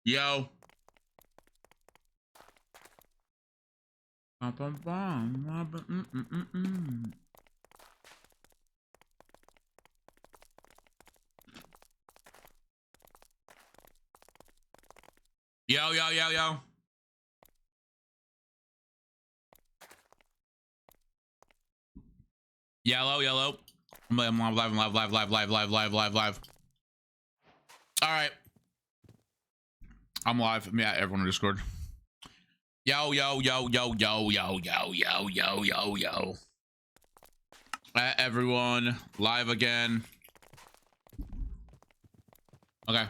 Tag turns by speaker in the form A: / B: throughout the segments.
A: Yo. Yo, yo, yo, yo. Yellow, yellow. I'm live. All right. I'm live. Yeah, everyone in Discord. Yo, yo, yo, yo, yo, yo, yo, yo, yo, yo, yo. Everyone, live again. Okay.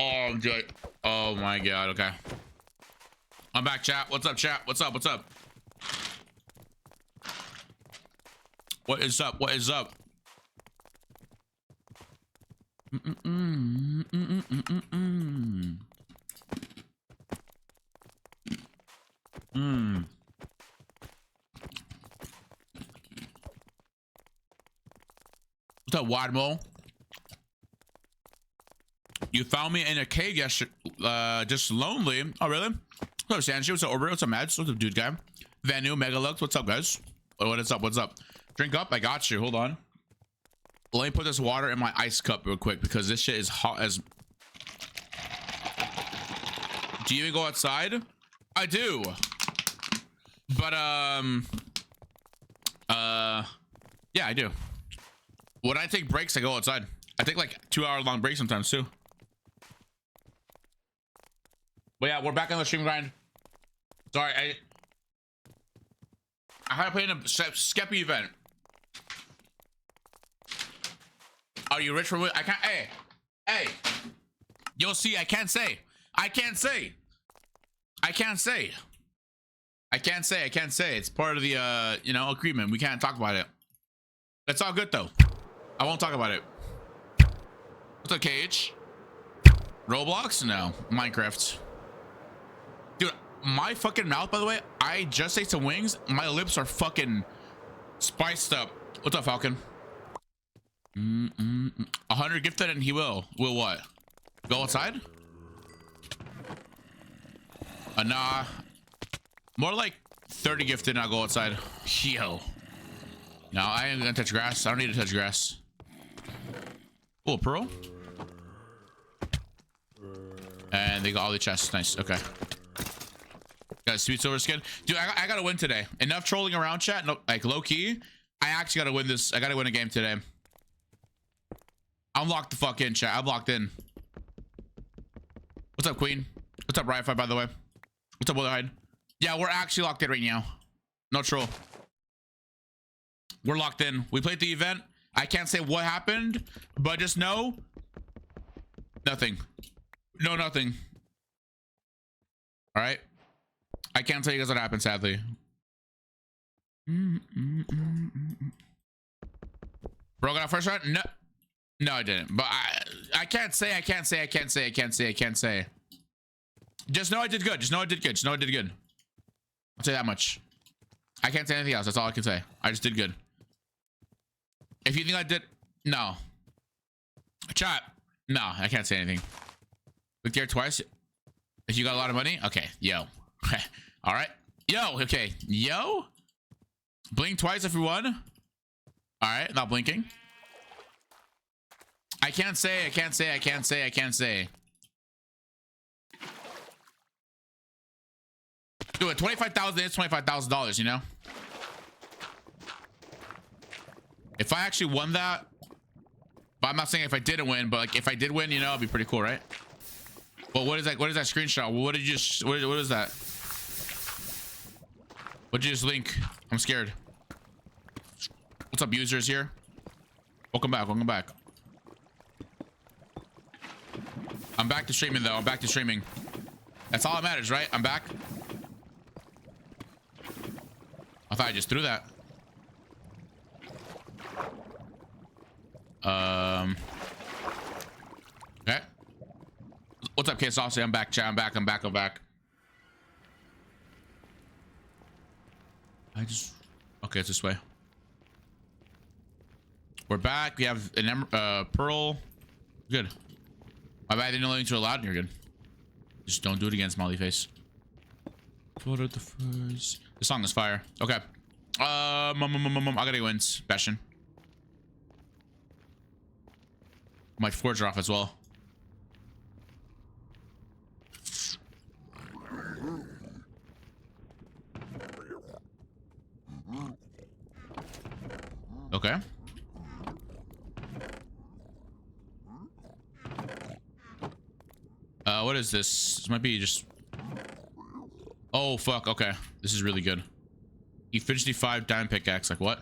A: Oh, oh my god, okay. I'm back, chat. What's up, chat? What's up? What's up? What is up? What is up? What's up, Wadmo? You found me in a cave yesterday, just lonely. Oh, really? What's up, Sanji? What's up, Orbit? What's up, Mads? What's up, dude guy? Vanu, Megalux. What's up, guys? What is up? What's up? Drink up. I got you. Hold on. Let me put this water in my ice cup real quick because this shit is hot as... Do you even go outside? I do. But, yeah, I do. When I take breaks, I go outside. I take like 2-hour-long breaks sometimes too. But yeah, we're back on the stream grind. Sorry, I had to play in a Skeppy event. Are you rich for it? I can't. Hey, you'll see. I can't say. It's part of the you know, agreement. We can't talk about it. That's all good though. I won't talk about it. What's up, Cage? Roblox? No. Minecraft. Dude, my fucking mouth, by the way, I just ate some wings. My lips are fucking spiced up. What's up, Falcon? 100 gifted and he will. Will what? Go outside? Nah. More like 30 gifted and I'll go outside. Yo. No, I ain't gonna touch grass. I don't need to touch grass. Oh, pearl. And they got all the chests. Nice. Okay. Got a sweet silver skin. Dude, I gotta win today. Enough trolling around, chat. No, like low key. I actually gotta win this. I gotta win a game today. I'm locked the fuck in, chat. I'm locked in. What's up, Queen? What's up, Riot5, by the way? What's up, Witherhide? Yeah, we're actually locked in right now. No troll. We're locked in. We played the event. I can't say what happened, but just know nothing. No, nothing. All right. I can't tell you guys what happened, sadly. Bro, got a first round? No. No, I didn't. But I can't say. Just know I did good. I'll say that much. I can't say anything else. That's all I can say. I just did good. If you think I did, no. Chat. No, I can't say anything. Click here twice. If you got a lot of money, okay. Yo. All right. Yo. Okay. Yo. Blink twice if you won. All right. Not blinking. I can't say. Do it. 25,000 is $25,000. You know. If I actually won that, but I'm not saying if I didn't win, but like if I did win, you know, it'd be pretty cool, right? Well, what is that? What is that screenshot? What did you just? What is that? What'd you just link? I'm scared. What's up, users here? Welcome back. Welcome back. I'm back to streaming though. I'm back to streaming. That's all that matters, right? I'm back. I thought I just threw that. Okay. What's up, K Saucy? I'm back, chat. I'm back. Okay, it's this way. We're back. We have an pearl. Good. My bad. I didn't know you to allowed. You're good. Just don't do it again, smiley face. What are the furs? The song is fire. Okay. I gotta go in. Bastion. My forger off as well. Okay. What is this? This might be just... Oh, fuck. Okay. This is really good. Efficiency 5 diamond pickaxe. Like what?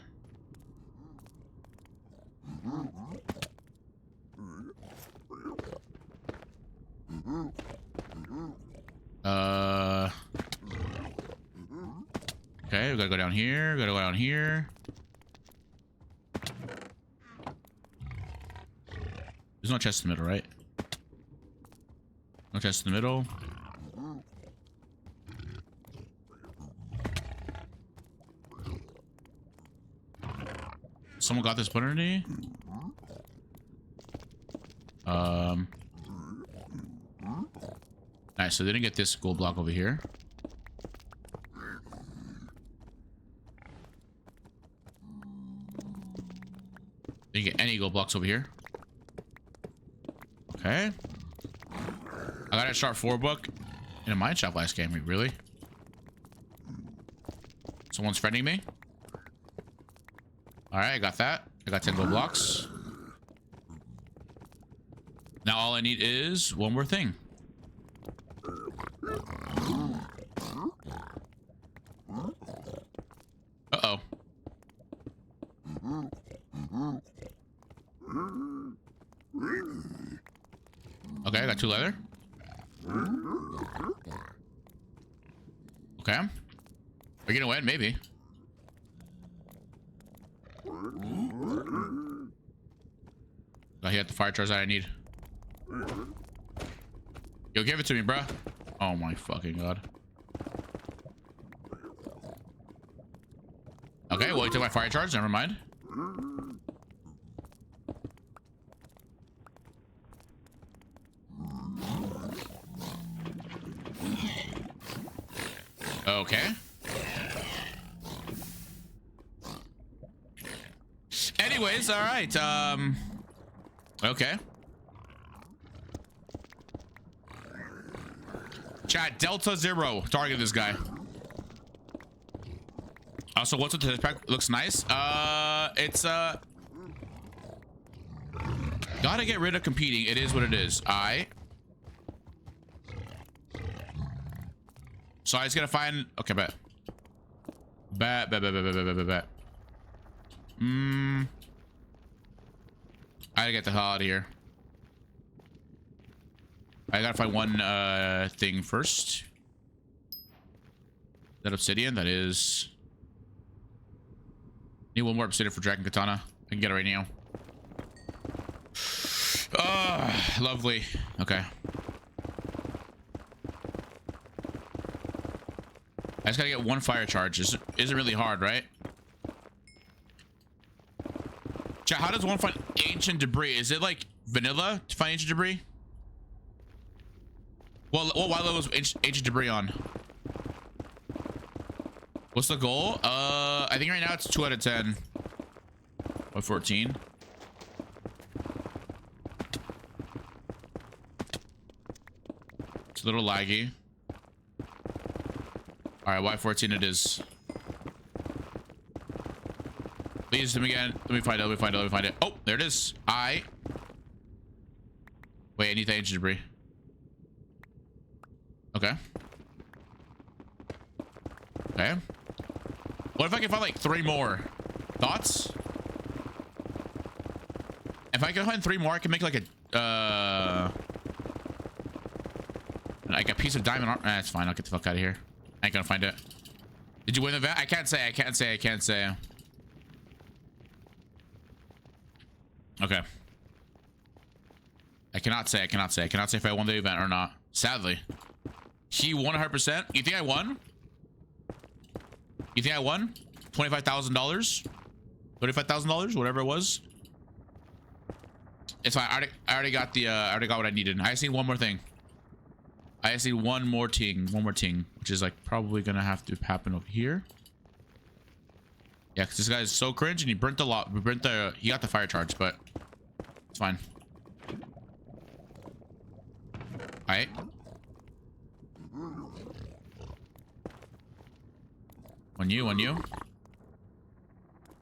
A: Okay, we gotta go down here. There's no chest in the middle, right? No chest in the middle. Someone got this opportunity. Nice. So they didn't get this gold block over here. Didn't get any gold blocks over here. Okay. I got a sharp 4 book in a mine shop last game. Wait, really? Someone's friending me. All right, I got that. I got 10 gold blocks. Now all I need is one more thing. Uh-oh. Okay, I got 2 leather. Okay. Are you gonna win? Maybe. Oh, he had the fire charge that I need. Yo, give it to me, bruh. Oh my fucking god. Okay, well, he took my fire charge. Never mind. Okay. Anyways, all right. Okay. Chat, Delta 0. Target this guy. Also, what's with the pack? Looks nice. It's gotta get rid of competing. It is what it is. So I just gotta find. Okay, bet. Bet. I gotta get the hell out of here. I gotta find one thing first. That obsidian. That is. Need one more obsidian for Dragon Katana. I can get it right now. Lovely. Okay. I just gotta get one fire charge. Isn't really hard, right? Chat, how does one find ancient debris? Is it like vanilla to find ancient debris? Well, what level was ancient debris on? What's the goal? I think right now it's 2 out of 10. Or 14. It's a little laggy. All right, Y14 it is. Please, let me find it. Oh, there it is. Wait, I need the ancient debris. Okay. Okay. What if I can find like 3 more? Thoughts? If I can find 3 more, I can make like a piece of diamond armor. That's fine. I'll get the fuck out of here. I ain't gonna find it. Did you win the event? I can't say. Okay. I cannot say if I won the event or not. Sadly. He won 100%. You think I won? You think I won? $25,000? $35,000? Whatever it was. It's fine. I already got the I already got what I needed. I just need one more thing. I just need one more thing, which is like probably gonna have to happen over here. Yeah, because this guy is so cringe and he burnt a lot. He got the fire charge, but it's fine. All right. On you. Come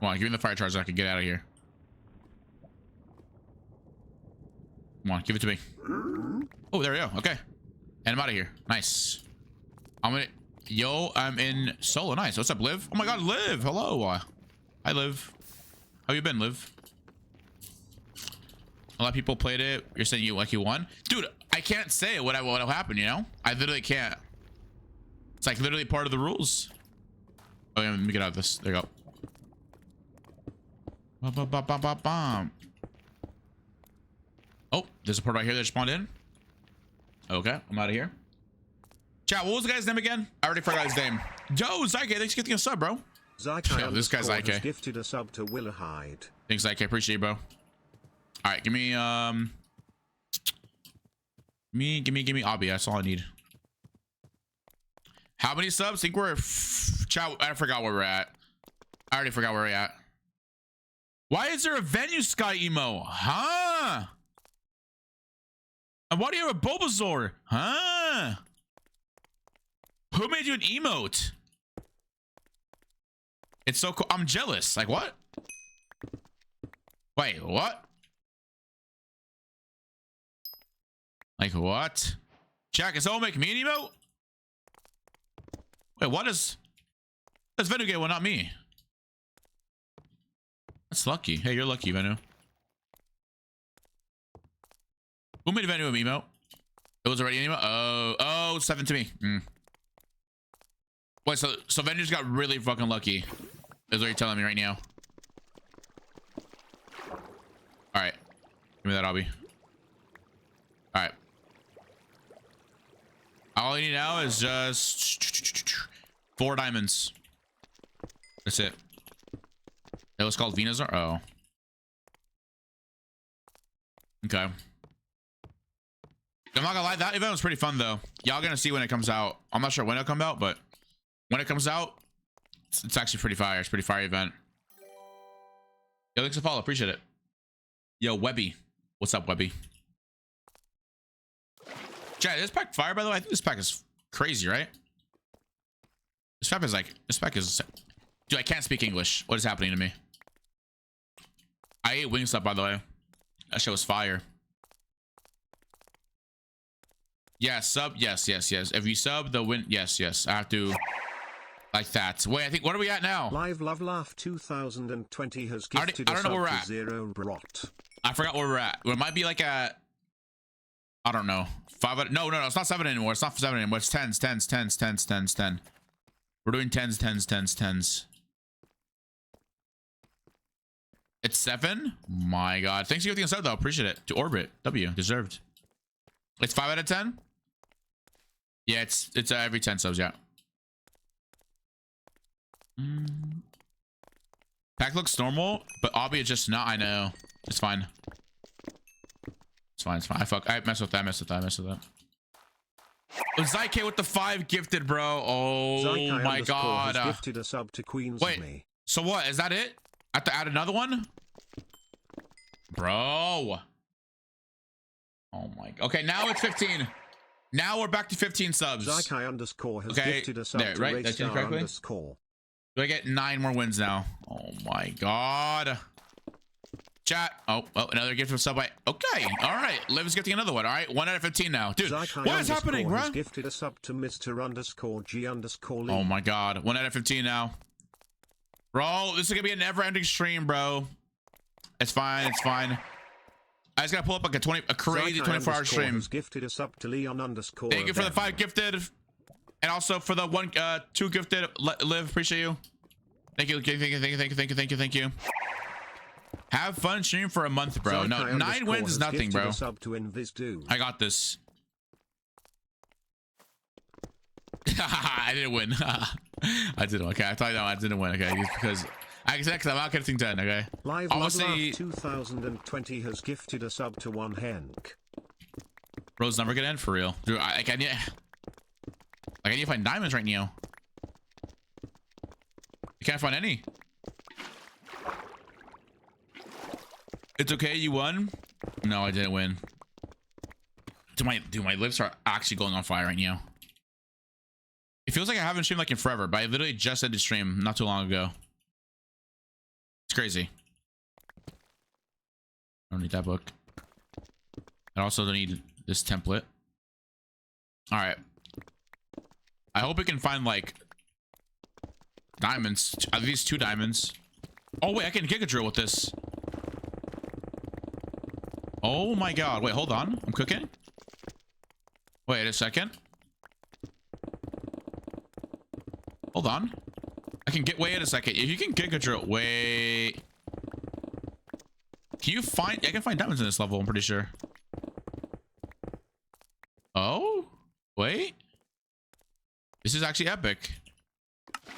A: on, give me the fire charge so I can get out of here. Come on, give it to me. Oh, there we go. Okay. And I'm out of here. Nice. I'm in solo. Nice. What's up, Liv? Oh my god, Liv. Hello. Hi, Liv. How you been, Liv? A lot of people played it. You're saying you won? Dude, I can't say what'll happen, you know? I literally can't. It's like literally part of the rules. Oh, yeah, let me get out of this. There you go. Oh, there's a port right here that just spawned in. Okay, I'm out of here. Chat, what was the guy's name again? I already forgot his name. Yo, Zyke, thanks for getting a sub, bro. Yo, this guy's Zyke.
B: Gifted a sub to Willahide.
A: Thanks, Zyke. Appreciate you, bro. All right, give me give me Obby. That's all I need. How many subs? I think we're chat. I forgot where we're at. I already forgot where we're at. Why is there a Venue Sky emo? Huh? And why do you have a Bulbasaur? Huh? Who made you an emote? It's so cool. I'm jealous. Like, what? Wait, what? Like, what? Jack, can someone make me an emote? Wait, what is... That's Venu gay one, not me. That's lucky. Hey, you're lucky, Venu. Who made Venu an emote? It was already an emote? Oh, 7 to me. Wait, so Venu's got really fucking lucky. Is what you're telling me right now. Alright. Give me that, Obby. Alright. All I need now is just 4 diamonds. That's it. It was called Venazar? Oh. Okay. I'm not gonna lie, that event was pretty fun though. Y'all gonna see when it comes out. I'm not sure when it'll come out, but when it comes out, it's actually pretty fire. It's a pretty fire event. Yo, thanks for follow. Appreciate it. Yo, Webby. What's up, Webby? Chat, this pack fire, by the way. I think this pack is crazy, right? This pack is dude, I can't speak English. What is happening to me? I ate Wingstop, by the way. That shit was fire. Yeah, sub. Yes. If you sub, the win. Yes. I have to like that. Wait, I think, what are we at now?
B: Live Love Laugh 2020 has gifted
A: I don't know where we're at.
B: Zero Rot.
A: I forgot where we're at. It might be like at, I don't know, 5. No, it's not 7 anymore. It's not 7 anymore. It's 10s. 10. We're doing 10s. It's 7. My God, thanks for giving us a sub though. Appreciate it. To Orbit W, deserved. It's 5 out of 10. Yeah, it's every 10 subs. Yeah. Pack looks normal, but Obby is just not. I know. It's fine. It's fine. I mess with that. Oh, Zyke with the 5 gifted, bro. Oh
B: Zyke
A: my God.
B: Gifted a sub to Queens.
A: Wait. So what? Is that it? I have to add another one, bro. Oh my. Okay, now it's 15. Now we're back to 15 subs.
B: Zyke underscore has gifted a sub
A: there,
B: to
A: right? That's correctly.
B: Underscore.
A: Do I get 9 more wins now? Oh my God. Chat. Oh, another gift from Subway. Okay. All right. Liv is getting another one. All right. 1 out of 15 now. Dude,
B: Zyke
A: what is happening, bro?
B: Has gifted a sub to Mr. Underscore G underscore Lee.
A: Oh my God. 1 out of 15 now. Bro, this is going to be a never-ending stream, bro. It's fine. I just got to pull up like a crazy 24-hour stream.
B: Has gifted a sub to Leon underscore.
A: Thank you for the 5 gifted. And also for the 2 gifted. Liv, appreciate you. Thank you. Have fun stream for a month, bro. No, 9 wins is nothing, bro.
B: Sub to Invis
A: I got this. I didn't win. I didn't. Okay, I thought no, I didn't win. Okay, just because I said because I'm not getting 10. Okay.
B: Live
A: I
B: Love
A: would say
B: 2020 has gifted a sub to one Henk.
A: Bro's never gonna end for real. Dude, I need to find diamonds right now. I can't find any. It's okay, you won. No, I didn't win. Dude, my lips are actually going on fire right now. It feels like I haven't streamed like in forever, but I literally just ended stream not too long ago. It's crazy. I don't need that book. I also don't need this template. All right. I hope we can find like diamonds. At least 2 diamonds. Oh wait, I can giga drill with this. Oh my god. Wait, hold on. I'm cooking. Wait a second. Hold on. I can get. Wait a second. If you can giga drill. Wait. Can you find. I can find diamonds in this level, I'm pretty sure. Oh? Wait. This is actually epic. I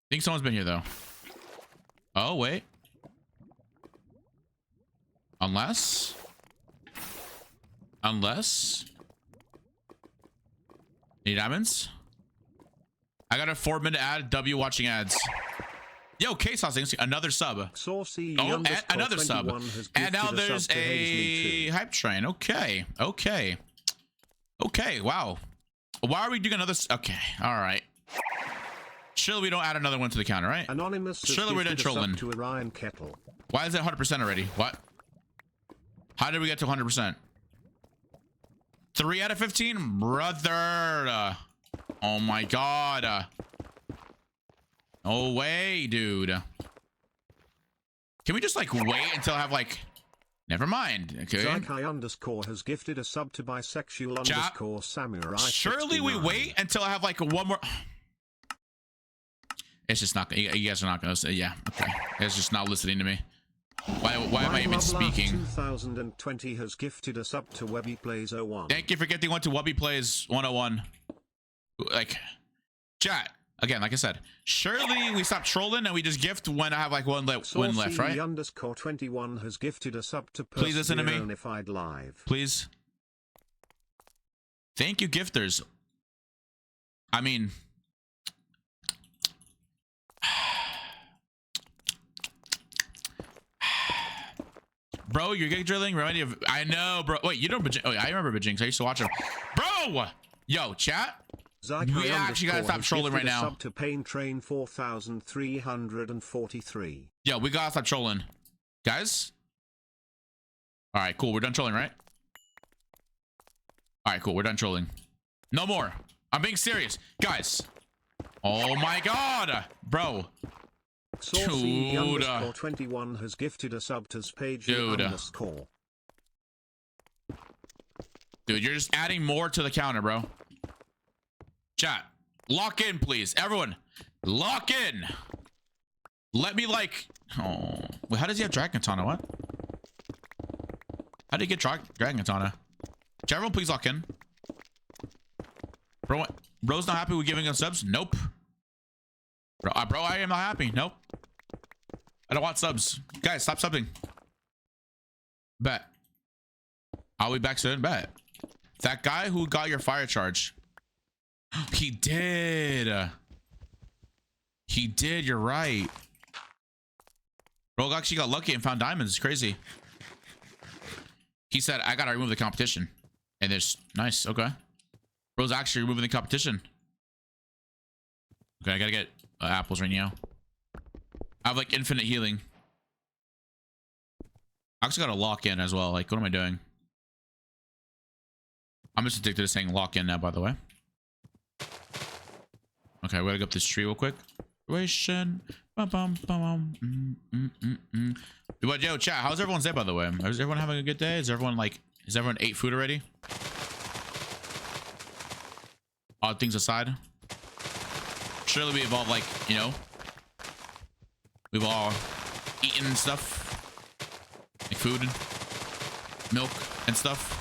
A: think someone's been here though. Oh, wait. Unless. Need diamonds? I got a 4-minute ad. W watching ads. Yo, Case Housing, another sub.
B: Saucy
A: Oh, and another sub. And now there's a hype train. Okay. Okay. Okay. Wow. Why are we doing another? Okay. All right. Surely we don't add another one to the counter, right?
B: Anonymous
A: surely we're done trolling.
B: To Orion Kettle.
A: Why is it 100% already? What? How did we get to 100%? 3 out of 15, brother. Oh my god. No way, dude. Can we just like wait until I have like? Never mind. Okay.
B: Zykai_ has gifted a sub to bisexual _ samurai.
A: Surely we wait until I have like one more. It's just not. You guys are not gonna say. Yeah. Okay. It's just not listening to me. Why am I even speaking?
B: 2020 has gifted a sub to Webby Plays 01.
A: Thank you for getting one to Webby Plays 101. Like, chat. Again, like I said, surely we stop trolling and we just gift when I have like one left, right?
B: _21 has gifted a sub to
A: Please listen to me.
B: Live.
A: Please. Thank you, gifters. I mean, bro, you're gig drilling. I know, bro. Wait, you don't. Oh, I remember Bajinx. I used to watch him. Bro, yo, chat. We actually gotta stop trolling right now.
B: Sub to Pain Train 4343.
A: Yo, we gotta stop trolling, guys. All right, cool. We're done trolling, right? All right, cool. We're done trolling. No more. I'm being serious, guys. Oh my god, bro.
B: Saucy _21 has gifted a sub to Page _.
A: Dude, you're just adding more to the counter, bro. Chat, lock in, please. Everyone, lock in. Let me like. Oh, wait, how does he have Dragon Katana? What? How did he get Dragon Katana? Chat, everyone, please lock in. Bro, what? Bro's not happy with giving us subs? Nope. Bro, I am not happy. Nope. I don't want subs. Guys, stop subbing. Bet. I'll be back soon. Bet. That guy who got your fire charge. He did. He did. You're right. Bro actually got lucky and found diamonds. It's crazy. He said, I gotta remove the competition. And there's nice. Okay. Bro's actually removing the competition. Okay, I gotta get apples right now. I have like infinite healing. I also gotta lock in as well. Like, what am I doing? I'm just addicted to saying lock in now, by the way. Okay, we gotta go up this tree real quick. Situation. But yo, chat, how's everyone's day, by the way? Is everyone having a good day? Is everyone ate food already? Odd things aside. Surely we evolved, like, you know, we've all eaten stuff. Like food, milk, and stuff.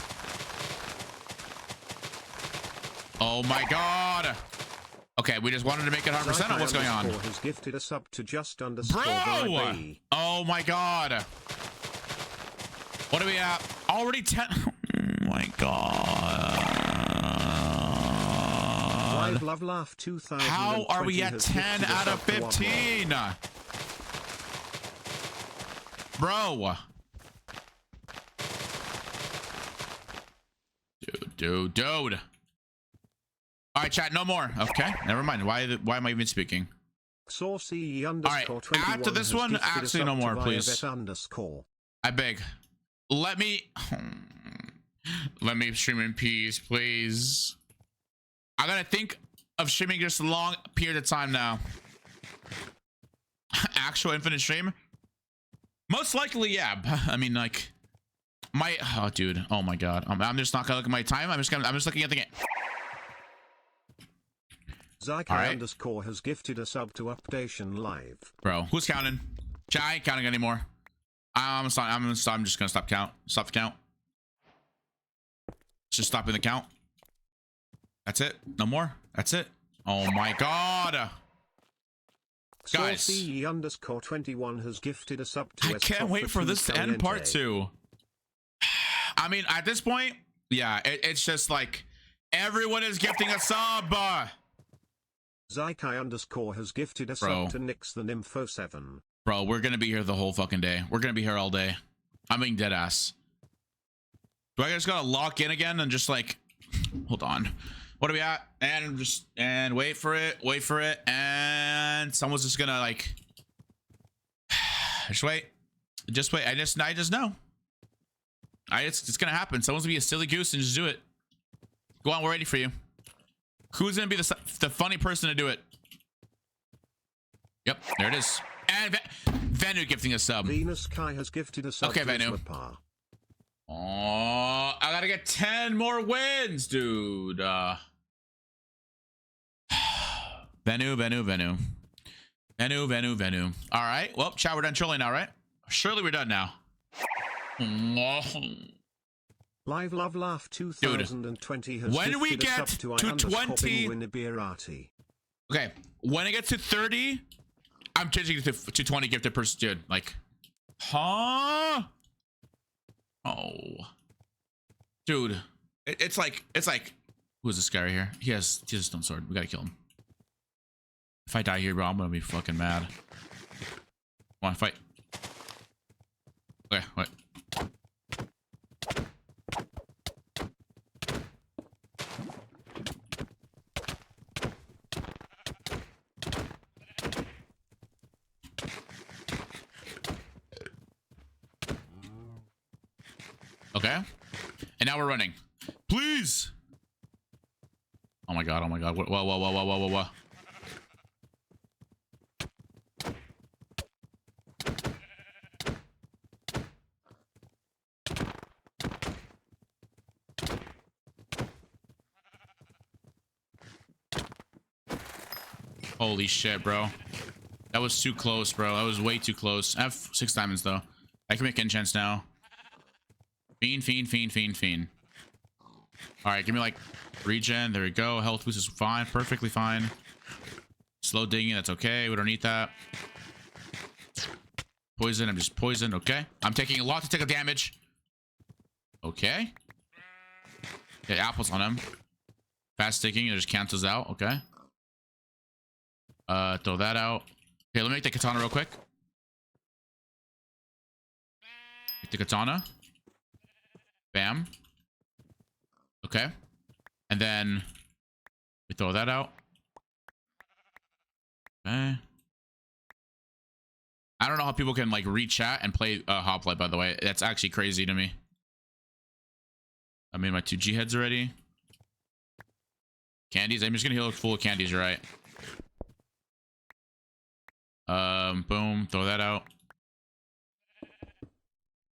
A: Oh my god. Okay, we just wanted to make it 100% on what's going on.
B: Has gifted a sub to just
A: Bro! Oh my god. What are we at? Already 10. Oh my god.
B: Live love laugh 2000.
A: How are we at 10 out of 15? Bro. Dude. All right, chat, no more. Okay, never mind. Why am I even speaking?
B: Saucy
A: All right, after this one, actually no more, please. I beg. Let me stream in peace, please. I gotta think of streaming just a long period of time now. Actual infinite stream? Most likely, yeah. I mean, like, dude. Oh my god. I'm just not gonna look at my time. I'm just looking at the game.
B: Zyka underscore has gifted a sub to Updation Live.
A: Bro, who's counting? Chat, I ain't counting anymore. I'm just gonna stop count. Stop the count. Just stopping the count. That's it. No more. That's it. Oh my god. Guys,
B: Saucy underscore 21 has gifted a sub to
A: I can't wait for this to end part 2. I mean, at this point, yeah, it's just like everyone is gifting a sub.
B: Zykai underscore has gifted a sub to Nix the Nympho 7.
A: Bro, we're gonna be here the whole fucking day. We're gonna be here all day. I'm being dead ass. Do I just gotta lock in again and just like, hold on. What are we at? And wait for it, and someone's just gonna like, just wait. I just know. It's gonna happen. Someone's gonna be a silly goose and just do it. Go on, we're ready for you. Who's gonna be the funny person to do it? Yep, there it is. And Venu gifting a sub.
B: Venus Kai has gifted a sub.
A: Okay, Venu. Oh, I gotta get 10 more wins, dude. Venu. All right. Well, chat, we're done trolling now, right? Surely we're done now.
B: Live love laugh 2020 has
A: when we get
B: to
A: 20, okay, when it gets to 30, I'm changing it to 20 gifted person, dude. Like, huh? Oh, dude, it's like, who's this guy right here? He has a stone sword. We gotta kill him. If I die here, bro, I'm gonna be fucking mad. Come on, fight. Okay, wait. Okay, and now we're running. Please. Oh my god. Whoa. Holy shit, bro. That was too close, bro. That was way too close. I have 6 diamonds, though. I can make enchants now. Fiend. All right, give me, like, regen. There we go. Health boost is fine. Perfectly fine. Slow digging. That's okay. We don't need that. Poison. I'm just poisoned. Okay. I'm taking a lot to take a damage. Okay. Get apples on him. Fast sticking. It just cancels out. Okay. Throw that out. Okay, let me make the katana real quick. Make the katana. Bam. Okay. And then we throw that out. Okay. I don't know how people can like read chat and play HOPLITE, by the way. That's actually crazy to me. I made my 2 G heads already. Candies. I'm just gonna heal it full of candies, right? Boom. Throw that out.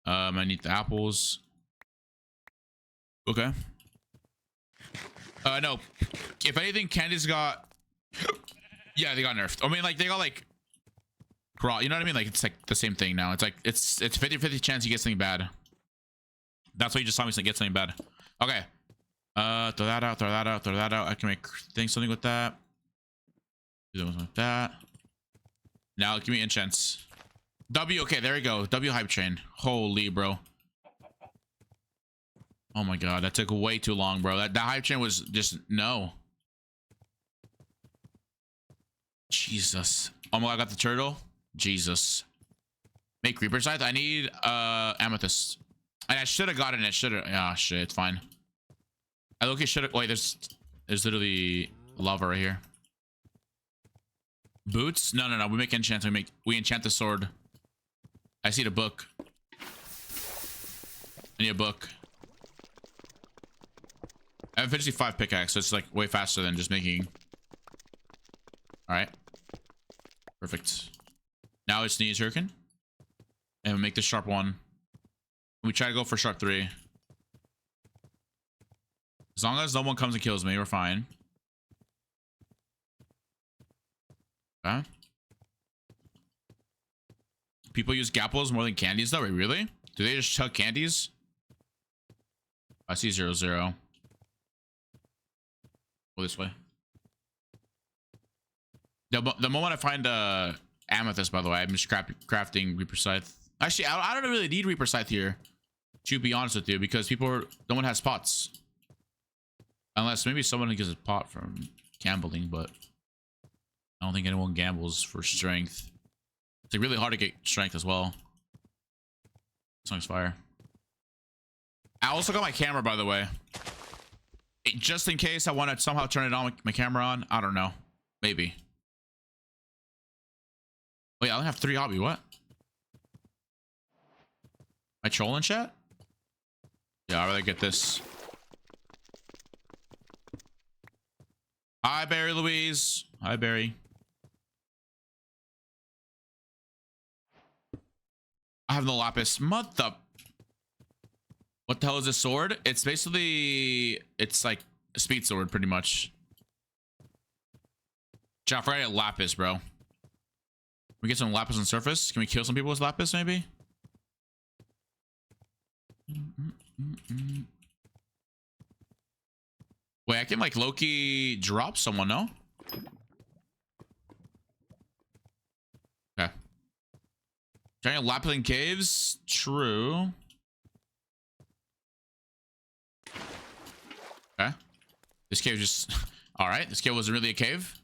A: I need the apples. Okay. No. If anything, candies got... yeah, they got nerfed. I mean, like, they got, like... you know what I mean? Like, it's, like, the same thing now. It's, like, it's 50-50 chance you get something bad. That's why you just saw me get something bad. Okay. Throw that out, throw that out, throw that out. I can make something with that. Do something like that. Now give me enchants. W, okay, there we go. W hype train. Holy, bro. Oh my god, that took way too long, bro. That hype train was just no. Jesus. Oh my god, I got the turtle. Jesus. Make Reaper Scythe. I need amethyst. And I should have gotten it. Should have. Ah, shit, it's fine. I look, should have. Wait, there's literally lava right here. Boots? No, no, no. We make enchants. We enchant the sword. I see the book. I need a book. I have 55 pickaxe, so it's like way faster than just making. All right. Perfect. Now it's need shuriken. And we make the sharp one. We try to go for sharp 3. As long as no one comes and kills me, we're fine. Okay. People use gapples more than candies though. Wait, really? Do they just chuck candies? I see 0, 0. Go this way. The moment I find amethyst, by the way, I'm just crafting Reaper Scythe. Actually, I don't really need Reaper Scythe here, to be honest with you, because no one has pots. Unless maybe someone gets a pot from gambling, but I don't think anyone gambles for strength. It's like really hard to get strength as well. Song's fire. I also got my camera, by the way. Just in case I want to somehow turn it on, my camera on. I don't know. Maybe. Wait, I only have 3 hobby. What? Am I trolling chat? Yeah, I'd rather get this. Hi, Barry Louise. Hi, Barry. I have no lapis. What the hell is this sword? It's basically, it's like a speed sword, pretty much. Jeff, I got lapis, bro. We get some lapis on surface. Can we kill some people with lapis, maybe? Wait, I can like Loki drop someone, no? Okay. Giant lapis in caves? True. Okay. This cave just... Alright, this cave wasn't really a cave.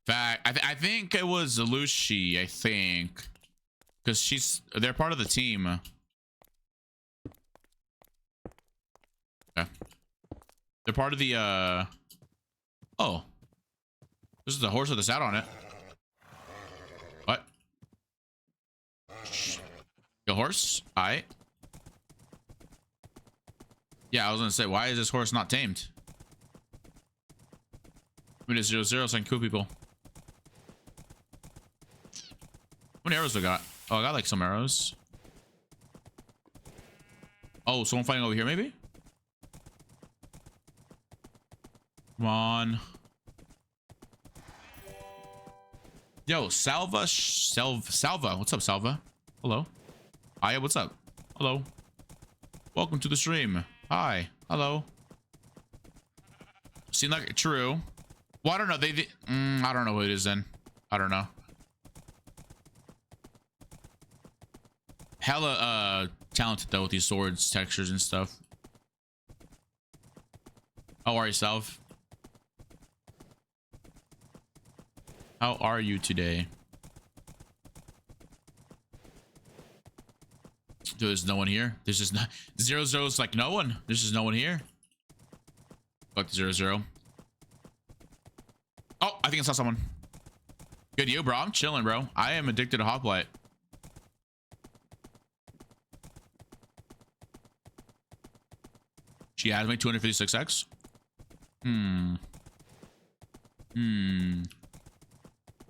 A: In fact, I think it was Lucy, I think. Because they're part of the team. Okay. They're part of the, Oh. This is the horse with the saddle on it. What? The horse? Alright. Yeah, I was gonna say, why is this horse not tamed? We did 0, 0 so I can kill people. How many arrows do I got? Oh, I got like some arrows. Oh, someone fighting over here, maybe? Come on. Yo, Salva. What's up, Salva? Hello. Aya, what's up? Hello. Welcome to the stream. Hi. Hello. Seem like true. Well, I don't know. I don't know who it is then. I don't know. Hella talented though with these swords, textures and stuff. How are you, Salv? How are you today? There's no one here. There's just not 0, 0 is like no one. There's just no one here. Fuck 0, 0. Oh, I think I saw someone. Good, you, bro. I'm chilling, bro. I am addicted to HOPLITE. She has me 256x.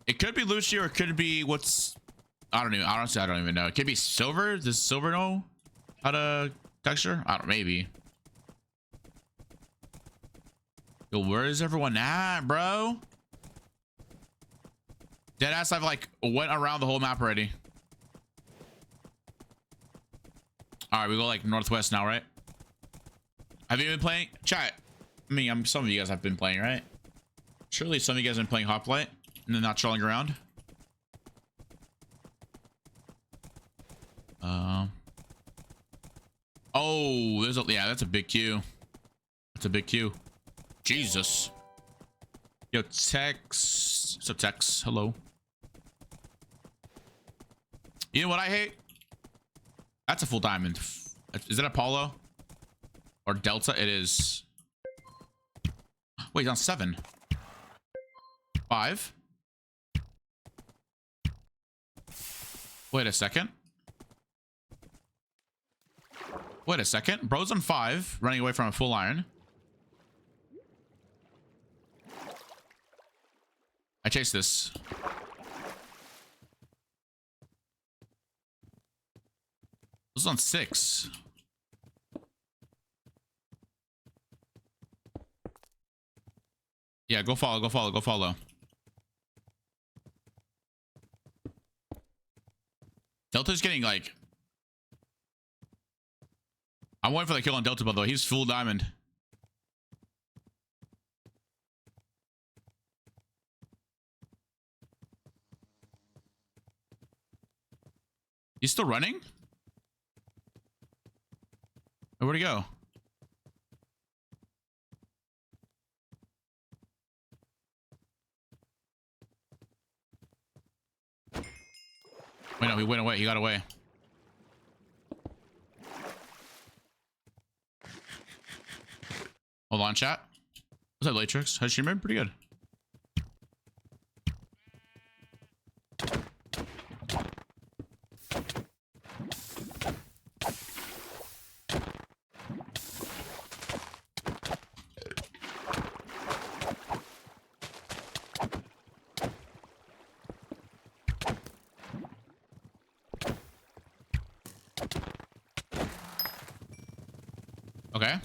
A: It could be Lucy or it could be what's... I don't even... Honestly, I don't even know. It could be silver. Does silver know how to texture? I don't... Maybe. Yo, where is everyone at, bro? Deadass, I've like went around the whole map already. All right, we go like northwest now, right? Have you been playing? Chat. I mean, some of you guys have been playing, right? Surely some of you guys have been playing HOPLITE and then not trolling around. Oh, yeah, that's a big queue. That's a big queue. Jesus. Yo, Tex. So Tex, hello. You know what I hate? That's a full diamond. Is it Apollo? Or Delta? It is. Wait, on 7. 5. Wait a second. Wait a second. Bro's on 5, running away from a full iron. I chase this. This is on 6. Yeah, go follow, go follow, go follow. Delta's getting like... I'm waiting for the kill on Delta, by the way. He's full diamond. He's still running? Where'd he go? Wait, no, he went away. He got away. Hold on, chat. What's that, Latrix? How's she been? Pretty good. Okay.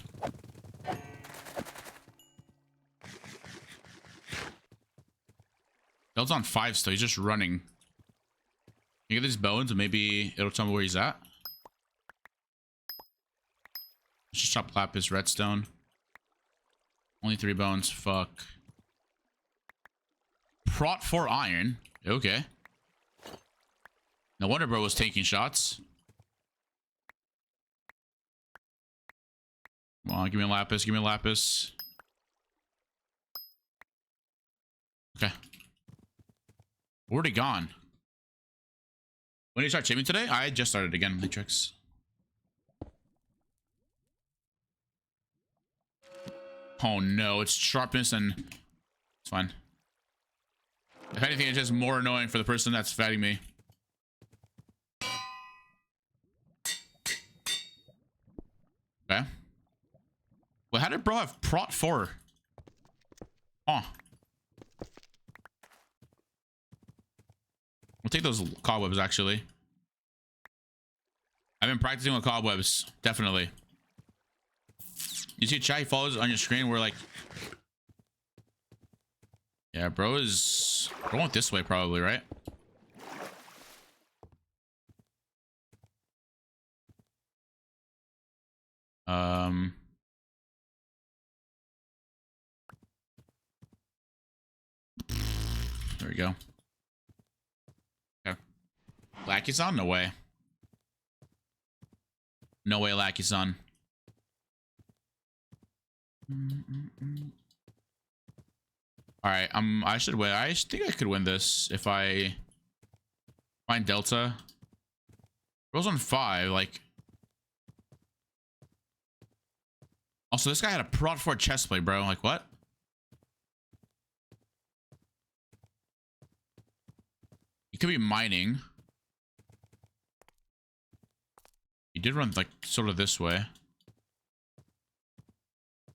A: Delta's on 5 still. He's just running. You get these bones and maybe it'll tell me where he's at. Let's just chop lapis, redstone. Only 3 bones. Fuck. Prot 4 iron. Okay. No wonder bro was taking shots. Come on, give me a lapis. Give me a lapis. Okay. Where'd he gone? When did you start chasing today? I just started again, Matrix. Oh no, it's sharpness and it's fine. If anything, it's just more annoying for the person that's fighting me. Okay. Well, how did bro have prot 4? Oh. We'll take those cobwebs, actually. I've been practicing with cobwebs. Definitely. You see chat, he follows on your screen. We're like... Yeah, bro is... Bro went this way, probably, right? There we go. Lackey-san? No way. No way, Lackey-san. Alright, I should win. I think I could win this if I find Delta. Rolls on 5, like... Also, this guy had a prot 4 chestplate, bro. Like, what? He could be mining. He did run like sort of this way.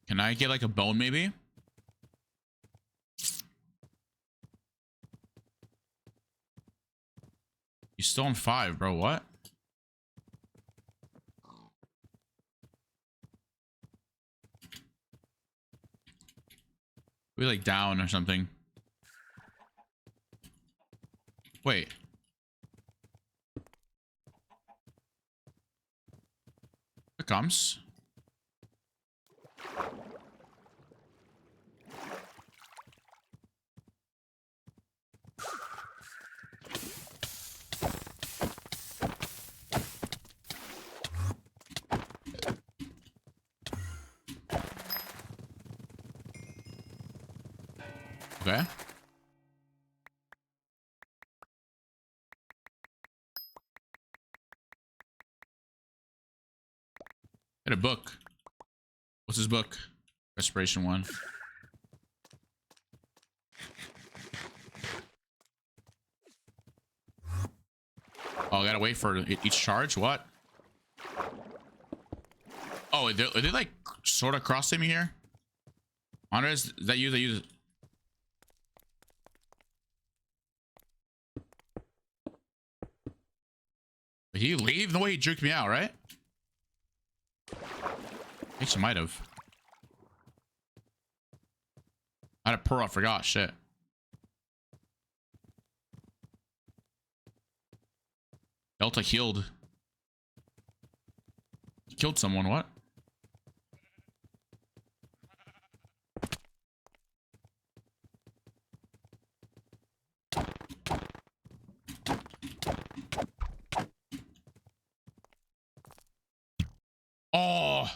A: Can I get like a bone maybe? He's still on 5, bro. What? We like down or something. Wait. Here comes. Okay. Get a book. What's his book? Respiration 1. Oh, I gotta wait for each charge? What? Oh, are they like sort of crossing me here? Qndres, is that you that use? Did he leave? No way, he juked me out, right? I think she might have. I had a pearl, I forgot. Shit. Delta healed. He killed someone, what? Oh!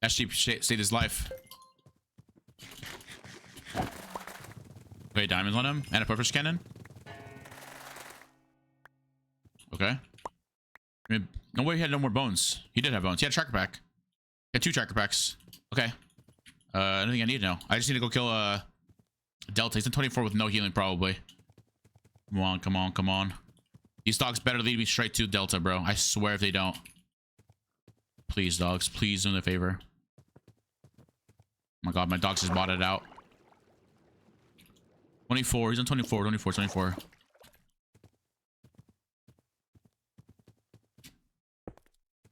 A: That sheep saved his life. Okay, diamonds on him. And a purpose cannon. Okay. I mean, no way he had no more bones. He did have bones. He had a tracker pack. He had 2 tracker packs. Okay. Anything I need now. I just need to go kill Delta. He's in 24 with no healing, probably. Come on, come on, come on. These dogs better lead me straight to Delta, bro. I swear if they don't. Please, dogs. Please do me a favor. Oh my god, my dogs just bought it out. 24. He's on 24. 24. 24.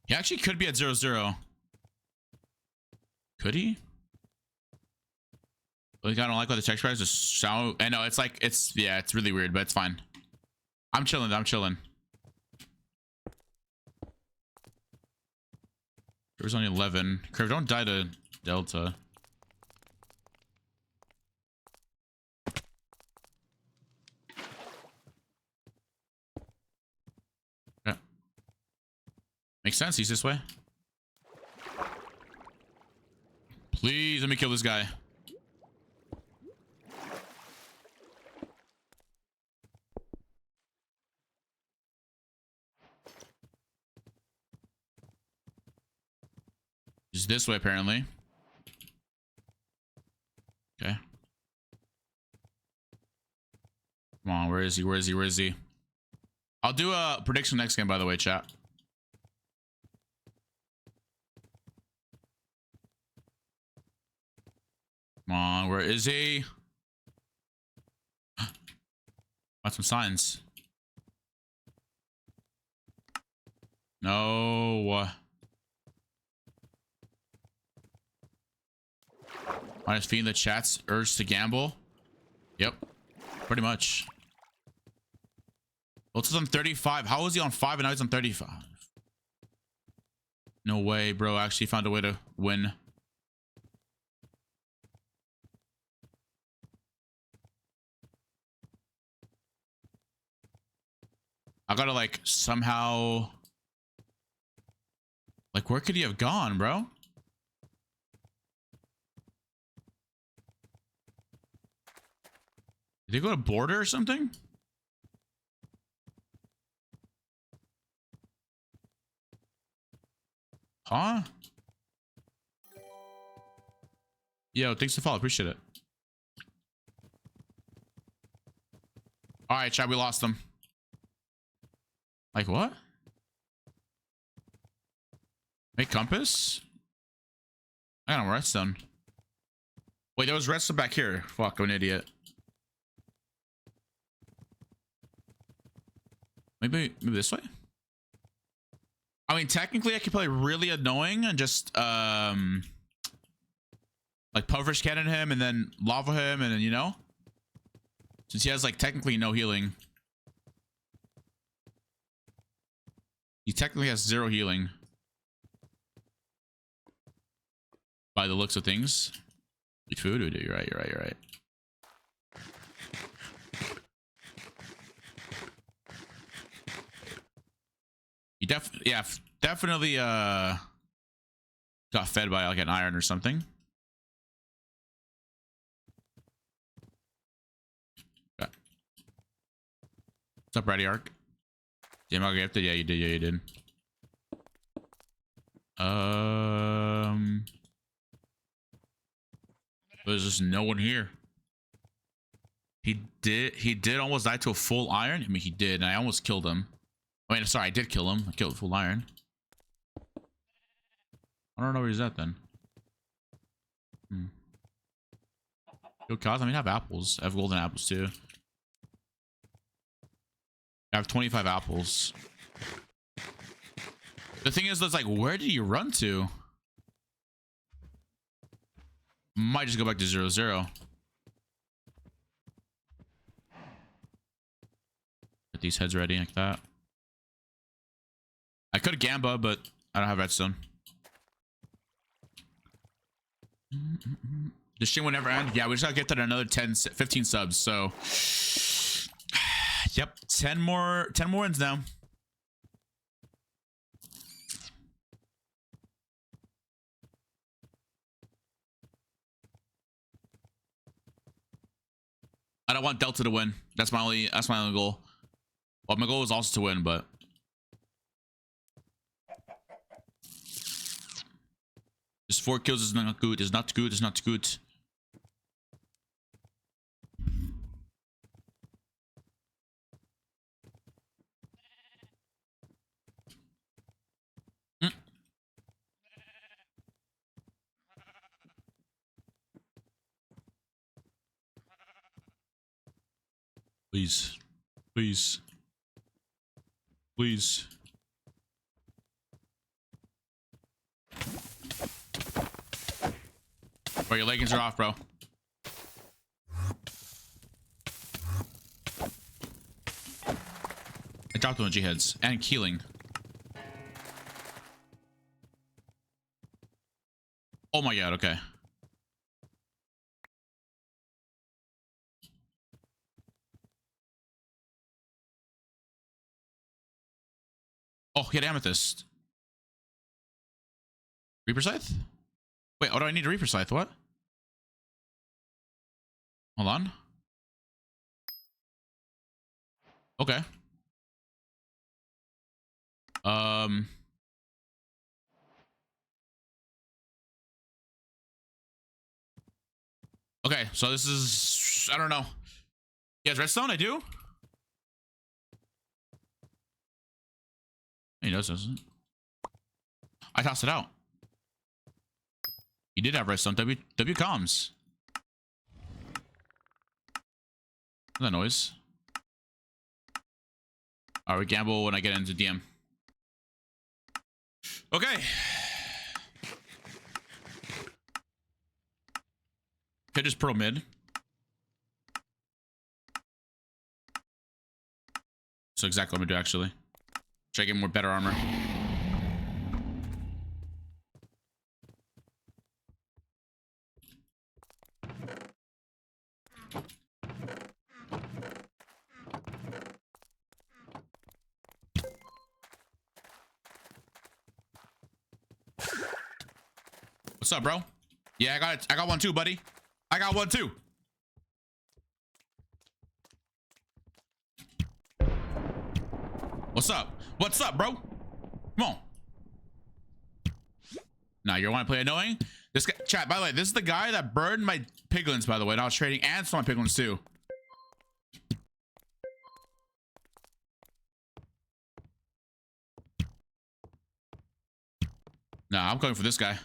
A: He actually could be at 0-0. Could he? Like, I don't like what the texture is. Just sound. I know it's like yeah, it's really weird, but it's fine. I'm chilling. I'm chilling. There's only 11. Curve, don't die to Delta. Yeah. Makes sense. He's this way. Please let me kill this guy. He's this way, apparently. Okay. Come on, where is he? Where is he? Where is he? I'll do a prediction next game, by the way, chat. Come on, where is he? Got some signs. No. I'm just feeding the chat's urge to gamble. Yep. Pretty much. Well, it's on 35. How was he on 5 and now he's on 35? No way, bro. I actually found a way to win. I gotta like somehow. Like, where could he have gone, bro? Did he go to border or something? Huh? Yo, thanks for the follow. Appreciate it. All right, chat. We lost them. Like what? Make compass? I got a redstone. Wait, there was redstone back here. Fuck, I'm an idiot. Maybe this way? I mean, technically I could play really annoying and just like pufferfish cannon him and then lava him and then, you know, since he has like technically no healing. He technically has 0 healing by the looks of things. Eat food. You're right. You're right. You're right. He definitely got fed by like an iron or something. What's up, Ready Arc? Damn, I gifted. Yeah, you did. Yeah, you did. There's just no one here. He did almost die to a full iron. I mean, he did, and I almost killed him. I mean, sorry, I did kill him. I killed full iron. I don't know where he's at then. Yo, Kaz, I mean, I have apples. I have golden apples too. I have 25 apples. The thing is, that's like, where did you run to? Might just go back to 0-0. Get these heads ready like that. I could Gamba, but I don't have redstone. This shit will never end. Yeah, we just gotta get to another 15 subs. So, yep, 10 more wins now. I don't want Delta to win. That's my only goal. Well, my goal is also to win, but just 4 kills is not good. It's not good. It's not good. Please. Please. Please. Bro, your leggings are off, bro. I dropped them on G-heads and Keeling. Oh my god, okay. Oh, he had amethyst. Reaper Scythe? Wait, oh, do I need a Reaper Scythe? What? Hold on. Okay. Okay, so this is, I don't know. He has redstone? I do? He does, doesn't it? I tossed it out. He did have redstone. W comms. What's that noise? Alright, we gamble when I get into DM. Okay. Okay, just pro mid. So exactly what I'm gonna do actually. Try to get more better armor. What's up, bro? Yeah, I got it. I got one too, buddy. I got one too. What's up? What's up, bro? Come on. Now you want to play annoying? This guy, chat. By the way, this is the guy that burned my piglins. By the way, and I was trading and stole my piglins too. Nah, I'm going for this guy.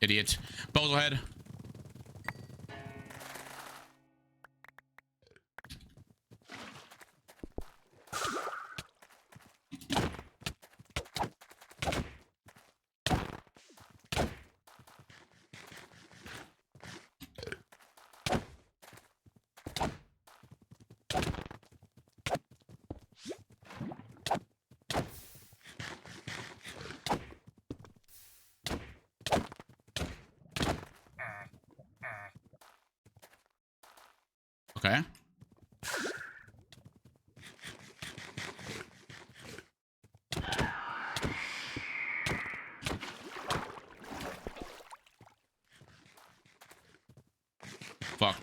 A: Idiot. Bozohead. Okay. Fuck.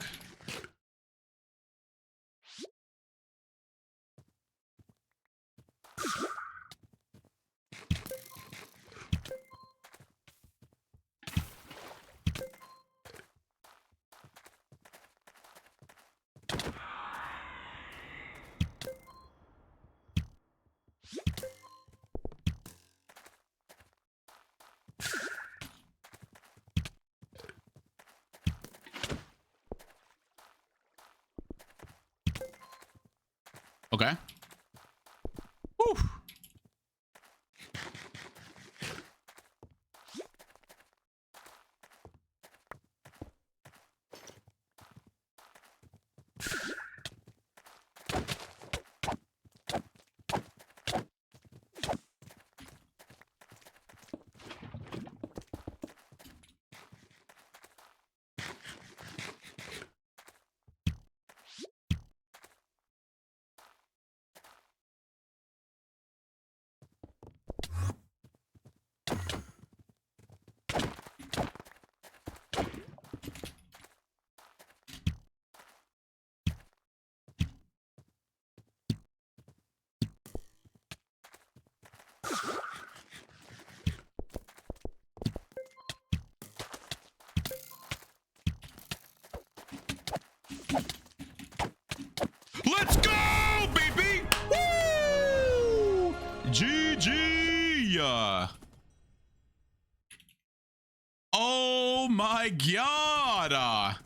A: Okay. Woo. Let's go, baby! Woo! GG! Oh my god!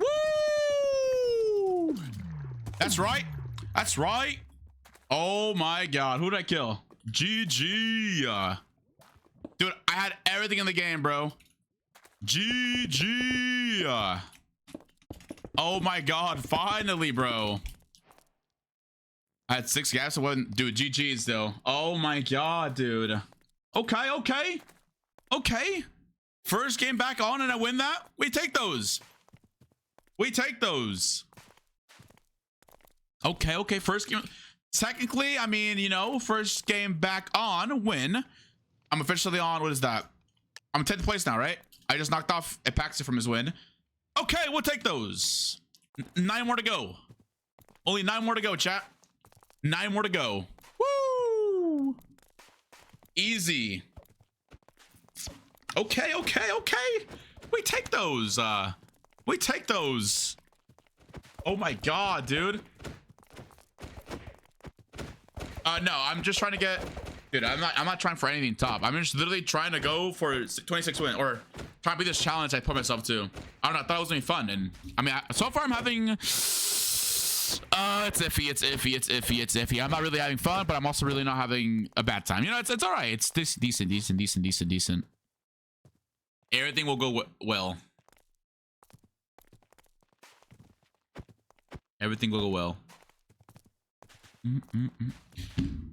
A: Woo! That's right. That's right. Oh my god. Who did I kill? GG. Dude, I had everything in the game, bro. GG. Oh my god. Finally, bro. I had 6 gas. Dude, GG's though. Oh my god, dude. Okay, okay. Okay. First game back on and I win that? We take those. We take those. Okay, okay. First game. Technically, I mean, you know, first game back on, win. I'm officially on. What is that? I'm 10th place now, right? I just knocked off Epaxi from his win. Okay, we'll take those. 9 more to go. Only 9 more to go, chat. 9 more to go. Woo! Easy. Okay, okay, okay. We take those. We take those. Oh my god, dude. No, I'm just trying to get, dude, I'm not trying for anything top. I'm just literally trying to go for 26 win or trying to be this challenge I put myself to. I don't know, I thought it was gonna be fun, and I mean, so far I'm having it's iffy, it's iffy, it's iffy, it's iffy. I'm not really having fun, but I'm also really not having a bad time. You know, it's all right. It's decent. Everything will go well. Everything will go well.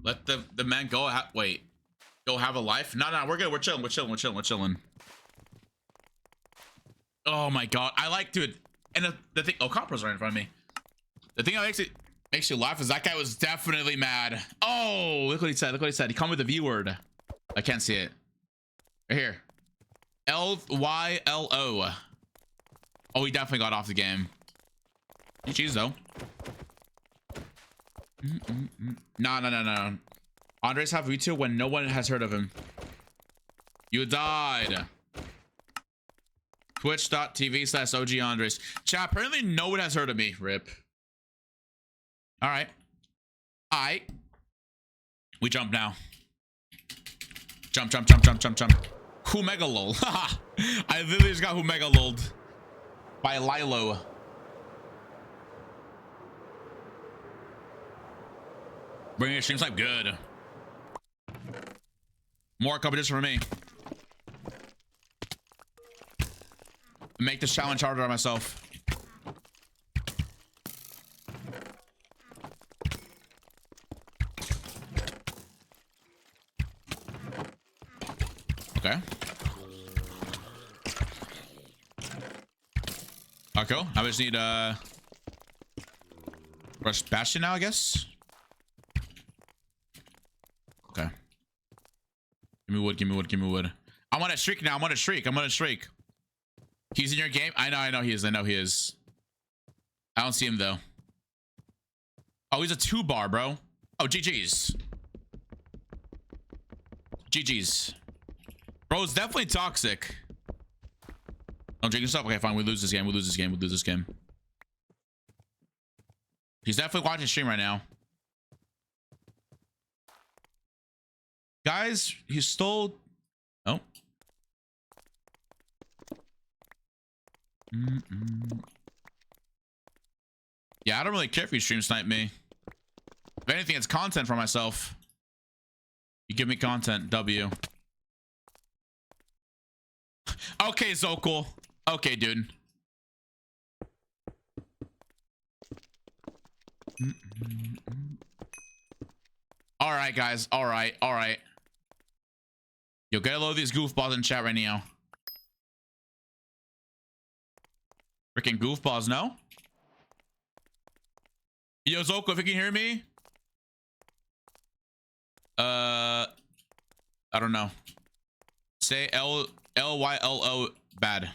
A: Let the man go. Wait, go have a life? No, we're good. We're chilling. Oh my god, I like, dude. And the thing, oh, Compro's right in front of me. The thing that makes you laugh is that guy was definitely mad. Oh, look what he said. Look what he said. He called me the V word. I can't see it. Right here. LYLO. Oh, he definitely got off the game. GG's though. No. Qndres have retail when no one has heard of him. You died. Twitch.tv/OG Qndres. Chat, apparently no one has heard of me. RIP. All right. We jump now. Jump. Who mega lol. I literally just got who mega lolled by Lilo. Bringing your stream snipe good. More competition for me. Make this challenge harder on myself. Okay. Alright, cool. I just need rush Bastion now, I guess. Okay. Give me wood, give me wood, give me wood. I'm on a streak now. I'm on a streak. I'm on a streak. He's in your game? I know he is. I know he is. I don't see him though. Oh, he's a 2-bar, bro. Oh, GG's. GG's. Bro, it's definitely toxic. Don't drink yourself. Okay, fine. We lose this game. We lose this game. We lose this game. He's definitely watching stream right now. Guys, he stole. Oh. Yeah, I don't really care if you stream snipe me. If anything, it's content for myself. You give me content, W. Okay, Zokul. Okay, dude. All right, guys. All right. All right. Yo, get a load of these goofballs in chat right now. Freaking goofballs, no? Yo, Zoko, if you can hear me. I don't know. Say L-Y-L-O bad.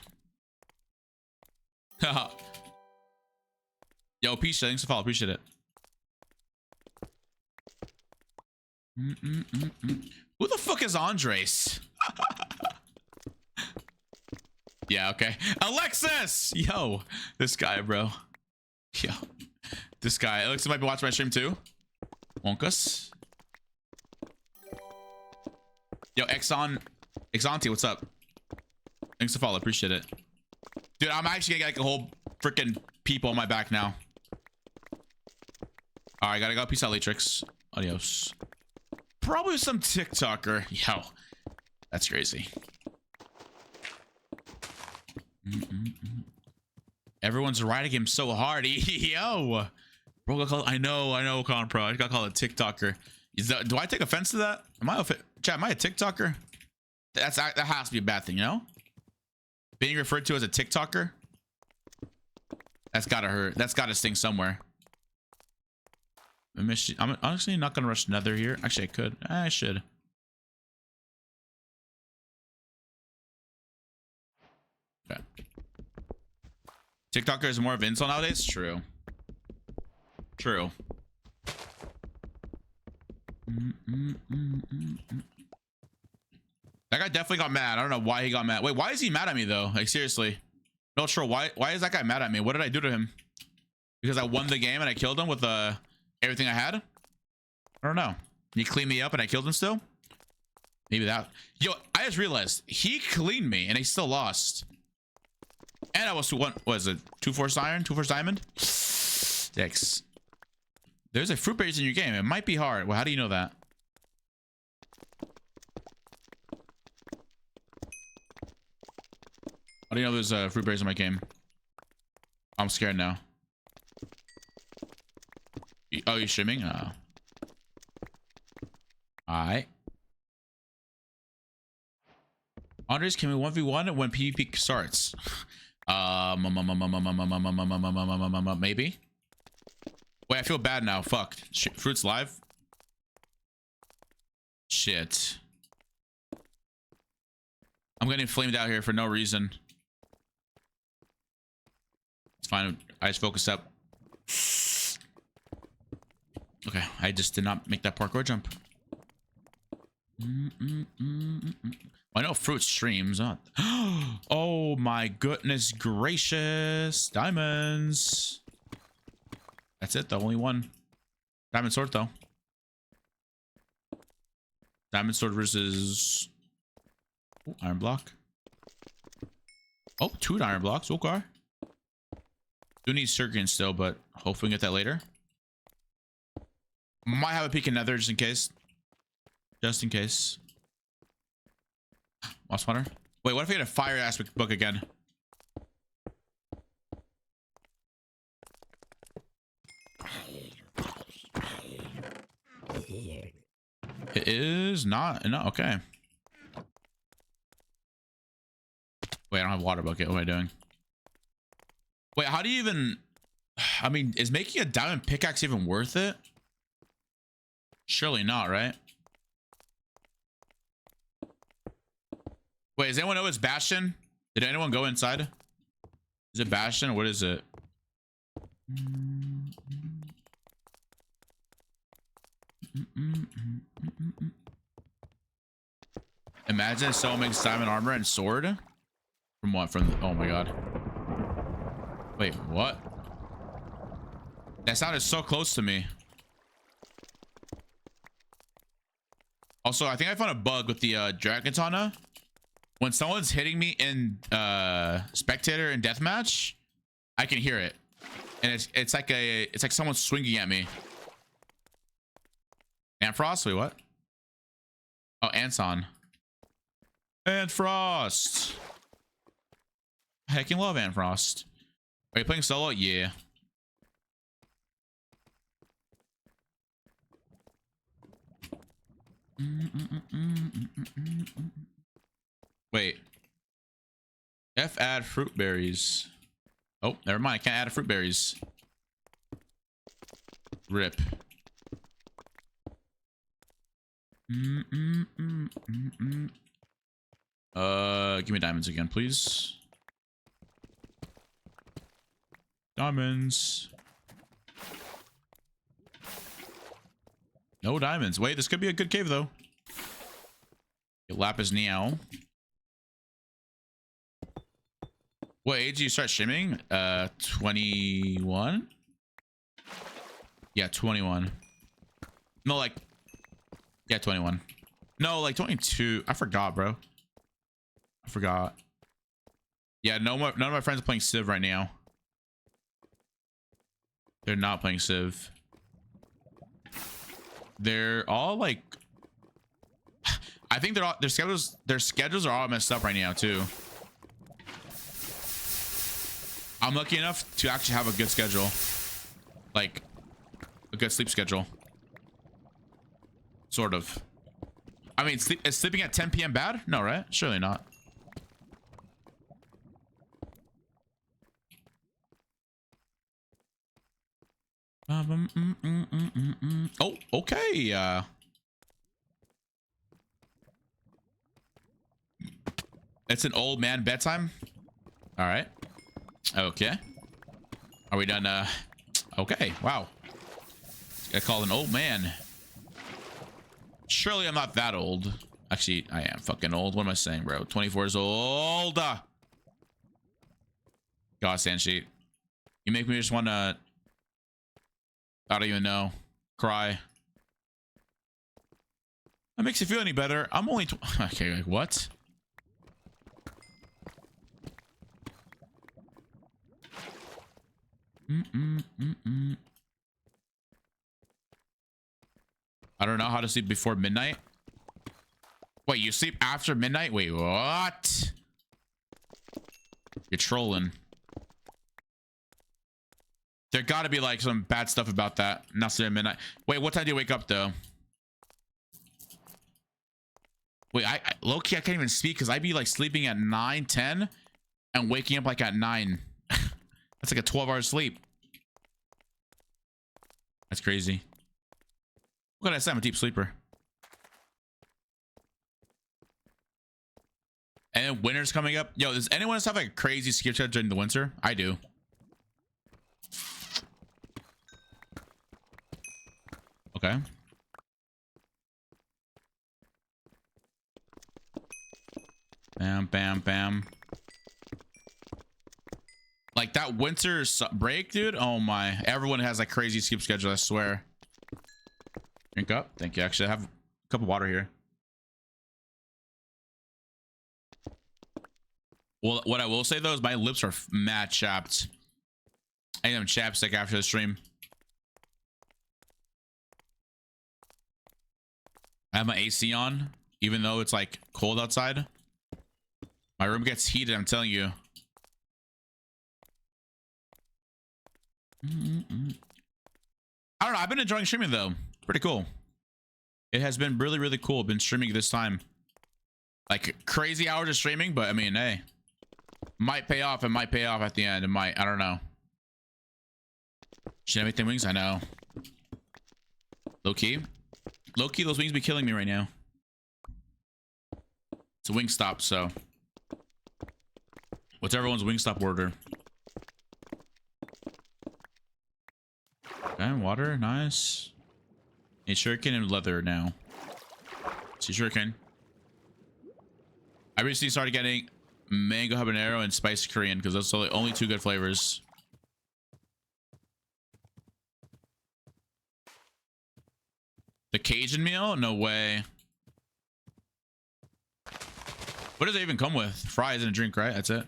A: Yo, peace. Thanks for follow. Appreciate it. Who the fuck is Qndres? Yeah, okay. Alexis! Yo, this guy, bro. Yo, this guy. Alexis might be watching my stream too. Wonkus. Yo, Exonti, what's up? Thanks for follow. Appreciate it. Dude, I'm actually gonna get like a whole freaking people on my back now. All right, gotta go. Peace out, Latrix. Adios. Probably some TikToker. Yo, that's crazy. Everyone's riding him so hard. Yo, bro, I know, Con Pro. I got called a TikToker. Do I take offense to that? Am I a TikToker? That has to be a bad thing, you know? Being referred to as a TikToker? That's gotta hurt. That's gotta sting somewhere. I'm honestly not gonna rush Nether here. Actually, I could. I should. Okay. TikToker is more of an insult nowadays? True. True. That guy definitely got mad. I don't know why he got mad. Wait, why is he mad at me though? Like seriously. No, sure. Why is that guy mad at me? What did I do to him? Because I won the game and I killed him with everything I had? I don't know. He cleaned me up and I killed him still? Maybe that. Yo, I just realized he cleaned me and he still lost. And I was what was it? 2-4 iron? 2-4 diamond? Dicks. There's a fruit berries in your game. It might be hard. Well, how do you know that? How do you know there's fruit berries in my game? I'm scared now. Oh, you're streaming? Alright. Qndres, can we 1v1 when PvP starts? Maybe. Wait, I feel bad now. Fuck. Fruit's live? Shit. I'm getting flamed out here for no reason. It's fine. I just focused up. Okay, I just did not make that parkour jump. I know fruit streams. Oh my goodness gracious. Diamonds. That's it though. Only one. Diamond sword though. Diamond sword versus Ooh, iron block. Oh, 2 iron blocks. Okay. Do need circuit still, but hopefully we can get that later. Might have a peek in nether just in case. Just in case. Lost water. Wait, what if we had a fire aspect book again? It is not. No, okay. Wait, I don't have a water bucket. What am I doing? Wait, how do you even... I mean, is making a diamond pickaxe even worth it? Surely not, right? Wait, does anyone know it's Bastion? Did anyone go inside? Is it Bastion or what is it? Imagine someone makes diamond armor and sword. From what? From the, oh my god. Wait, what? That sounded so close to me. Also, I think I found a bug with the dragon katana. When someone's hitting me in spectator and deathmatch, I can hear it, and it's like someone swinging at me. Antfrost? Wait, what? Oh, Anson. Antfrost. I heckin' love Antfrost. Are you playing solo? Yeah. Wait. F add fruit berries. Oh, never mind. I can't add fruit berries. Rip. Give me diamonds again, please. Diamonds. No diamonds. Wait, this could be a good cave though. Lapis Neo. What age do you start shimming? 21? Yeah, 21. No, like, yeah, 21. No, like 22. I forgot, bro. I forgot. Yeah, none of my friends are playing Civ right now. They're not playing Civ. They're all like, I think they're all, their schedules are all messed up right now too. I'm lucky enough to actually have a good schedule, like a good sleep schedule, sort of. I mean, is sleeping at 10 p.m. bad? No, right? Surely not. Oh, okay. It's an old man bedtime. All right. Okay. Are we done? Okay. Wow. I called an old man. Surely I'm not that old. Actually, I am fucking old. What am I saying, bro? 24 years old. God, Sandsheet. You make me just want to... I don't even know. Cry. That makes you feel any better. I'm only... Okay, like, what? I don't know how to sleep before midnight. Wait, you sleep after midnight? Wait, what? You're trolling. There gotta be like some bad stuff about that. Not sleeping at midnight. Wait, what time do you wake up though? Wait, I low-key I can't even speak because I'd be like sleeping at 9, 10 and waking up like at 9. That's like a 12-hour sleep. That's crazy. What can I say? I'm a deep sleeper. And then winter's coming up. Yo, does anyone else have like a crazy skip schedule during the winter? I do. Okay. Bam, bam, bam. Like that winter break, dude. Oh my. Everyone has like crazy skip schedule, I swear. Drink up. Thank you. Actually, I have a cup of water here. Well, what I will say though is my lips are mad chapped. I need them chapstick after the stream. I have my AC on, even though it's like cold outside. My room gets heated, I'm telling you. I don't know. I've been enjoying streaming though. Pretty cool. It has been really, really cool. Been streaming this time. Like crazy hours of streaming, but I mean, hey, might pay off. It might pay off at the end. It might. I don't know. Should everything wings? I know. Low key, those wings be killing me right now. It's a wing stop, so what's everyone's wing stop order? Okay, water, nice. A shuriken and leather now. See shuriken. I recently started getting mango habanero and spicy Korean because those are the only two good flavors. The Cajun meal? No way. What does it even come with? Fries and a drink, right? That's it.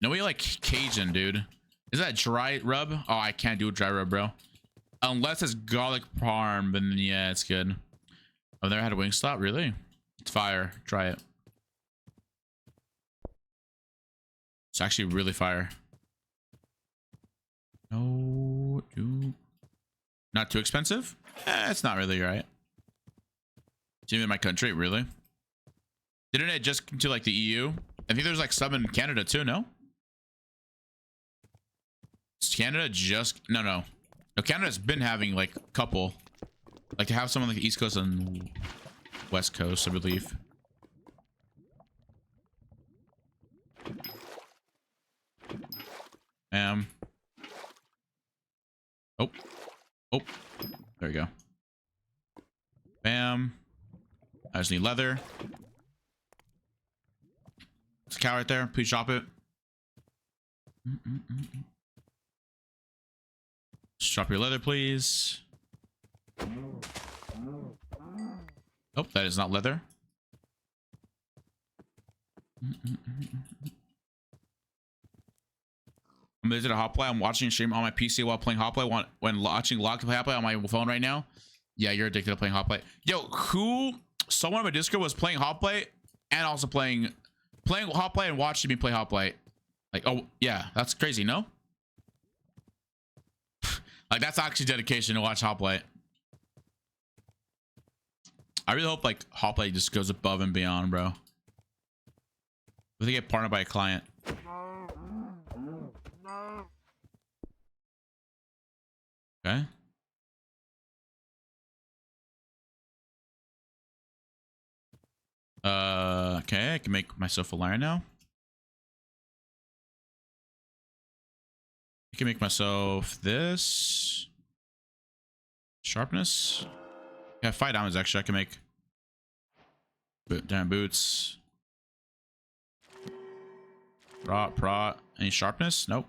A: No way, like Cajun, dude. Is that dry rub? Oh, I can't do a dry rub, bro. Unless it's garlic parm, then yeah, it's good. I've never had a Wingstop, really? It's fire. Try it. It's actually really fire. No, dude. Not too expensive? It's not really, right? It's even in my country, really? Didn't it just come to like the EU? I think there's like some in Canada too, no? Is Canada just... No, Canada's been having like a couple. Like to have some on like the East Coast and West Coast, I believe. Oh, there we go. Bam. I just need leather. There's a cow right there. Please drop it. Just drop your leather, please. Oh, that is not leather. I'm visiting a HOPLITE. I'm watching a stream on my PC while playing HOPLITE. When watching Lock to play HOPLITE on my phone right now. Yeah, you're addicted to playing HOPLITE. Yo, someone on my Discord was playing HOPLITE and also playing HOPLITE and watching me play HOPLITE. Like, oh yeah, that's crazy, no? Like that's actually dedication to watch HOPLITE. I really hope like HOPLITE just goes above and beyond, bro. If they get partnered by a client. Okay. Okay, I can make myself a lion now. I can make myself this. Sharpness. Yeah, 5 diamonds actually I can make. Damn boots. Prot. Any sharpness? Nope.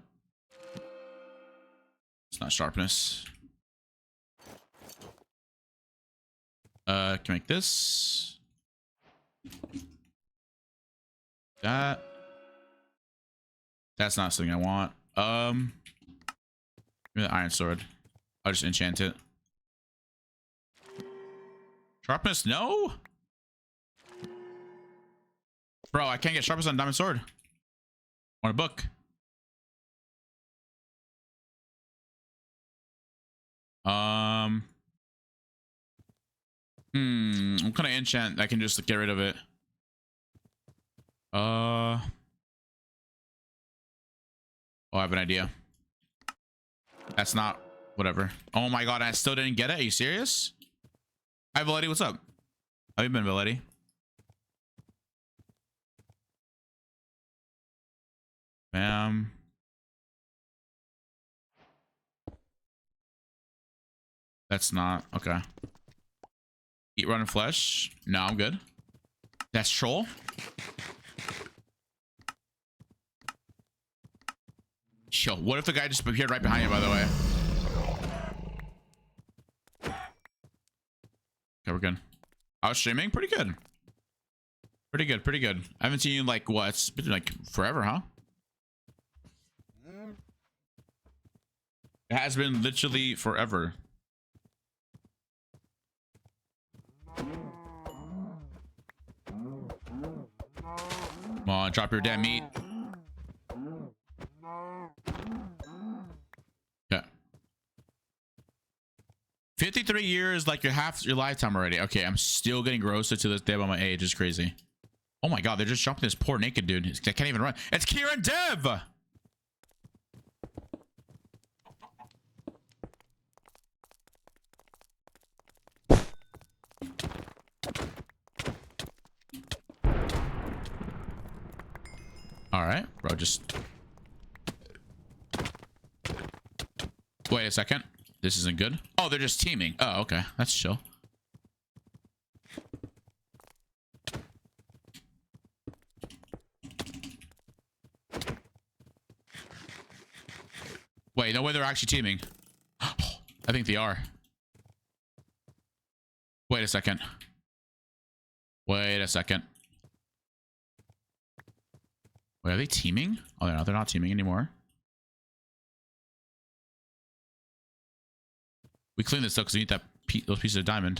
A: It's not sharpness. Can make this. That's not something I want. Give me the iron sword. I'll just enchant it. Sharpness? No? Bro, I can't get sharpness on diamond sword. On a book. What kind of enchant I can just get rid of it? Oh, I have an idea. That's not whatever. Oh my god, I still didn't get it. Are you serious? Hi Valetti, what's up? How you been, Valetti? Bam. That's not okay. Eat rotten flesh. No, I'm good. That's troll. Yo, what if the guy just appeared right behind you, by the way? Okay, we're good. I was streaming pretty good. Pretty good, pretty good. I haven't seen you in like what? It's been like forever, huh? It has been literally forever. Come on, drop your damn meat. Yeah. 53 years, like you're half your lifetime already. Okay, I'm still getting roasted to this day by my age. It's crazy. Oh my god, they're just jumping this poor naked dude. They can't even run. It's Kieran Dev! Alright, bro, just... Wait a second. This isn't good. Oh, they're just teaming. Oh, okay. That's chill. Wait, no way they're actually teaming. I think they are. Wait a second. Wait a second. Wait, are they teaming? Oh, no, they're not teaming anymore. We clean this up because we need that those pieces of diamond.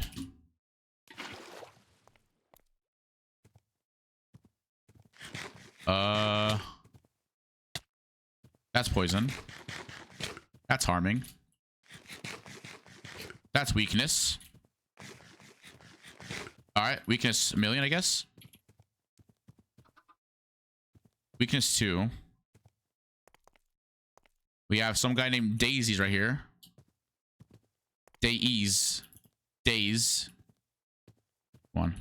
A: That's poison. That's harming. That's weakness. All right, weakness 1,000,000, I guess. Weakness 2. We have some guy named Daisies right here. Days. Days. One.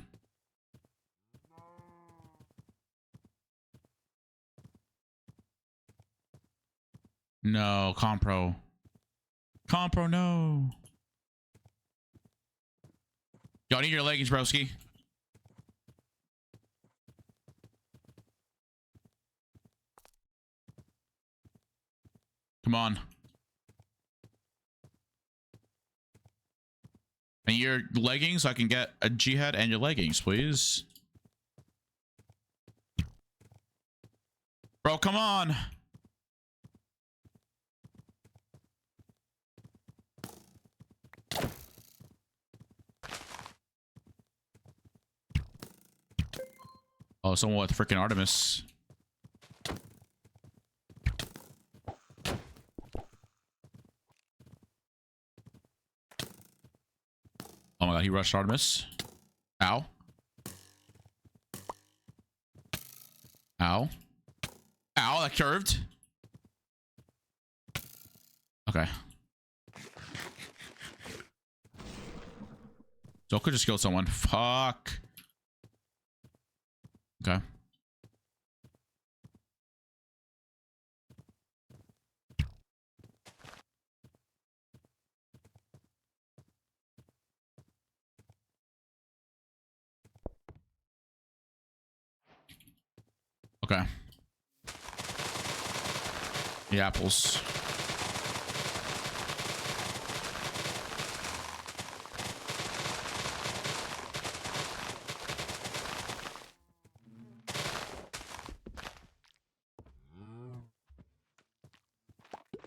A: No, Compro. Compro, no. Y'all need your leggings, broski. Come on. And your leggings, so I can get a jihad and your leggings, please. Bro, come on. Oh, someone with freaking Artemis. Oh my god, he rushed Artemis. Ow. Ow. Ow, that curved. Okay. Joker just killed someone. Fuck. Okay. Okay. The apples.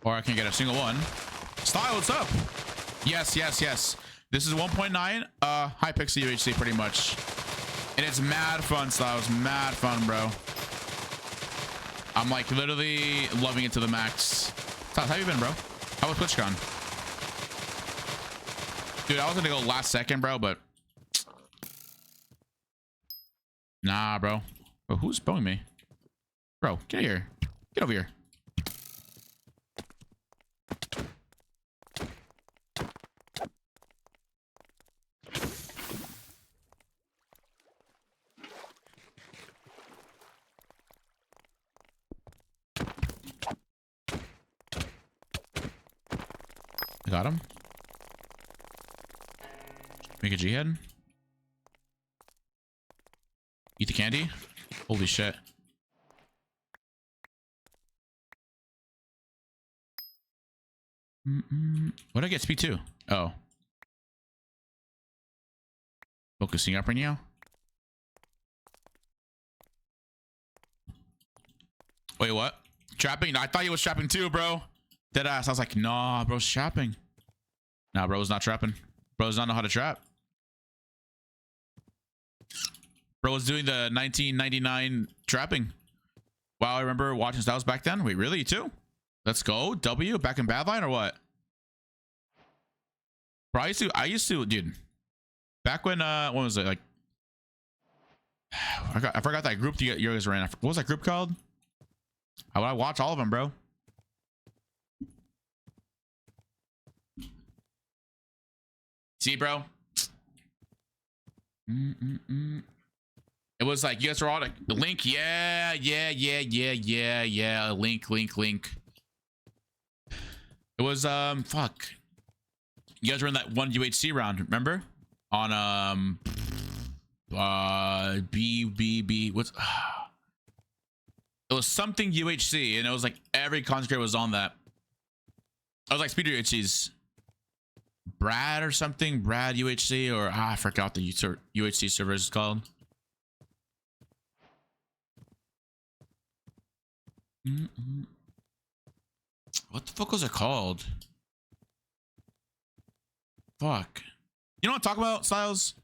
A: Or I can't get a single one. Style, what's up? Yes, yes, yes. This is 1.9 high pixel UHC pretty much. And it's mad fun, Styles. Mad fun, bro. I'm like literally loving it to the max. Styles, how you been, bro? How was TwitchCon? Dude, I was gonna go last second, bro, but nah, bro. Bro, who's blowing me? Bro, get here. Get over here. I got him. Make a jihad. Eat the candy. Holy shit. What did I get speed 2? Oh. Focusing up right now. Wait, what? Trapping? I thought he was trapping too, bro. Dead ass. I was like, nah, bro's trapping. Nah, bro's not trapping. Bro does not know how to trap. Bro was doing the 1999 trapping. Wow, I remember watching Styles back then. Wait, really? You too? Let's go. W back in Badline or what? Bro, I used to, dude. Back when what was it like? I forgot that group you guys ran. What was that group called? I watch all of them, bro. See, bro. It was like you guys were all like the link. Yeah. Link. It was fuck. You guys were in that one UHC round, remember? On B what's it was something UHC, and it was like every content creator was on that. I was like speeder UHCs. Brad or something, Brad UHC, or I forgot the UHC server is called. What the fuck was it called? Fuck. You know what I'm talking about, Styles?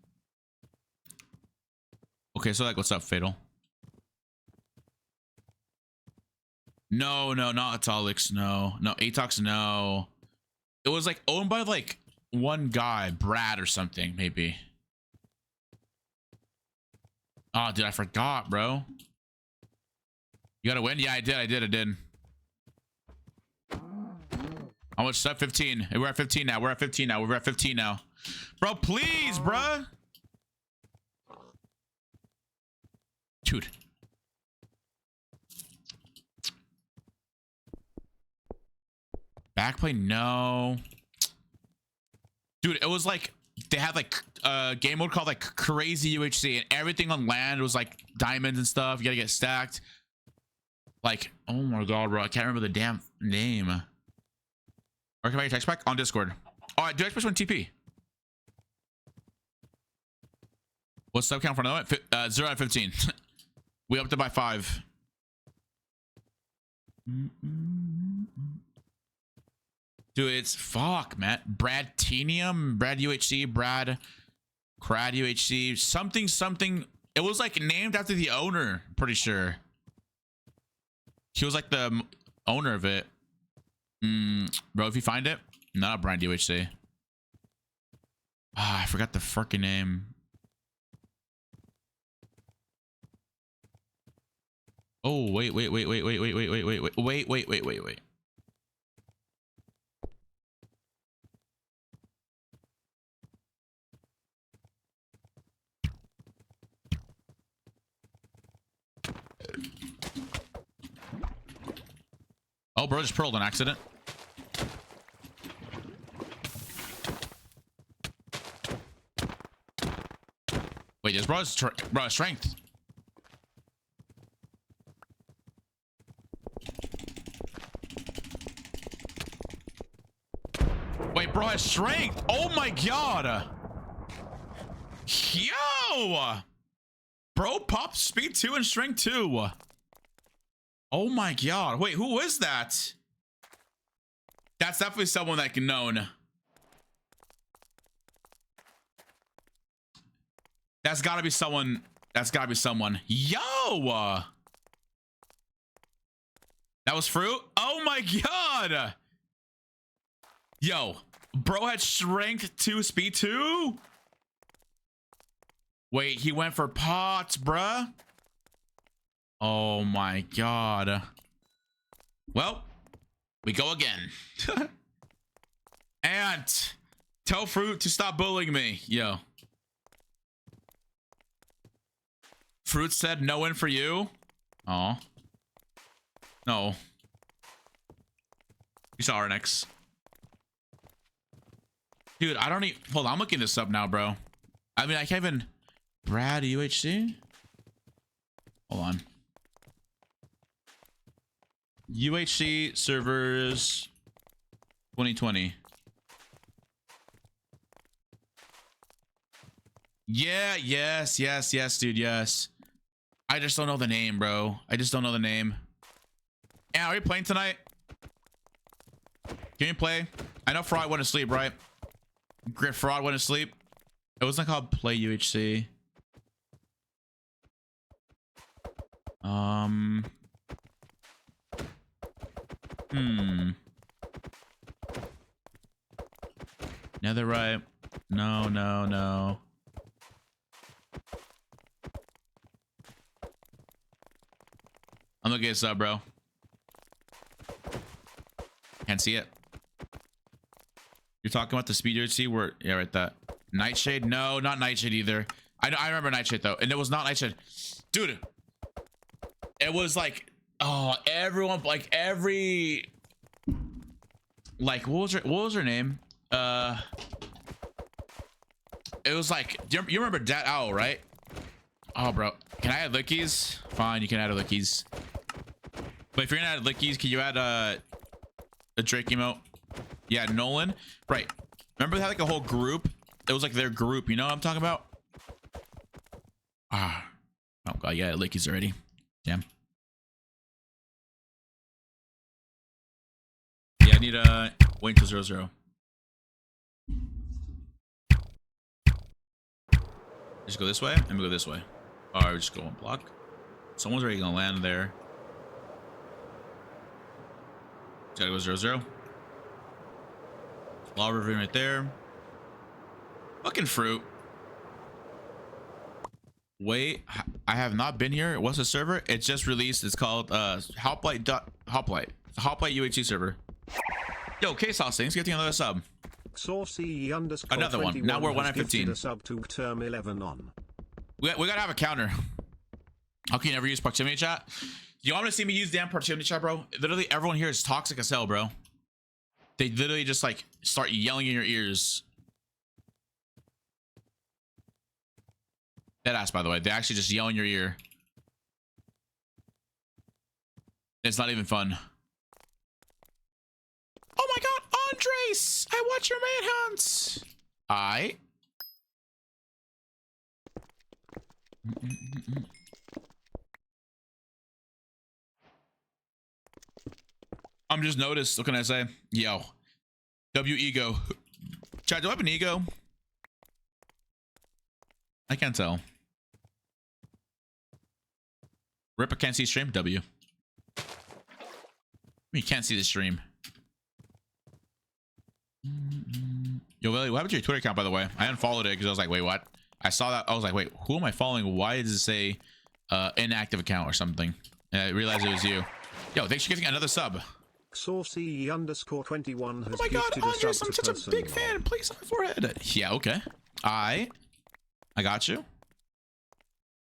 A: Okay, so like, what's up, Fatal? No, not Atolix. No, Atox. No, it was like owned by like one guy, Brad or something, maybe. Oh, dude, I forgot, bro. You gotta win? Yeah, I did. How much stuff? 15. We're at 15 now. We're at 15 now. Bro, please, bro. Dude. Backplay, no. Dude, it was like they had like a game mode called like Crazy UHC, and everything on land was like diamonds and stuff. You gotta get stacked. Like, oh my god, bro, I can't remember the damn name. Or can I get text back on Discord? All right, do Xbox One TP. What's sub count for another one? 0 out of 15. We upped it by 5. Dude, it's fuck, man. Brad Tenium, Brad UHC, Brad Crad UHC, something. It was like named after the owner, pretty sure. He was like the owner of it. Bro, if you find it, not Brad UHC. Ah, I forgot the freaking name. Oh, wait. Oh, bro, just pearled on accident. Wait, this bro's strength. Wait, bro has strength. Oh my god. Yo. Bro popped speed 2 and strength 2. Oh my god. Wait, who is that? That's definitely someone that can known. That's gotta be someone. Yo. That was fruit. Oh my god. Yo, bro had strength 2, speed 2. Wait, he went for pots, bruh. Oh my god. Well, we go again. And tell Fruit to stop bullying me. Yo. Fruit said no win for you. Oh. No. You saw RNX. Dude, I don't even... Hold on, I'm looking this up now, bro. I mean, I can't even... Brad UHC? Hold on. UHC servers 2020. Yeah, yes, dude, yes. I just don't know the name, bro. I just don't know the name. Yeah, are we playing tonight? Can you play? I know Fraud went to sleep, right? Grit Fraud went to sleep. It wasn't called Play UHC. Netherite. No, no, no. I'm looking at this up, bro. Can't see it. You're talking about the speed UHC where, yeah, right, that. Nightshade? No, not Nightshade either. I remember Nightshade though, and it was not Nightshade. Dude, it was like, oh, everyone, like every, like, what was her name? It was like, you remember Dat Owl, right? Oh, bro, can I add lickies? Fine, you can add lickies. But if you're gonna add lickies, can you add a Drake emote? Yeah, Nolan. Right. Remember they had like a whole group? It was like their group. You know what I'm talking about? Ah. Oh god, yeah, lickies already. Damn. Yeah, I need wait until 0-0. Just go this way and we go this way. Alright, we just go one block. Someone's already gonna land there. Just gotta go 0-0. Lava ravine right there. Fucking fruit. Wait, I have not been here. What's the server? It's just released. It's called HOPLITE. HOPLITE. It's a HOPLITE UHC server. Yo, K-Sauce, thanks for getting another sub.
B: Another
A: one. Now we're 1 at 15.
B: Sub to term 11 on.
A: We gotta have a counter. How can you never use proximity chat? You want to see me use damn proximity chat, bro? Literally everyone here is toxic as hell, bro. They literally just like start yelling in your ears. Deadass, by the way. They actually just yell in your ear. It's not even fun. Oh my god, Qndres! I watch your manhunts. I'm just noticed. What can I say? Yo. W ego. Chat, do I have an ego? I can't tell. Rip, I can't see stream. W. You can't see the stream. Yo, Willie, what happened to your Twitter account, by the way? I unfollowed it because I was like, wait, what? I saw that. I was like, wait, who am I following? Why does it say inactive account or something? And I realized it was you. Yo, thanks for getting another sub.
B: Saucy_21 has
A: oh my god, Qndres, I'm such a big
B: 1.
A: fan. Please on my forehead. Yeah, okay. I got you.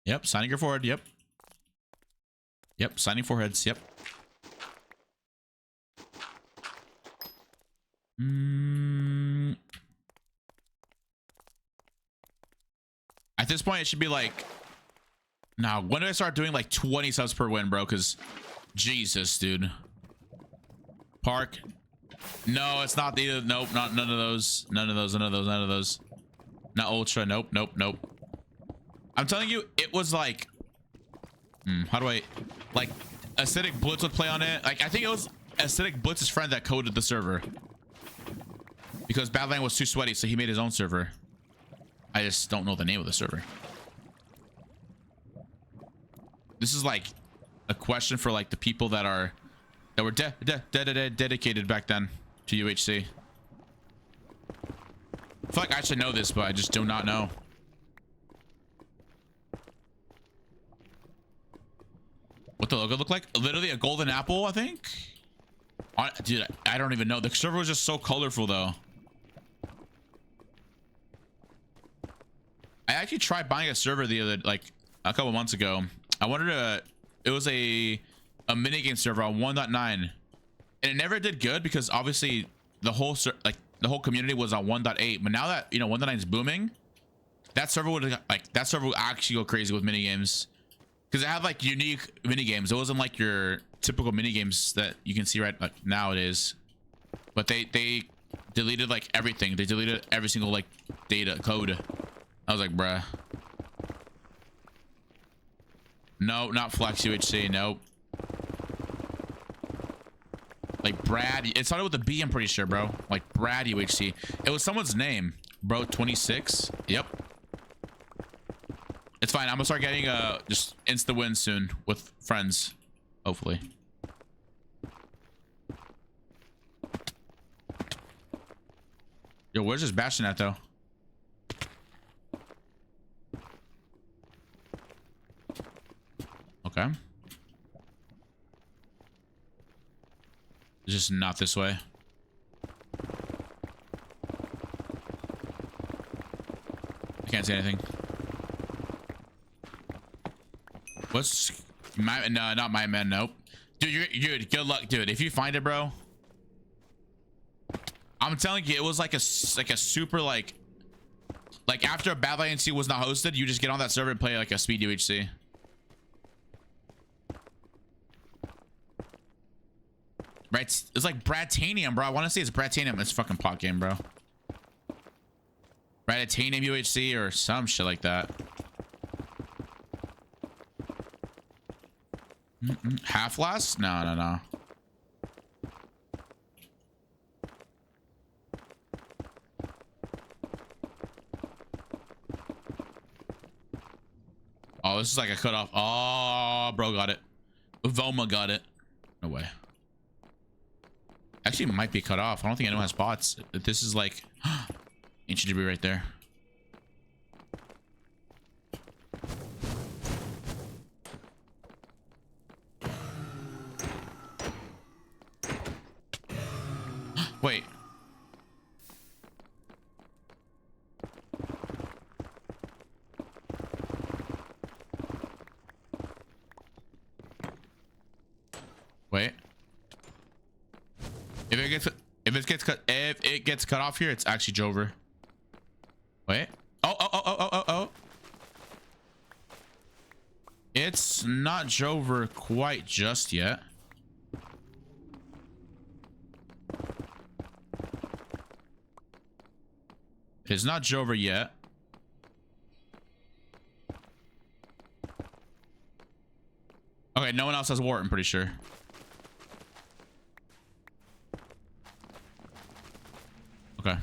A: Yep, signing your forehead. Yep. Yep, signing foreheads. Yep. At this point, it should be like, nah, when do I start doing like 20 subs per win, bro? Because Jesus, dude. Park. No, it's not either. Nope, not none of those. None of those. None of those. None of those. Not ultra. Nope. Nope. Nope. I'm telling you, it was like, how do I, like, Acidic Blitz would play on it. Like, I think it was Acidic Blitz's friend that coded the server because Badland was too sweaty, so he made his own server. I just don't know the name of the server. This is like a question for like the people that were dedicated back then to UHC. I feel like I should know this, but I just do not know. What the logo look like? Literally a golden apple, I think. Dude, I don't even know. The server was just so colorful, though. I actually tried buying a server the other, like, a couple months ago. I wanted to. It was a minigame server on 1.9, and it never did good because obviously the whole community was on 1.8. But now that 1.9 is booming, that server would actually go crazy with minigames. Because it had like unique mini games. It wasn't like your typical mini games that you can see right like nowadays. But they deleted like everything. They deleted every single like data code. I was like, bruh. No, not Flex UHC. Nope. Like Brad. It started with a B, I'm pretty sure, bro. Like Brad UHC. It was someone's name, bro. 26. Yep. It's fine. I'm gonna start getting just insta wins soon with friends, hopefully. Yo, where's this Bastion at though? Okay. It's just not this way. I can't see anything. What's my no, not my man, nope. Dude, dude, good luck, dude. If you find it, bro. I'm telling you, it was like a super like after a battle ANC was not hosted, you just get on that server and play like a speed UHC. Right, it's like Bratanium, bro. I want to say it's Bratanium. It's fucking pot game, bro. Bratanium UHC or some shit like that. Half last? No. Oh, this is like a cutoff. Oh, bro got it. Voma got it. No way. Actually, it might be cut off. I don't think anyone has bots. This is like ancient debris right there. Wait. Wait. If it gets cut off here, it's actually Jover. Wait. Oh. It's not Jover quite just yet. It's not Jover yet. Okay, no one else has Wart, I'm pretty sure. Okay.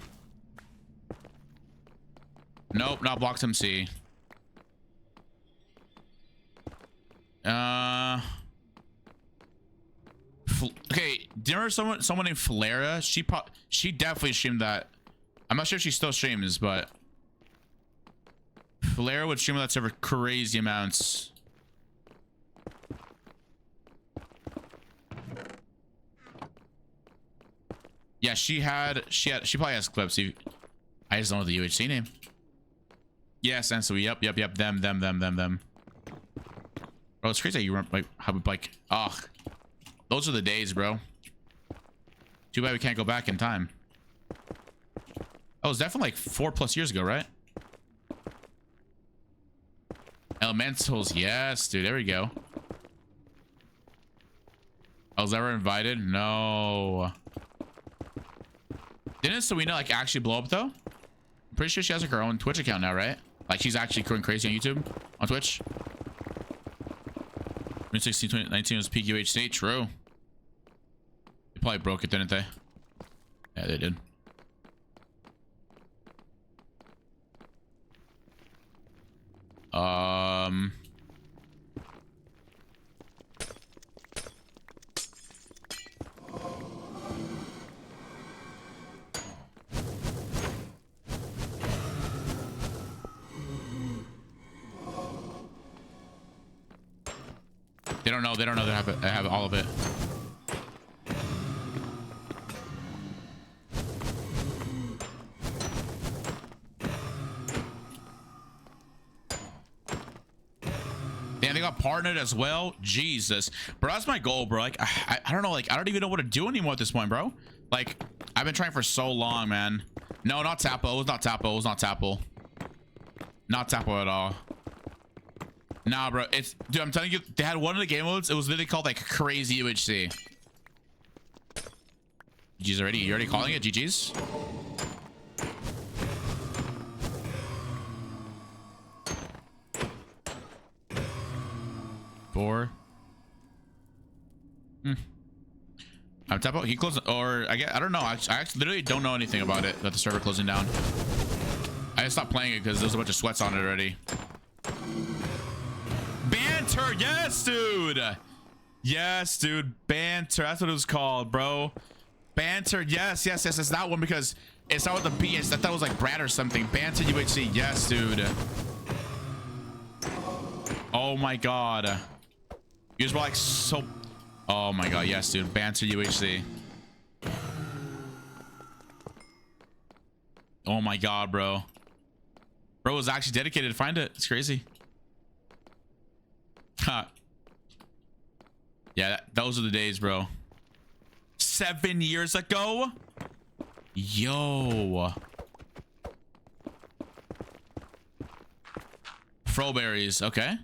A: Nope, not Blocks MC. Okay, do you remember someone named Falera? She definitely streamed that. I'm not sure if she still streams, but Falera would stream that server crazy amounts. Yeah, she probably has clips. I just don't know the UHC name. Yes, and so yep. Them. Bro, it's crazy how you run like those are the days, bro. Too bad we can't go back in time. That was definitely like 4+ years ago, right? Elementals, yes, dude. There we go. I was ever invited? No. Didn't Serena like actually blow up though? I'm pretty sure she has like her own Twitch account now, right? Like she's actually going crazy on YouTube, on Twitch. 2016, 2019 was peak UHC. True. They probably broke it, didn't they? Yeah, they did. They don't know they have all of it. Damn, they got partnered as well. Jesus, bro, that's my goal, bro. Like I don't know, like I don't even know what to do anymore at this point, bro. Like I've been trying for so long, man. No, not Tapo. It was not Tapo. It was not Tapo. Not Tapo at all. Nah, bro. It's, dude, I'm telling you, they had one of the game modes. It was literally called like crazy UHC. GG's already. You already calling it GG's? Four. I'm Tempo, he closed, or I don't know. I literally don't know anything about it, that the server closing down. I just stopped playing it because there's a bunch of sweats on it already. Banter, yes, dude. Yes, dude. Banter, that's what it was called, bro. Banter, yes. It's that one because it's not with the B. I thought it was like Brad or something. Banter UHC, yes, dude. Oh my god. You guys were like so. Oh my god, yes, dude. Banter UHC. Oh my god, bro. Bro was actually dedicated to find it. It's crazy. Huh. Yeah, those are the days, bro. 7 years ago. Yo. Froberries, okay.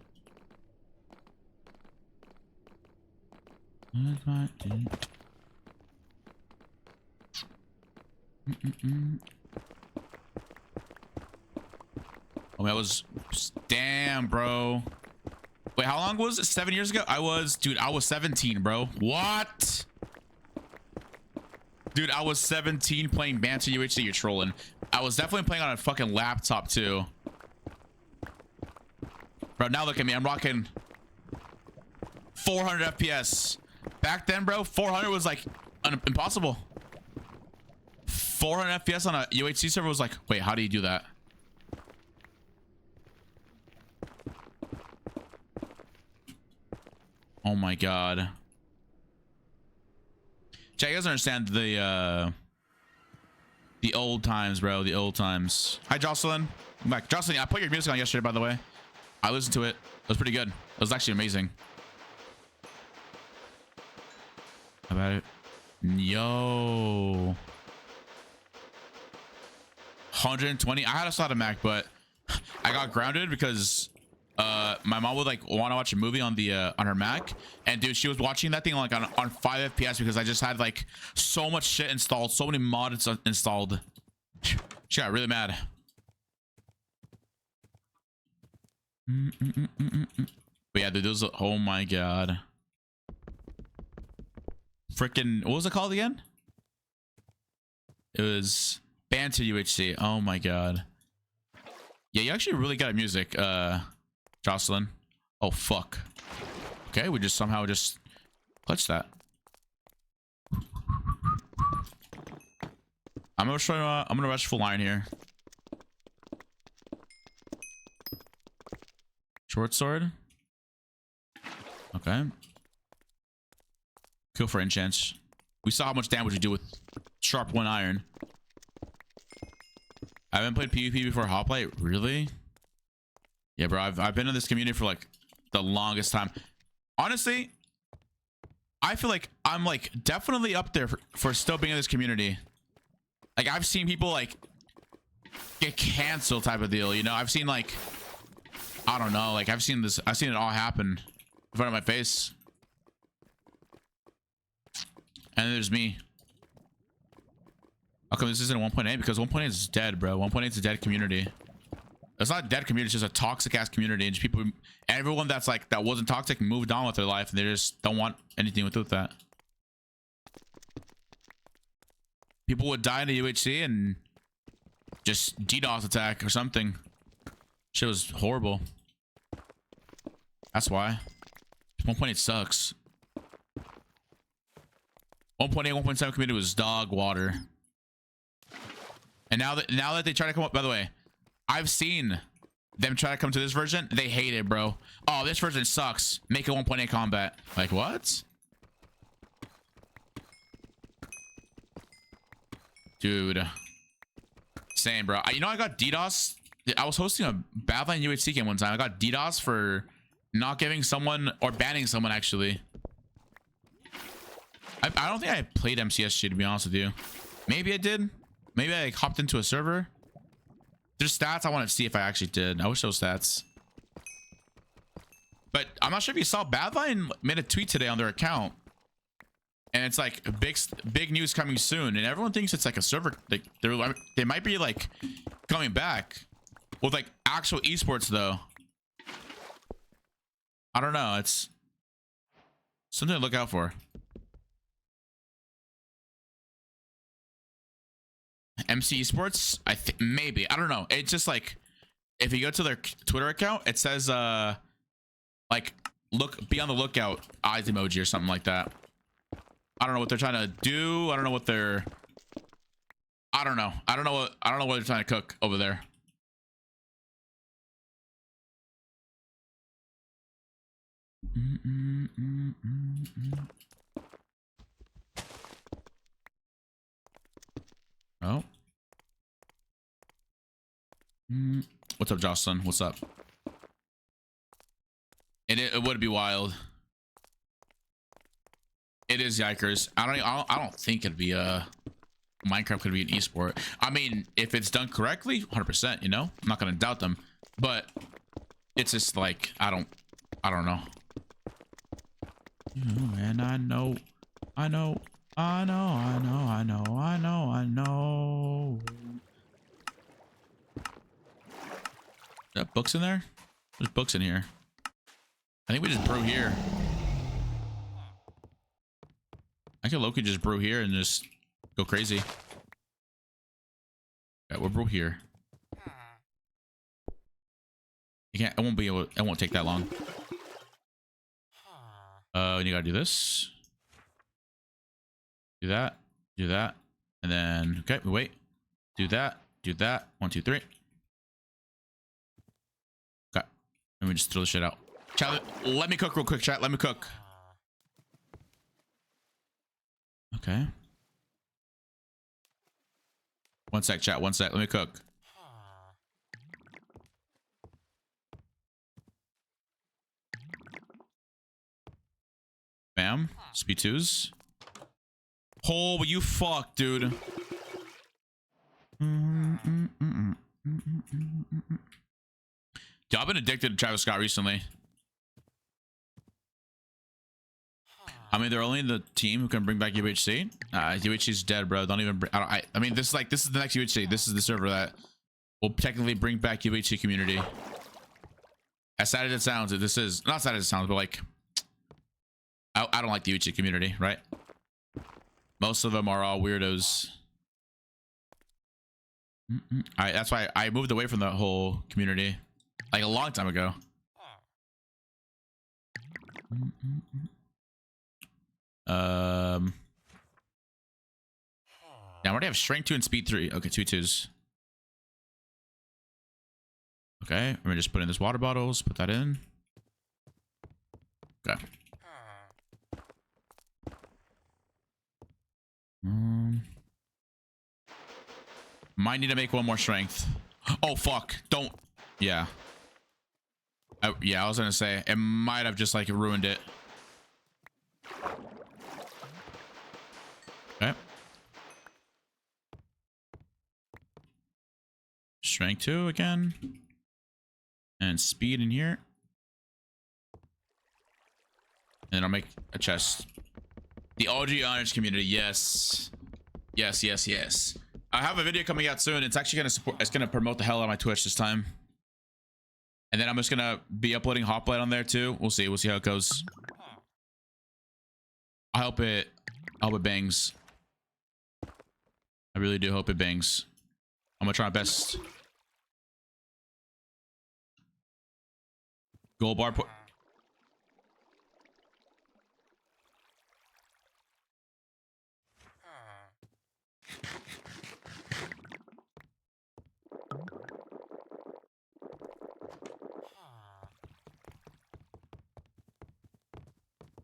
A: Oh, that was damn, bro. Wait, how long was it? 7 years ago? I was 17, bro. What? Dude, I was 17 playing Banter UHC. You're trolling. I was definitely playing on a fucking laptop too. Bro, now look at me. I'm rocking 400 FPS. Back then, bro, 400 was like impossible. 400 FPS on a UHC server was like, wait, how do you do that? Oh my god. Chat, you guys understand the old times, bro. The old times. Hi, Jocelyn. I'm back. Jocelyn, I put your music on yesterday, by the way. I listened to it. It was pretty good. It was actually amazing. How about it? Yo. 120. I had a slot of Mac, but I got grounded because my mom would like want to watch a movie on the on her Mac, and dude, she was watching that thing like on 5 FPS because I just had like so much shit installed, so many mods installed. She got really mad. But yeah, dude, those, oh my god. Freaking, what was it called again? It was Banter UHC. Oh my god. Yeah, you actually really got music, Jocelyn. Oh fuck. Okay, we just somehow just clutched that. I'm gonna rush full iron here. Short sword. Okay. Kill for enchants. We saw how much damage we do with sharp 1 iron. I haven't played PvP before HOPLITE. Really? Yeah, bro. I've been in this community for like the longest time. Honestly, I feel like I'm like definitely up there for still being in this community. Like I've seen people like get canceled type of deal. You know, I've seen like, I don't know. Like I've seen this. I've seen it all happen in front of my face. And then there's me. How come this isn't 1.8? Because 1.8 is dead, bro. 1.8 is a dead community. It's not a dead community. It's just a toxic ass community. And just people, everyone that's like, that wasn't toxic moved on with their life. And they just don't want anything to do with that. People would die in the UHC and just DDoS attack or something. Shit was horrible. That's why. 1.8 sucks. 1.8, 1.7 community was dog water. And now that they try to come up, by the way, I've seen them try to come to this version. They hate it, bro. Oh, this version sucks. Make it 1.8 combat. Like, what? Dude. Same, bro. You know, I got DDoS. I was hosting a Badline UHC game one time. I got DDoS for not giving someone, or banning someone, actually. I don't think I played MCSG, to be honest with you. Maybe I did. Maybe I hopped into a server. There's stats I want to see if I actually did. I wish those stats. But I'm not sure if you saw, Badline made a tweet today on their account. And it's like big news coming soon. And everyone thinks it's like a server. Like they might be like coming back with like actual esports though. I don't know. It's something to look out for. MC Esports. I think maybe. I don't know. It's just like if you go to their Twitter account, it says like be on the lookout eyes emoji or something like that. I don't know what they're trying to do. I don't know what they're. I don't know. I don't know what they're trying to cook over there. Oh. What's up, Jocelyn? What's up? It would be wild. It is yikers. I don't think it'd be Minecraft could be an esport. I mean, if it's done correctly, 100%. You know, I'm not gonna doubt them, but it's just like I don't know. And I know. There books in there? There's books in here. I think we just brew here. I could Loki just brew here and just go crazy. Yeah, we'll brew here. You can't. It won't be able. It won't take that long. You gotta do this. Do that. Do that. And then okay, wait. Do that. Do that. 1, 2, 3. Okay. Let me just throw the shit out. Chat, let me cook real quick, chat. Let me cook. Okay. 1 sec, chat. 1 sec. Let me cook. Bam. Speed 2s. Oh, but you fuck, dude. Dude, I've been addicted to Travis Scott recently. I mean, they're only the team who can bring back UHC. UHC's dead, bro. Don't even. I mean, this is the next UHC. This is the server that will technically bring back UHC community. As sad as it sounds, this is not sad as it sounds, but like, I don't like the UHC community, right? Most of them are all weirdos. That's why I moved away from the whole community like a long time ago. Yeah, I already have strength 2 and speed 3. Okay, 2 2s. Okay, let me just put in this water bottles. Put that in. Okay. Might need to make 1 more strength. Oh fuck! Don't. Yeah. Yeah, I was gonna say it might have just like ruined it. Okay. Strength 2 again. And speed in here. And then I'll make a chest. The OG Honors community, yes. Yes. I have a video coming out soon. It's actually gonna promote the hell out of my Twitch this time. And then I'm just gonna be uploading HOPLITE on there too. We'll see how it goes. I hope it bangs. I really do hope it bangs. I'm gonna try my best. Gold bar put.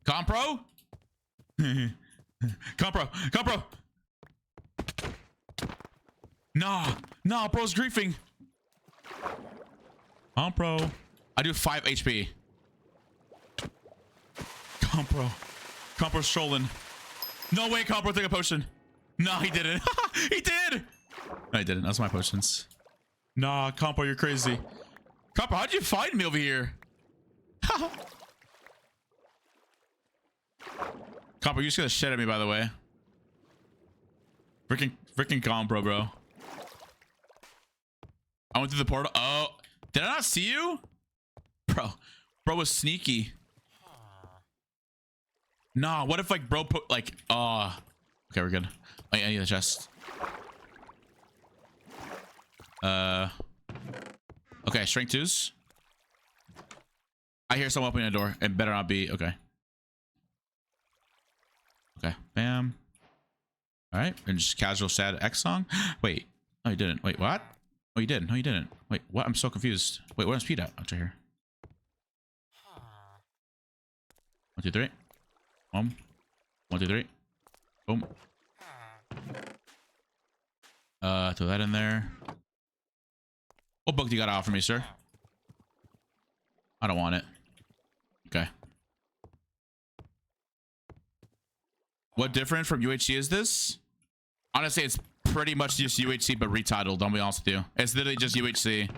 A: Compro? Compro! Nah, bro's griefing. Compro. I do 5 HP. Compro's trolling. No way, Compro took a potion. No, he didn't. He did! No, he didn't. That's my potions. Nah, Compro, you're crazy. Compro, how'd you find me over here? Compro, you're just gonna shit at me, by the way. Freaking Compro, bro. I went through the portal. Oh, did I not see you? Bro was sneaky. Nah, what if like bro put like okay, we're good. I need the chest. Okay, strength 2s. I hear someone opening a door. It better not be. Okay. Okay. Bam. All right. And just casual sad X song. Wait. No, you didn't. Wait, what? Oh, you did. No, you didn't. Wait, what? I'm so confused. Wait, where's Pete at? Out here. 1, 2, 3. Boom. 1, 2, 3. Boom. Throw that in there. What book do you got to offer me, sir? I don't want it. Okay. What different from UHC is this? Honestly, it's pretty much just UHC, but retitled. Don't be honest with you. It's literally just UHC.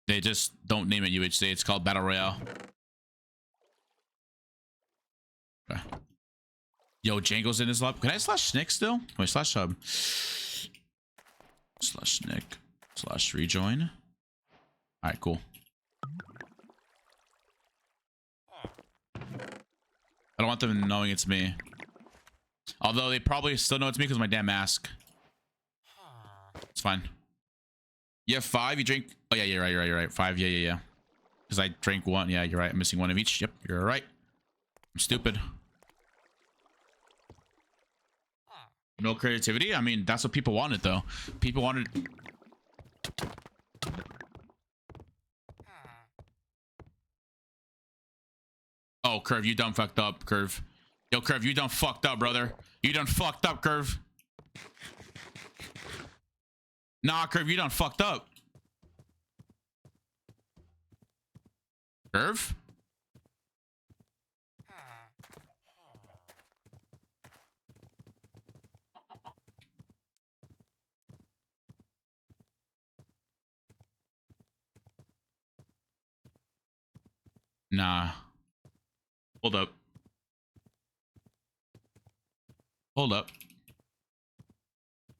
A: They just don't name it UHC. It's called Battle Royale. Okay. Yo, Django's in his lab. Can I slash Snick still? Wait, slash hub. Slash Snick. Slash rejoin. All right, cool. I don't want them knowing it's me. Although they probably still know it's me because of my damn mask. It's fine. You have 5. You drink. Oh yeah, you're right. 5. Yeah. Because I drank 1. Yeah, you're right. I'm missing 1 of each. Yep, you're right. I'm stupid. No creativity. I mean, that's what people wanted, though. People wanted. Oh, Curve, you done fucked up, Curve. Yo, Curve, you done fucked up, brother. You done fucked up, Curve. Nah, Curve, you done fucked up. Curve? Nah. Hold up. Hold up.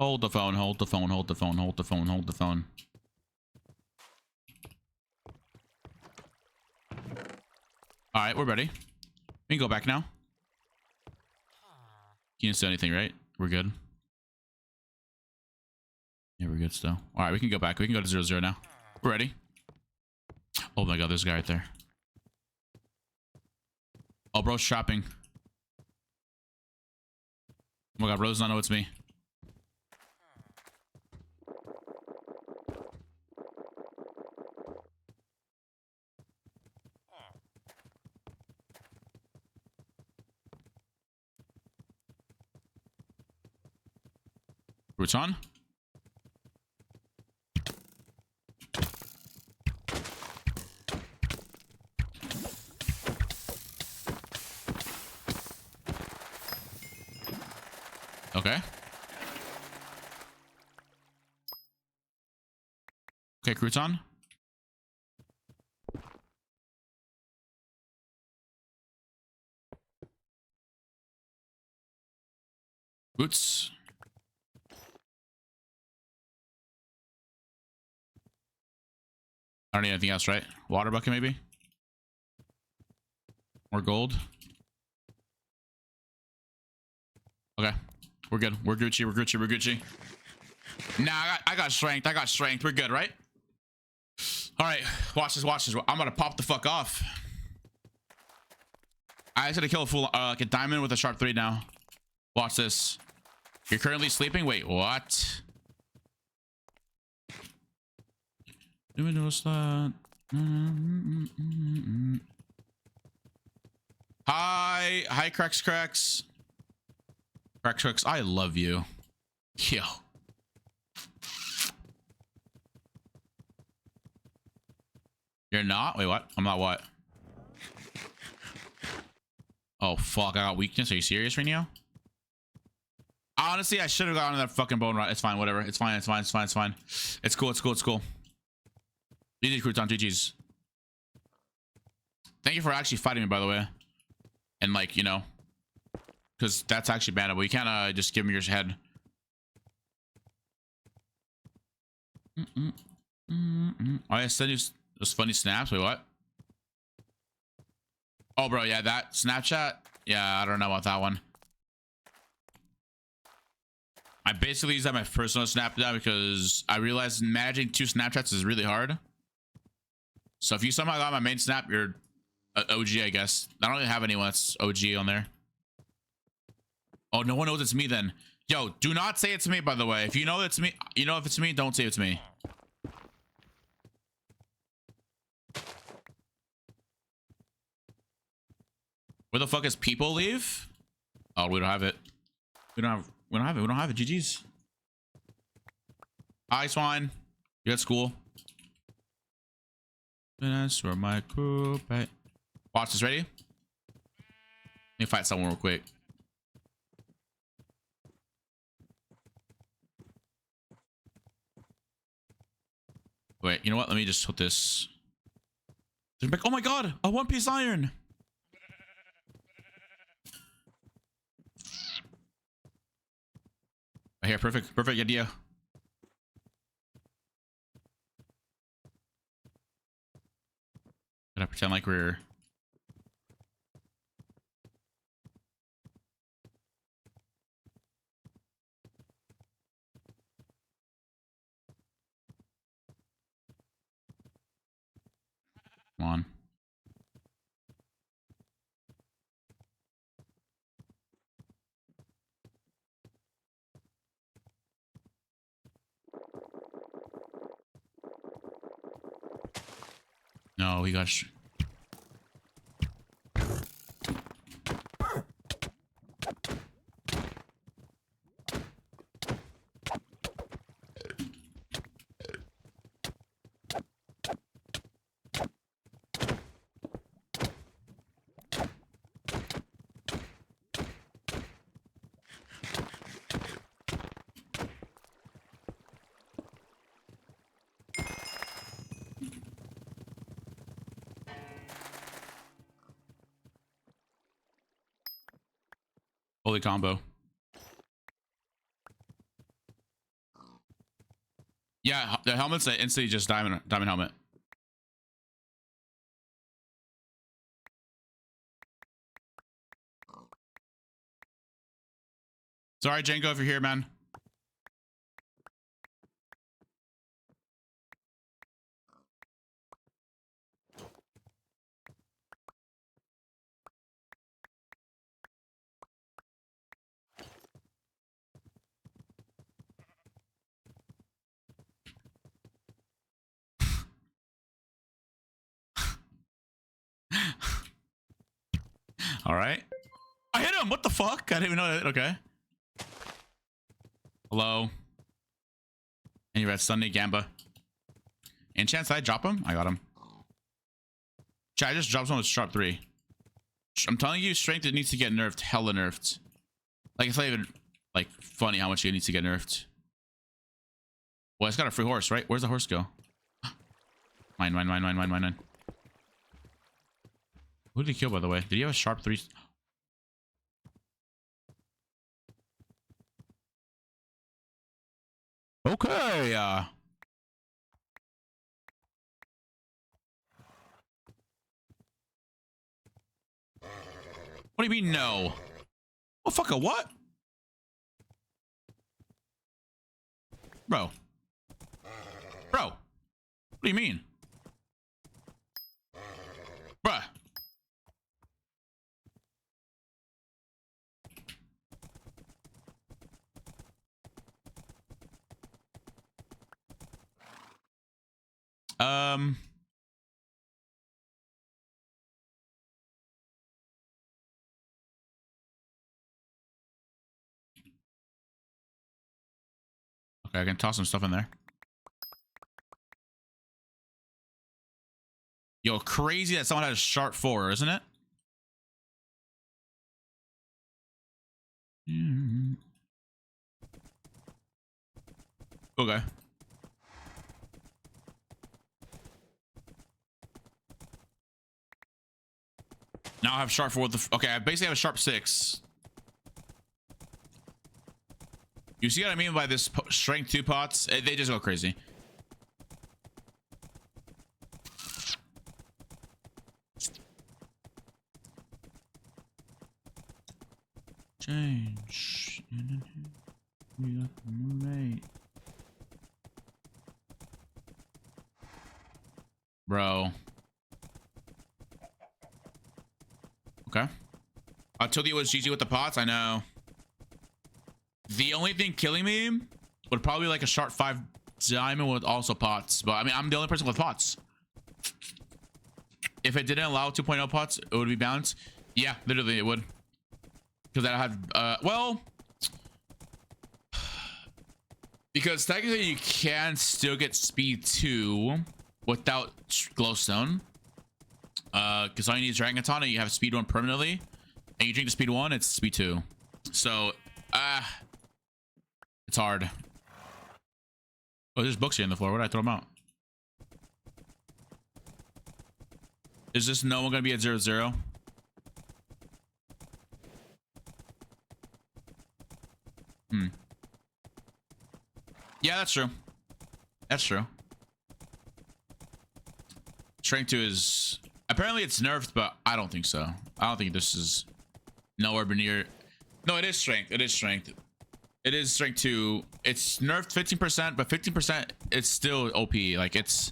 A: Hold the phone, hold the phone, hold the phone, hold the phone, hold the phone. All right, we're ready. We can go back now. You didn't say anything, right? We're good. Yeah, we're good still. All right, we can go back. We can go to 0-0 now. We're ready. Oh my god, there's a guy right there. Oh, bro's shopping. Oh my god, bro does not know it's me. Roots on. Okay. Okay, crouton. Boots. I don't need anything else, right? Water bucket, maybe? More gold. Okay. We're good. We're Gucci. We're Gucci. We're Gucci. Nah, I got strength. I got strength. We're good, right? All right. Watch this. Watch this. I'm going to pop the fuck off. I just got to kill a full, like a diamond with a sharp 3 now. Watch this. You're currently sleeping? Wait, what? Hi, Cracks. Cracks, I love you. Yo. You're not? Wait, what? I'm not what? Oh, fuck. I got weakness. Are you serious right now? Honestly, I should have gotten that fucking bone rot. It's fine. Whatever. It's fine. It's fine. It's fine. It's fine. It's cool. It's cool. It's cool. GG, Crouton. GG's. Thank you for actually fighting me, by the way. And, like, you know, because that's actually bannable. You can't just give me your head. Oh, I sent you those funny snaps. Wait, what? Oh, bro, yeah, that Snapchat. Yeah, I don't know about that one. I basically use that my personal snap now because I realized managing 2 Snapchats is really hard. So if you somehow got my main snap, you're OG, I guess. I don't even have anyone that's OG on there. Oh, no one knows it's me then. Yo, do not say it's me, by the way. If you know it's me, you know if it's me, don't say it's me. Where the fuck is people leave? Oh, we don't have it. We don't have it. GG's. Hi, Swine. You at school? That's where my group at. Watch this, ready? Let me fight someone real quick. Wait, you know what? Let me just put this. Oh my god, a one-piece iron. Right here, perfect idea. Gotta pretend like we're. Come on. No, we got. Holy combo. Yeah, the helmet's instantly just diamond helmet. Sorry, Jenko, if you're here, man. All right. I hit him. What the fuck? I didn't even know that. Okay. Hello. And you read Sunday Gamba. And chance I drop him? I got him. Chat, I just dropped someone with sharp 3. I'm telling you, strength, it needs to get nerfed. Hella nerfed. Like, it's not even, like, funny how much it needs to get nerfed. Well, it's got a free horse, right? Where's the horse go? Mine. Who did he kill, by the way? Did he have a sharp 3? Okay, what do you mean, no? Oh, fuck a what? Bro. What do you mean? Bruh. Okay, I can toss some stuff in there. Yo, crazy that someone has sharp 4, isn't it? Okay. Now I have sharp 4 with the. Okay, I basically have a sharp 6. You see what I mean by this strength 2 pots? They just go crazy. Change. Bro. Okay. I told you it was GG with the pots. I know. The only thing killing me would probably like a sharp 5 diamond with also pots. But I mean, I'm the only person with pots. If it didn't allow 2.0 pots, it would be balanced. Yeah, literally it would. Because I had, well, because technically you can still get speed 2 without glowstone. Because all you need is dragon katana, you have speed 1 permanently. And you drink the speed 1, it's speed 2. So, it's hard. Oh, there's books here on the floor. Where did I throw them out? Is this no one gonna be at 0-0? Yeah, that's true. That's true. Strength 2 is apparently it's nerfed, but I don't think so. I don't think this is nowhere near. No, it is strength. It is strength. It is strength 2. It's nerfed 15%, but 15% it's still OP. Like it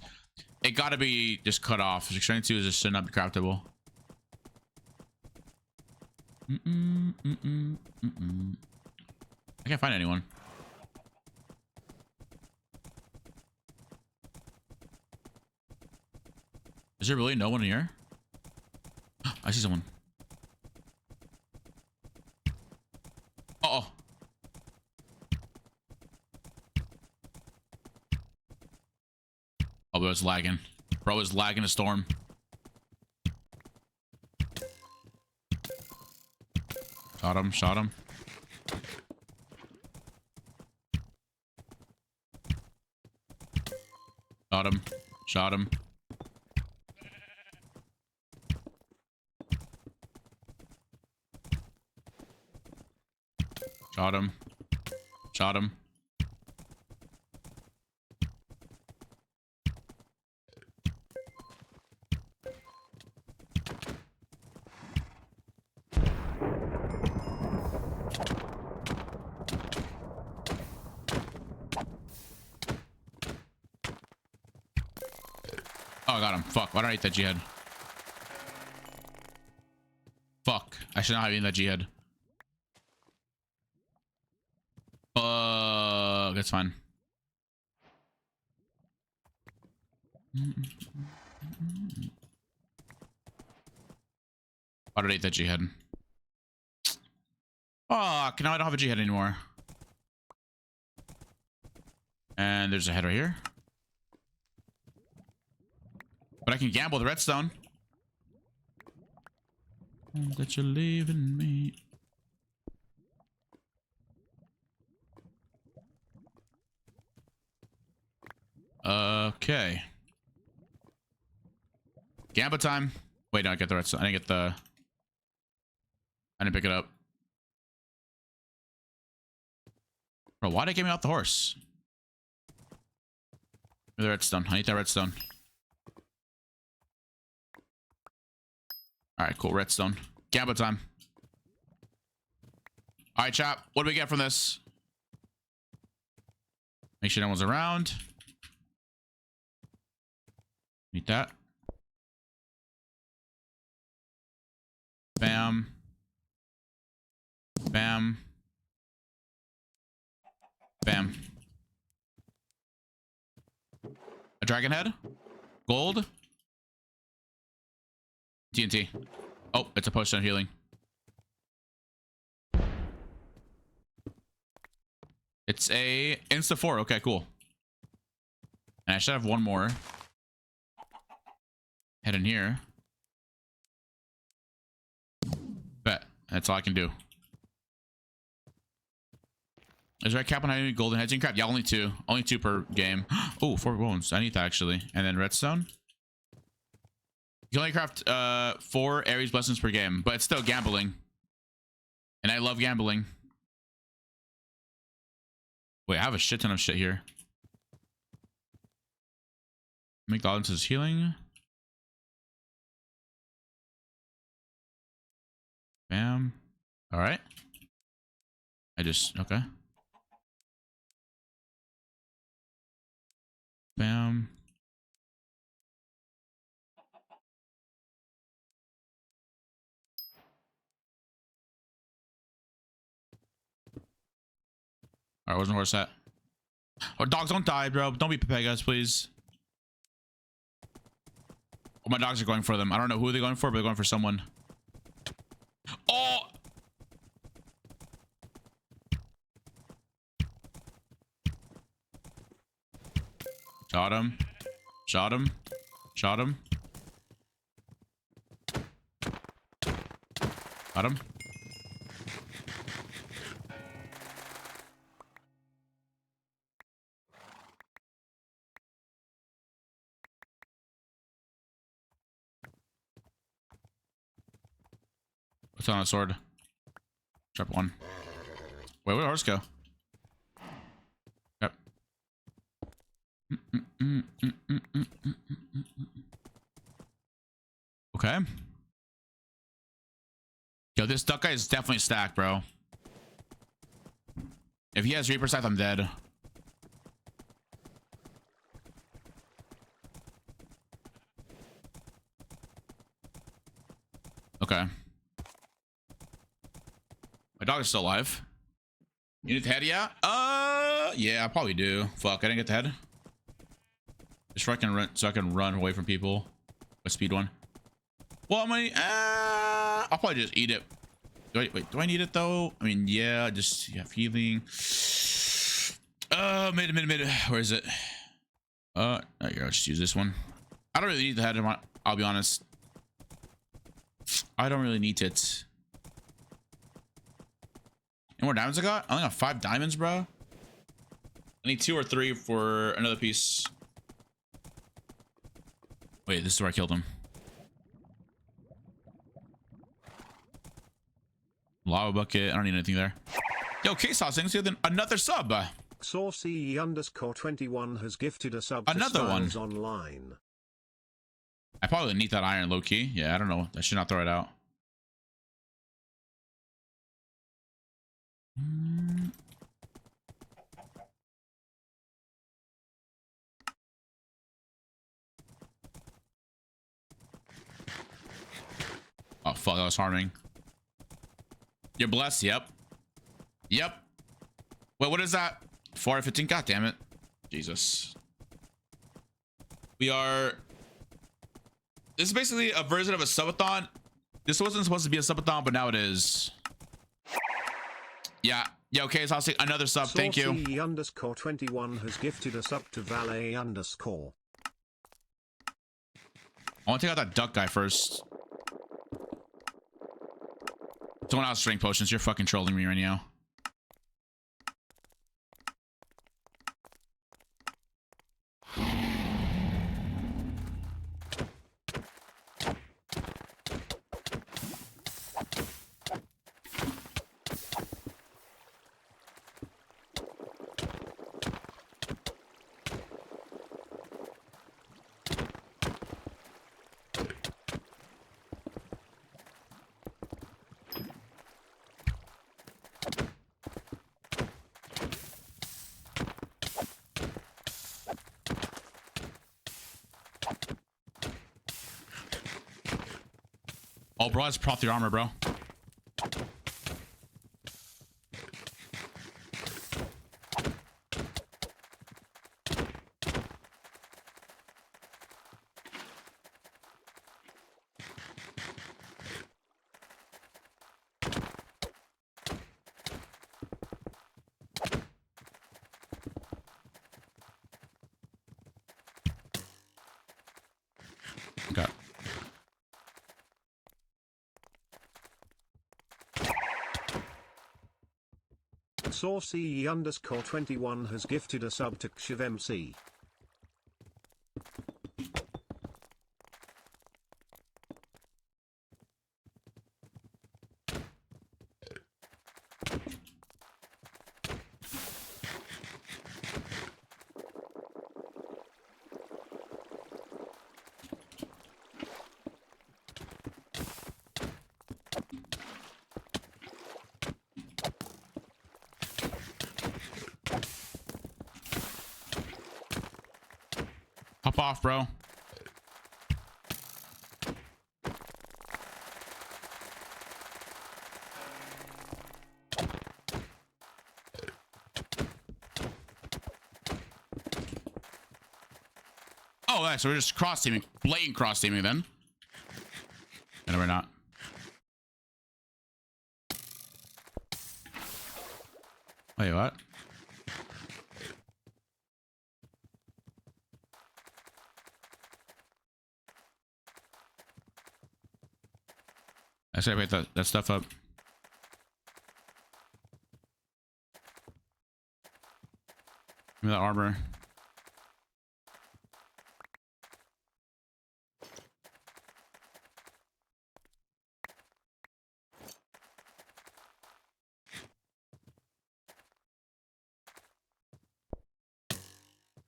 A: gotta be just cut off. Strength 2 just should not be craftable. I can't find anyone. Is there really no one here? I see someone. Uh-oh. Oh, bro, it's lagging. Bro is lagging a storm. Shot him, shot him. Shot him, shot him. Shot him. Shot him. Oh, I got him. Fuck. Why did I eat that G-head? Fuck. I should not have eaten that G-head. That's fine. Why did I eat that G-head? Oh, now I don't have a G-head anymore. And there's a head right here. But I can gamble the redstone. That you're leaving me. Okay. Gamble time. Wait, no, I get the redstone. I didn't get the. I didn't pick it up. Bro, why did it get me off the horse? The redstone. I need that redstone. All right, cool. Redstone. Gamble time. All right, chat. What do we get from this? Make sure no one's around. Need that. Bam. Bam. Bam. A dragon head. Gold. TNT. Oh, it's a potion of healing. It's a insta 4. Okay, cool. And I should have one more. Head in here. Bet. That's all I can do. Is there a cap on how many golden heads you can craft? Yeah, only 2. Only 2 per game. Oh, 4 bones. I need that actually. And then redstone. You can only craft 4 Aries blessings per game, but it's still gambling. And I love gambling. Wait, I have a shit ton of shit here. McDonald's is healing. Bam. All right. Okay. Bam. All right, where's the horse at? Oh, dogs, don't die, bro. Don't be Pepegas, please. Oh, my dogs are going for them. I don't know who they're going for, but they're going for someone. Oh! Shot him. Shot him. Shot him. Got him. What's on a sword? Drop one. Wait, where'd the horse go? Yep. Okay. Yo, this duck guy is definitely stacked, bro. If he has Reaper Scythe, I'm dead. Okay. My dog is still alive. You need the head, yeah? Yeah, I probably do. Fuck, I didn't get the head. Just so I can run away from people. A speed one. Well, I'll probably just eat it. Do I need it though? I mean, yeah, just have healing. Mid. Where is it? There you go. I'll just use this one. I don't really need the head. I'll be honest. I don't really need it. Any more diamonds I got? I only got 5 diamonds, bro. I need 2 or 3 for another piece. Wait, this is where I killed him. Lava bucket. I don't need anything there. Yo, K-Sauce, thanks for another sub.
B: Saucy_21 has gifted a sub.
A: Another one.
B: Online.
A: I probably need that iron low key. Yeah, I don't know. I should not throw it out. Oh, fuck. That was harming. You're blessed. Yep. Yep. Wait, what is that? 4 out of 15. God damn it. Jesus. We are. This is basically a version of a subathon. This wasn't supposed to be a subathon, but now it is. Yeah. Yeah, okay, so I'll say another sub. Thank you.
B: Saucy_21 has gifted a sub to Valet_.
A: I want to take out that duck guy first. Someone else strength potions. You're fucking trolling me right now. Oh, bro, let's prop the armor, bro. Okay.
B: Saucy_21 has gifted a sub to KshivMC.
A: off, bro. Oh, yeah, so we're just cross teaming, blatant cross teaming then. And we're not. Wait, what? I said, wait, that stuff up. Give me that armor.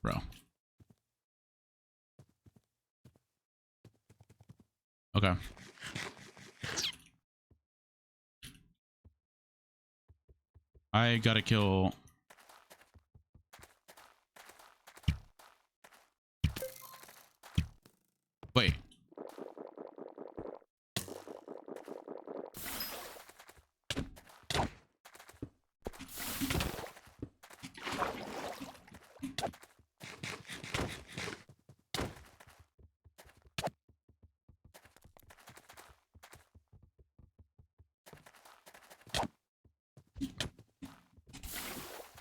A: Bro. Okay. I gotta kill. Wait.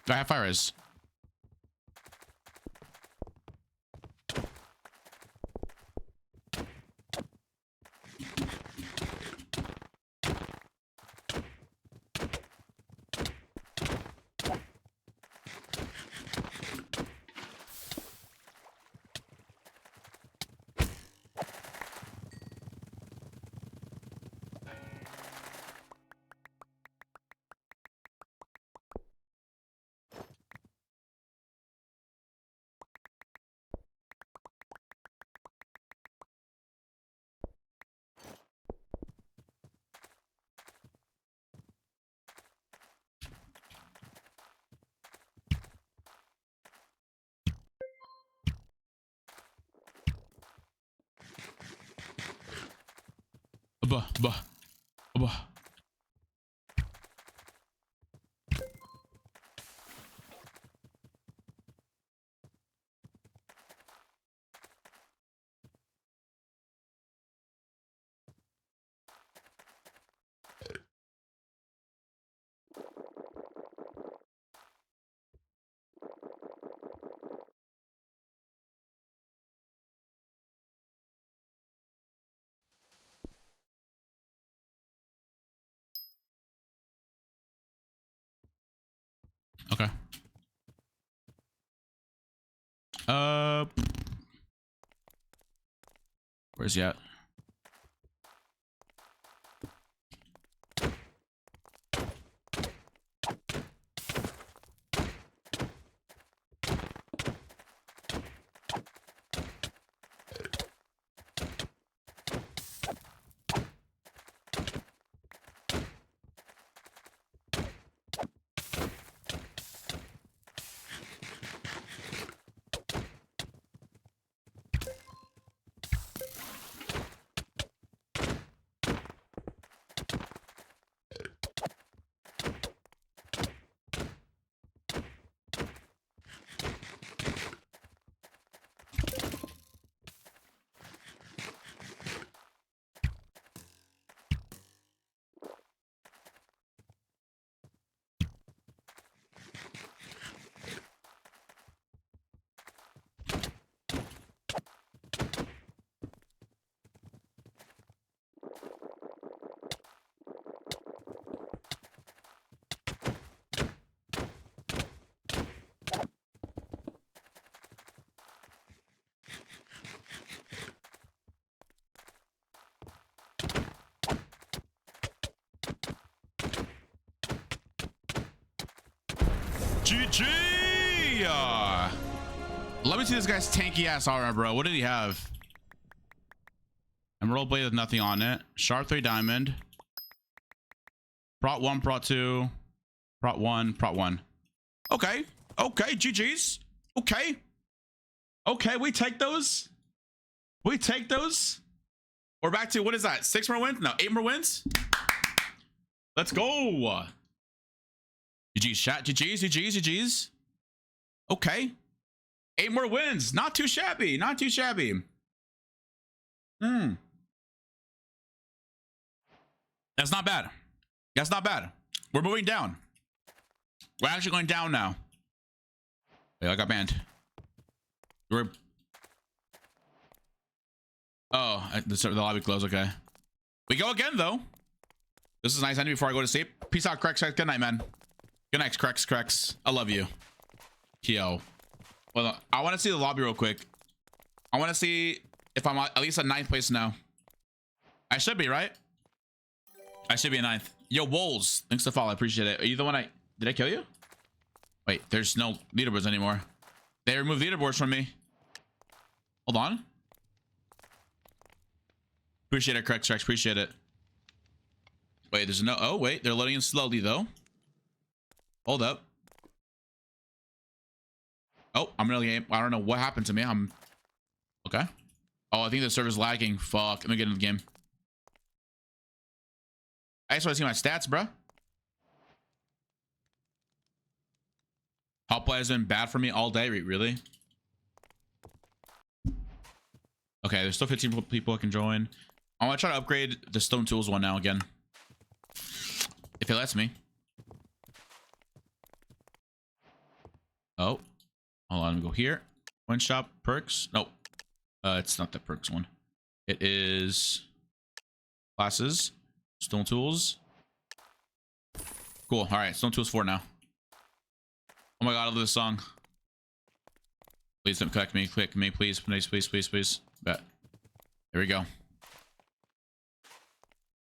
A: I have fire res. Bah. Okay. Where's he at? GG! Let me see this guy's tanky ass armor, bro. What did he have? Emerald blade with nothing on it. Sharp 3 diamond. Prot 1, Prot 2. Prot 1, Prot 1. Okay. Okay, GG's. Okay. Okay, we take those. We take those. We're back to, what is that? 6 more wins? No, 8 more wins. Let's go. GG's chat. GG's, GG's, GG's. Okay. 8 more wins. Not too shabby. Not too shabby. That's not bad. That's not bad. We're moving down. We're actually going down now. Wait, I got banned. We're... Oh, the lobby closed. Okay. We go again, though. This is nice ending before I go to sleep. Peace out, Crex. Good night, man. Good night, Crex. I love you. Yo. Well, I want to see the lobby real quick. I want to see if I'm at least at 9th place now. I should be, right? I should be in 9th. Yo, Wolves. Thanks to follow. I appreciate it. Are you the one Did I kill you? Wait, there's no leaderboards anymore. They removed leaderboards from me. Hold on. Appreciate it, Crex. Appreciate it. Wait, there's no... Oh, wait. They're loading in slowly, though. Hold up. Oh, I'm really... I don't know what happened to me. I'm... Okay. Oh, I think the server's lagging. Fuck. Let me get in the game. I just want to see my stats, bro. HOPLITE has been bad for me all day. Really? Okay, there's still 15 people that can join. I want to try to upgrade the stone tools one now again. If it lets me. Oh. Hold on, let me go here. One shop, perks. Nope. It's not the perks one. It is classes. Stone tools. Cool. All right, stone tools 4 now. Oh my god, I love this song. Please don't click me, please, please. Bet. There we go.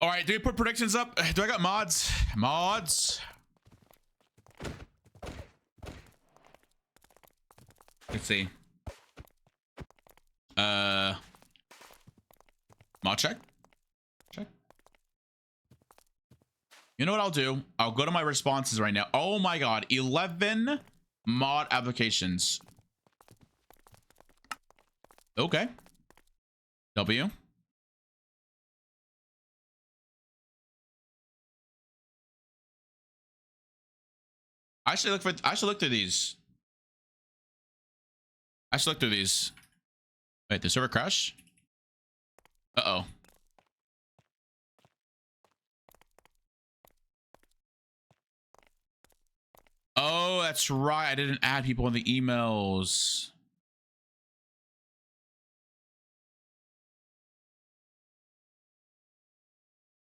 A: All right, do we put predictions up? Do I got mods? Mods. Let's see. Mod check. You know what I'll do? I'll go to my responses right now. Oh my god, 11 mod applications. Okay. W. I should look through these. Wait, the server crash? Uh-oh. Oh, that's right. I didn't add people in the emails.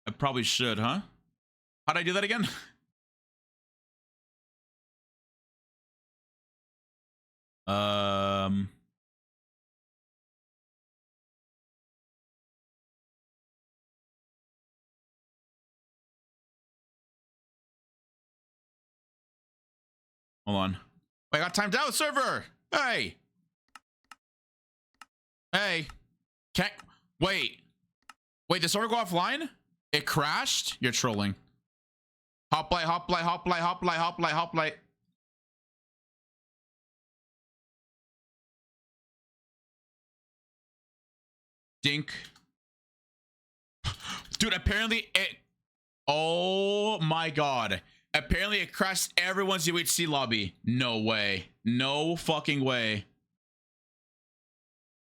A: I probably should, huh? How'd I do that again? Hold on. Wait, I got timed out, server. Hey. Can't wait. Wait, did the server go offline? It crashed? You're trolling. HOPLITE. Dink. Dude, apparently it... Oh my god. Apparently it crashed everyone's UHC lobby. No way. No fucking way.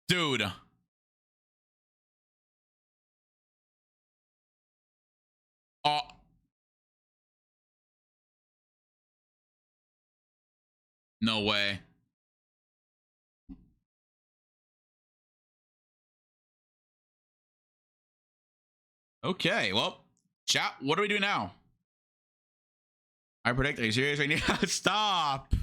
A: Dude. Oh. No way. Okay, well, chat, what do we do now? I predict. Are you serious right now? Stop.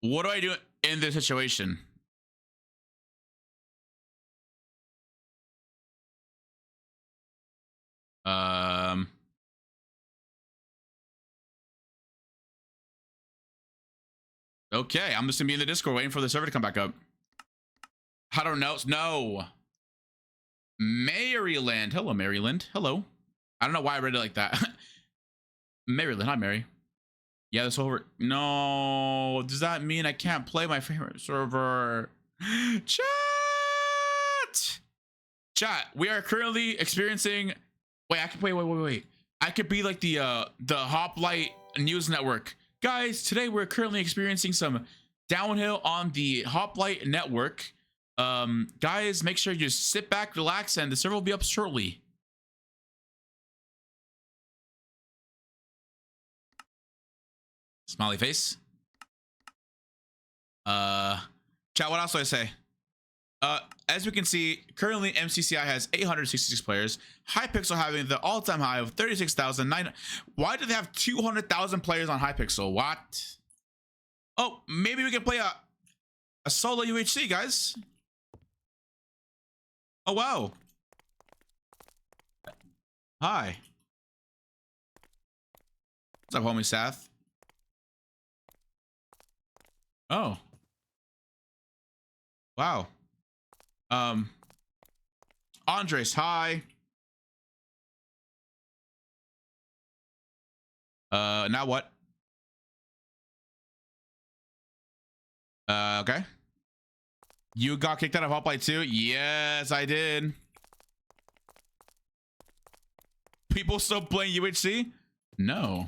A: What do I do in this situation? Okay, I'm just gonna be in the Discord waiting for the server to come back up. I don't know. Maryland. Hello, Maryland. Hello. I don't know why I read it like that. Maryland. Hi, Mary. Yeah, this over. No. Does that mean I can't play my favorite server? Chat. Chat. We are currently experiencing. Wait, I can wait. I could be like the HOPLITE news network. Guys, today we're currently experiencing some downhill on the HOPLITE network. Guys, make sure you sit back, relax, and the server will be up shortly. Smiley face. Chat, what else do I say? As we can see, currently MCCI has 866 players. Hypixel having the all-time high of 36,009. Why do they have 200,000 players on Hypixel? What? Oh, maybe we can play a solo UHC, guys. Oh, wow. Hi. What's up, homie Seth? Oh. Wow. Qndres, hi. Now what? Okay. You got kicked out of HOPLITE too? Yes, I did. People still playing UHC? No.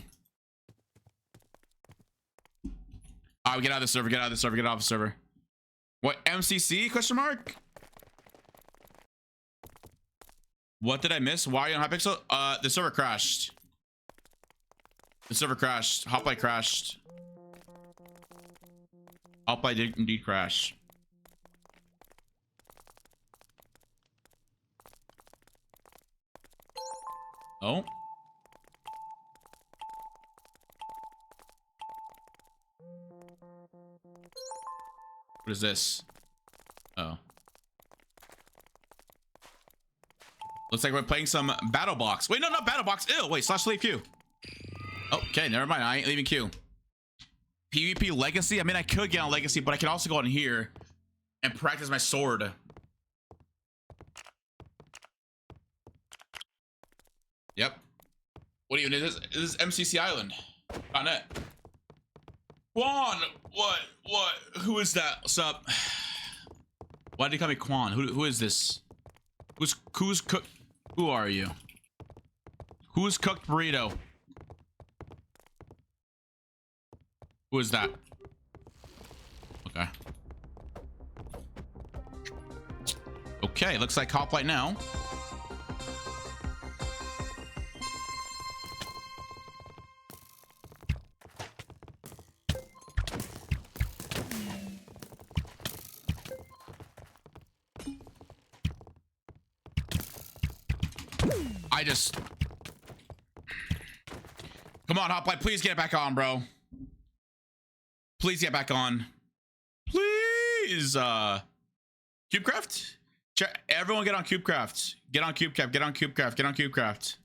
A: Oh, get out of the server, get out of the server, get off the server. What, MCC, question mark? What did I miss? Why are you on Hypixel? The server crashed. The server crashed. HOPLITE crashed. HOPLITE did indeed crash. Oh. What is this? Oh. Looks like we're playing some battle box. Wait, no, not battle box. Ew, wait, /leave queue. Okay, never mind. I ain't leaving queue. PvP legacy. I mean, I could get on legacy, but I can also go in here and practice my sword. Yep. What do you need? This is MCC Island. .net. Quan, what? Who is that? What's up? Why did he call me Quan? Who is this? Who's cooked? Who are you? Who's cooked burrito? Who is that? Okay. Okay, looks like HOPLITE now. Come on, HOPLITE, please get back on, bro. Please get back on. Please. CubeCraft? Everyone get on CubeCraft. Get on CubeCraft. Get on CubeCraft. Get on CubeCraft.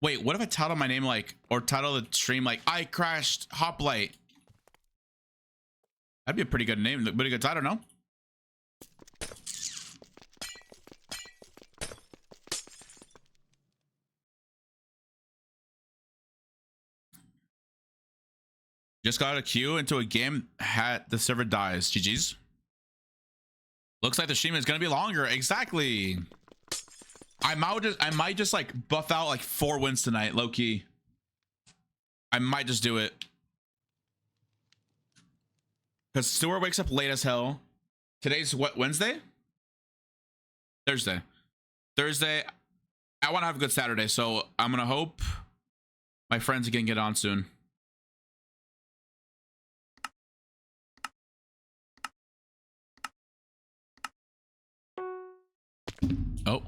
A: Wait, what if I title my name like, or title the stream like, I crashed HOPLITE? That'd be a pretty good name. Pretty good title, no? Just got a queue into a game. The server dies. GG's. Looks like the stream is gonna be longer. Exactly. I might just like buff out like 4 wins tonight, low key. I might just do it. Because Stuart wakes up late as hell. Today's what, Wednesday? Thursday. I want to have a good Saturday, so I'm gonna hope my friends can get on soon. Oh.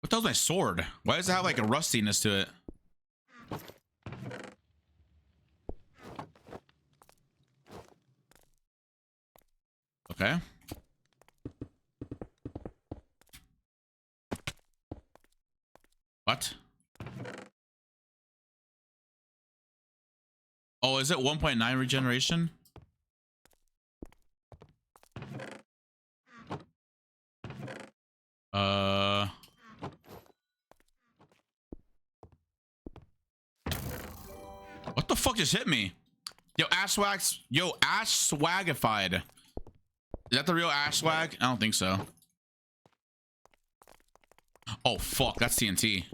A: What the hell's my sword? Why does it have like a rustiness to it? Okay. What? Oh, is it 1.9 regeneration? What the fuck just hit me? Yo, Ash Swags. Yo, Ash Swagified. Is that the real Ash Swag? I don't think so. Oh, fuck. That's TNT.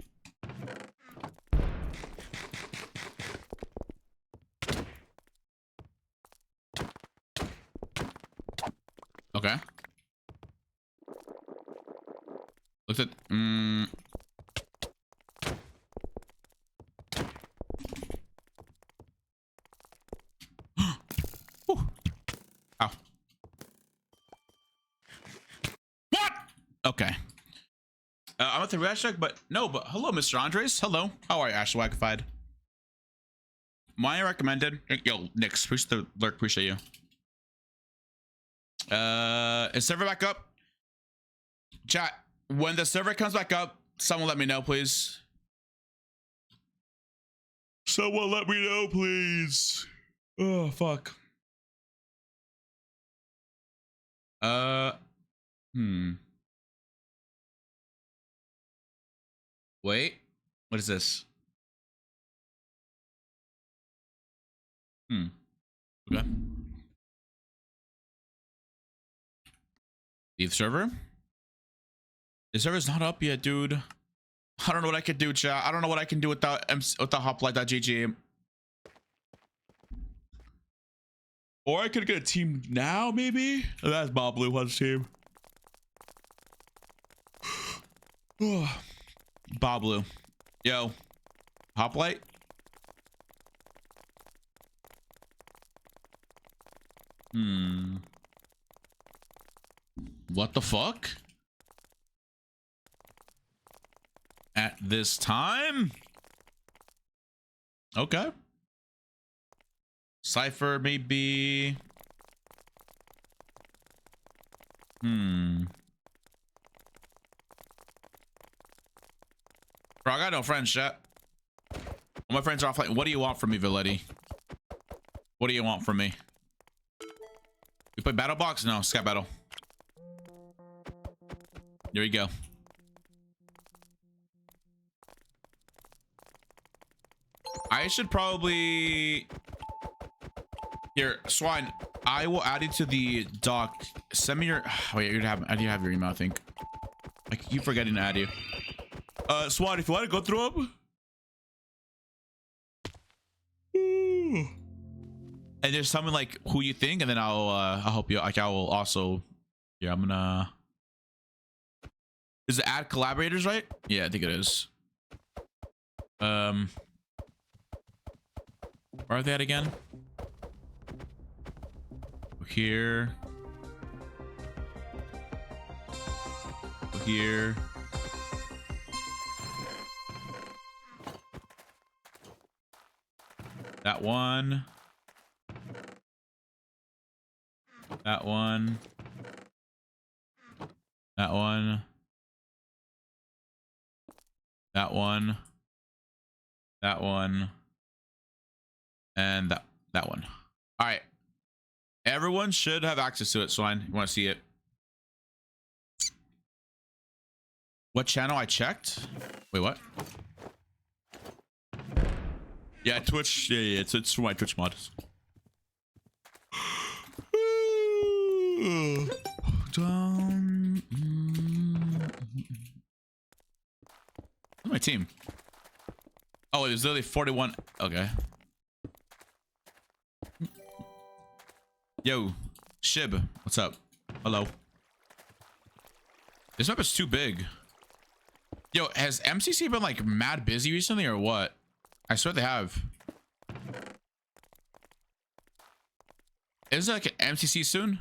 A: Okay. Looks at... Ow. What? Okay. I'm at the hashtag, but no, but hello, Mr. Andres. Hello. How are you, Ash Swagified? My recommended. Yo, Nix, appreciate the lurk. Appreciate you. Is server back up? Chat, when the server comes back up, someone let me know, please. Someone let me know, please. Oh, fuck. Wait, what is this? Okay. Leave server? The server's not up yet, dude. I don't know what I could do, chat. I don't know what I can do without HOPLITE.gg. Or I could get a team now, maybe? Oh, that's Bob Blue on team. Bob Blue. Yo. HOPLITE? What the fuck? At this time? Okay. Cypher maybe. Bro, I got no friends, chat. All my friends are offline. What do you want from me, Valetti? What do you want from me? We play Battle Box? No, Sky Battle. There you go. I should probably... Here, Swine, I will add you to the doc. Send me your... Wait, I do have your email, I think. I keep forgetting to add you. Swine, if you want to go through them... And there's someone like who you think, and then I'll help you. Like I will also... Yeah, I'm gonna... Is it add collaborators, right? Yeah, I think it is. Where are they at again? Here. Here. That one. That one. That one. That one. That one. And that one. All right. Everyone should have access to it, Swine. You want to see it? What channel I checked? Wait, what? Yeah, Twitch. Yeah, it's for my Twitch mods. Where's my team? Oh, there's literally 41. Okay. Yo, Shib, what's up? Hello. This map is too big. Yo, has MCC been like mad busy recently or what? I swear they have. Is there like an MCC soon?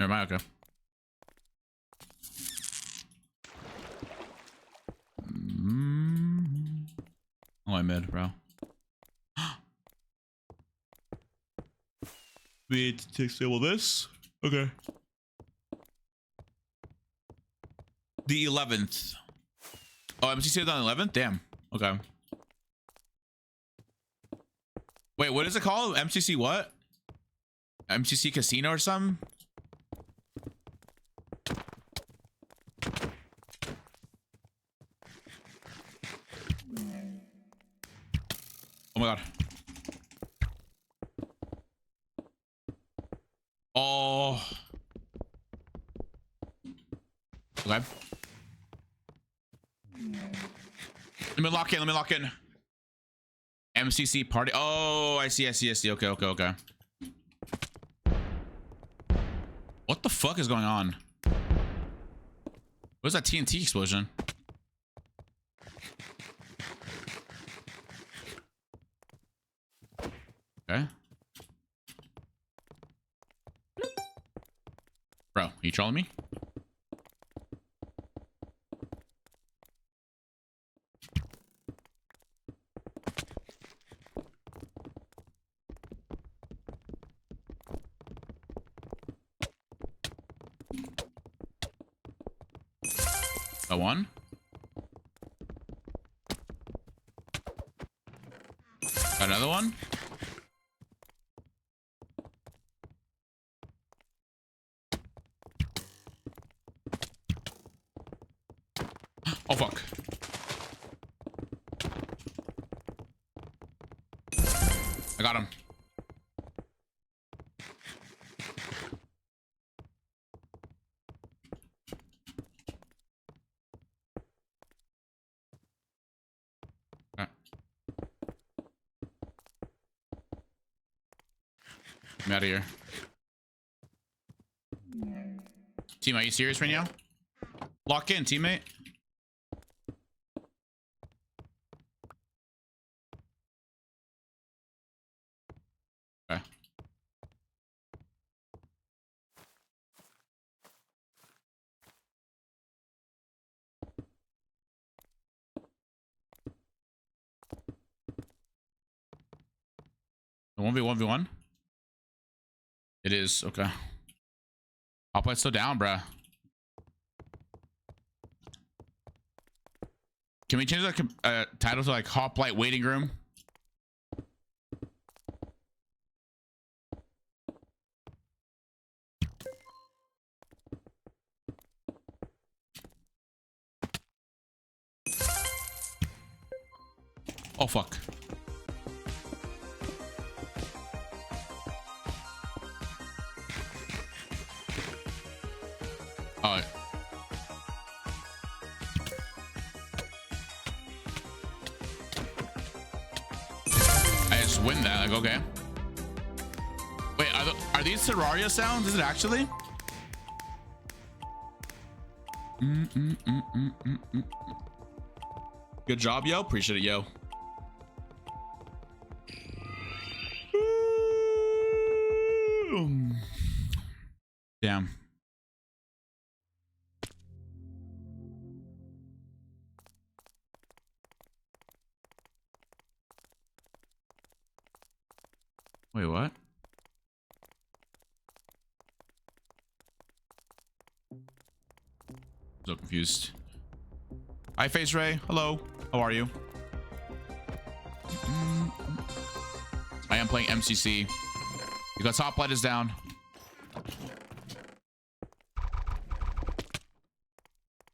A: Never mind, okay. Oh, I mid, bro. Wait to disable this. Okay. The 11th. Oh, MCC is on the 11th? Damn. Okay. Wait, what is it called? MCC what? MCC Casino or something? Oh my god. Oh. Okay. Let me lock in. Let me lock in. MCC party. Oh, I see. I see. I see. Okay. Okay. Okay. What the fuck is going on? What was that TNT explosion? Okay. Bro, are you trolling me? A one. Another one. Oh fuck. I got him. Okay. I'm out of here. Team, are you serious right now? Lock in, teammate. Okay. The 1v1v1? It is, okay. Hoplite's still down, bruh. Can we change the title to like Hoplite Waiting Room? Oh fuck. Oh. I just win that, like, okay. Wait, are these Terraria sounds? Is it actually? Good job, yo. Appreciate it, yo. Damn. Wait, what? So confused. Hi, Face Ray. Hello. How are you? I am playing MCC because Hoplite is down.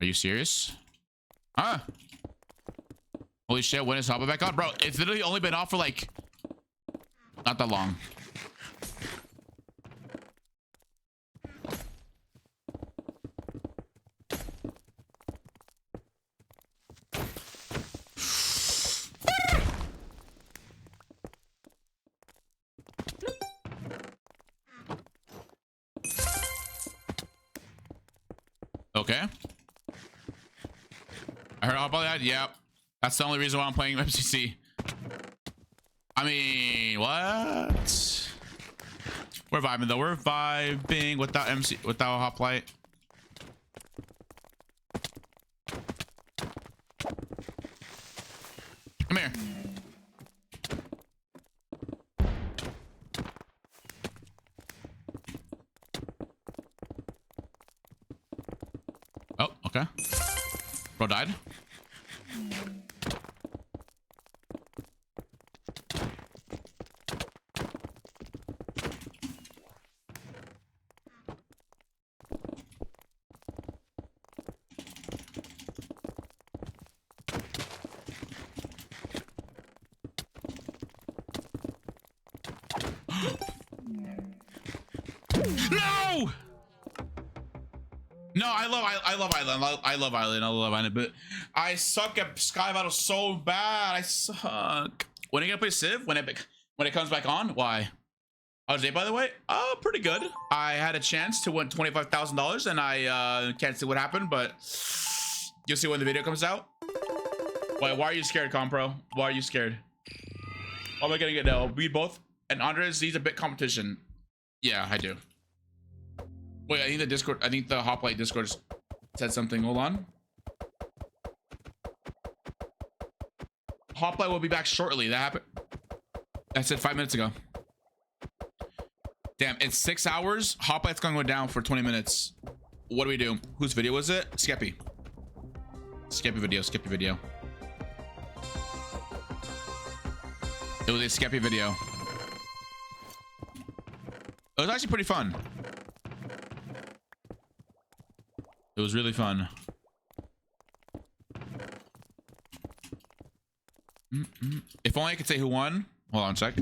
A: Are you serious? Huh? Holy shit, when is Hoplite back on? Bro, it's literally only been off for like not that long. Okay. I heard all about that. Yep. That's the only reason why I'm playing MCC. I mean, what? We're vibing though. We're vibing without Hoplite. Come here. Oh, okay. Bro died. No, I love Island. I love Island. I love Island, but I suck at Sky Battle so bad. I suck. When are you gonna play Civ? When it comes back on? Why? How's day, by the way? Oh, pretty good. I had a chance to win $25,000, and I can't see what happened, but you'll see when the video comes out. Why are you scared, Compro? Why are you scared? What am I gonna get now? We both and Qndres needs a bit competition. Yeah, I do. Wait, I think the Discord, I think the HOPLITE Discord said something. Hold on. HOPLITE will be back shortly. That happened. I said 5 minutes ago. Damn, it's 6 hours. HOPLITE's gonna go down for 20 minutes. What do we do? Whose video was it? Skeppy. Skeppy video. Skeppy video. It was a Skeppy video. It was actually pretty fun. It was really fun. If only I could say who won. Hold on a sec.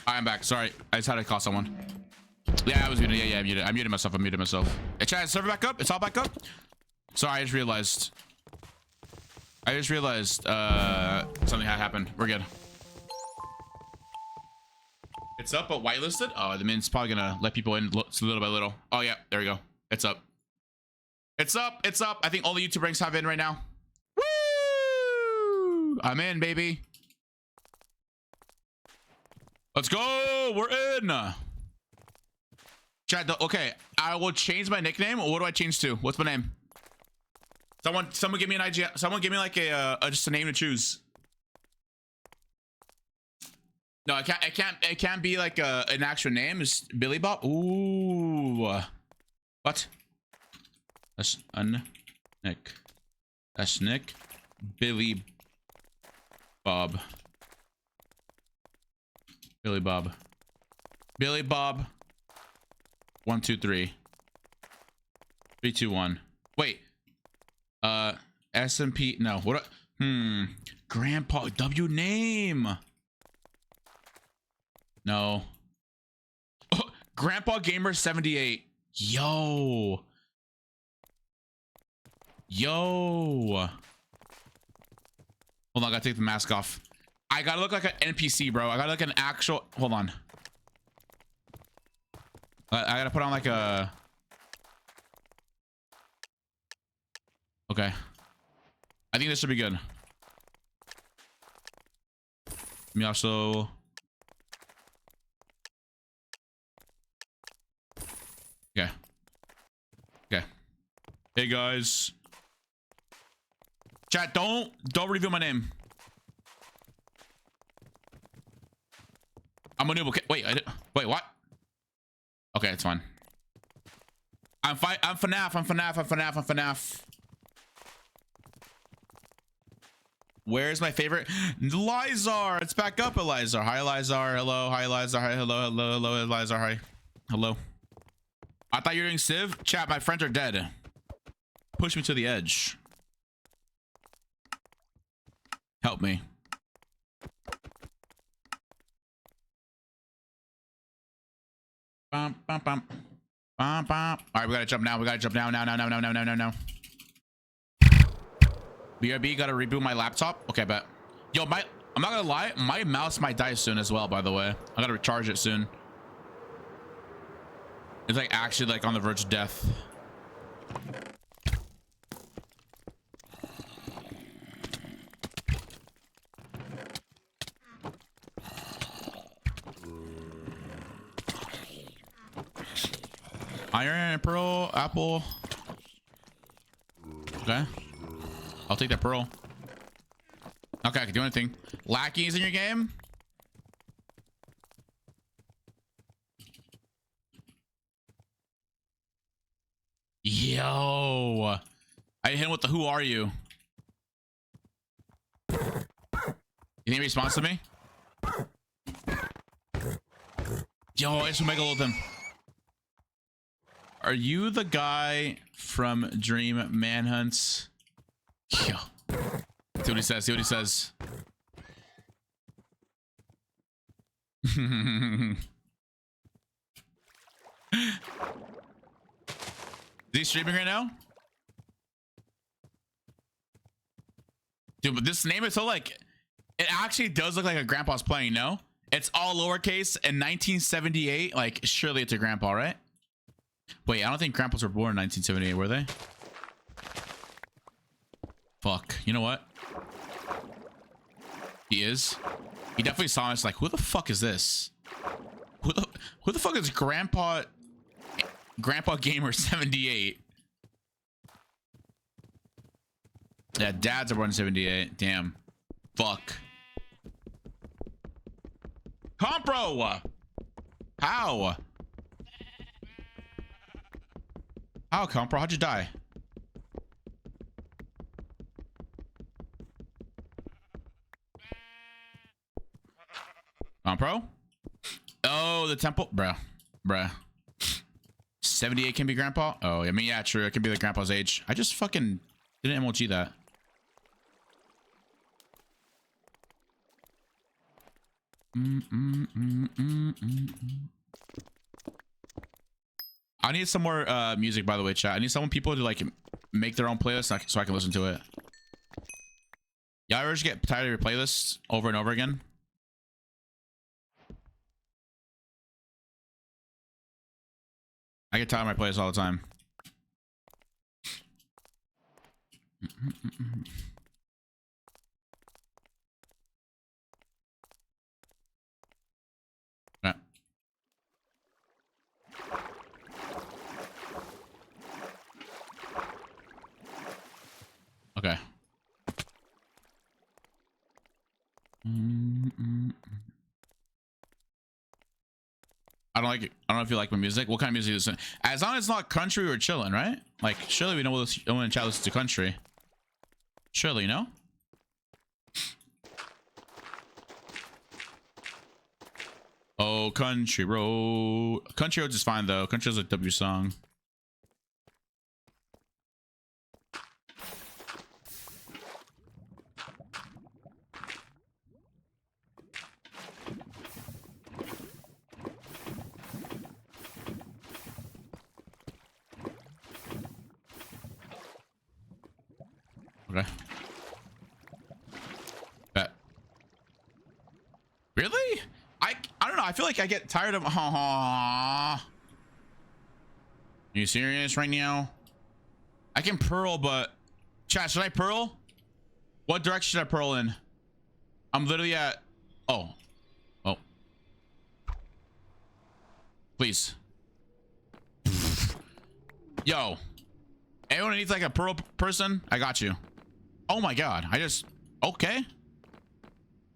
A: I'm back. Sorry, I just had to call someone. Yeah, I was muted. Yeah, I muted myself. I muted myself. Hey, chat, is server back up? It's all back up? Sorry, I just realized something had happened. We're good. It's up, but whitelisted? Oh, that means it's probably gonna let people in little by little. Oh yeah, there we go. It's up. It's up. It's up. I think all the YouTube ranks have in right now. Woo! I'm in, baby. Let's go. We're in. Chat. Okay, I will change my nickname. What do I change to? What's my name? Someone give me an IG. Someone give me like just a name to choose. No, it can't be like an actual name. It's Billy Bob. Ooh. What? That's Nick. That's Nick. Billy Bob. Billy Bob. Billy Bob. 1 2 3. 3 2 1. Wait. SMP. No. What? Grandpa W name. No. Oh, Grandpa Gamer 78. Yo. Hold on, I gotta take the mask off. I gotta look like an NPC, bro. I gotta look like an actual. Hold on. I gotta put on like a. Okay. I think this should be good. Let me also. Okay. Okay. Hey guys. Chat, don't reveal my name. I'm a noob. Okay, wait, wait, what? Okay, it's fine. I'm FNAF. Where's my favorite? Lizar. It's back up, Elizar. Hi, Lizar. Hello. Hi, Lizar. Hi, hello, Lizar. Hi. Hello. I thought you were doing Civ. Chat, my friends are dead. Push me to the edge. Help me. Bum, bum, bum. Bum, bum. All right, we gotta jump now. We gotta jump now. Now. BRB, gotta reboot my laptop. Okay, bet. Yo, I'm not gonna lie, my mouse might die soon as well, by the way. I gotta recharge it soon. It's like actually like on the verge of death. Iron, pearl, apple. Okay. I'll take that pearl. Okay, I can do anything. Lackeys in your game? Yo. I hit him with the who are you? You think he responds to me? Yo, I should make a little them. Are you the guy from Dream Manhunts? Yo. See what he says. See what he says. Is he streaming right now? Dude, but this name is so like, it actually does look like a grandpa's playing, no? It's all lowercase and 1978. Like, surely it's a grandpa, right? Wait, I don't think grandpas were born in 1978, were they? Fuck. You know what? He is. He definitely saw us like, who the fuck is this? Who the fuck is Grandpa Gamer 78? Yeah, dads are born in 78. Damn. Fuck. Compro! How? How, Compro? How'd you die? Compro? Oh, the temple? Bruh. 78 can be grandpa? Oh, I mean, yeah, true. It can be like grandpa's age. I just fucking didn't MLG that. I need some more music, by the way, chat. I need people to like make their own playlist so I can listen to it. Y'all ever just get tired of your playlists over and over again? I get tired of my playlists all the time. Okay. Okay. I don't like it. I don't know if you like my music. What kind of music is it? As long as it's not country or chilling, right? Like, surely we know when in chat listens to country. Surely, no? Oh, country road. Country roads is fine though. Country roads is a W song. Okay. Bet. Really? I don't know. I feel like I get tired of. Are you serious right now? I can pearl, but chat, should I pearl? What direction should I pearl in? I'm literally at. Oh. Please. Yo. Anyone needs like a pearl person? I got you. Oh my god. Okay.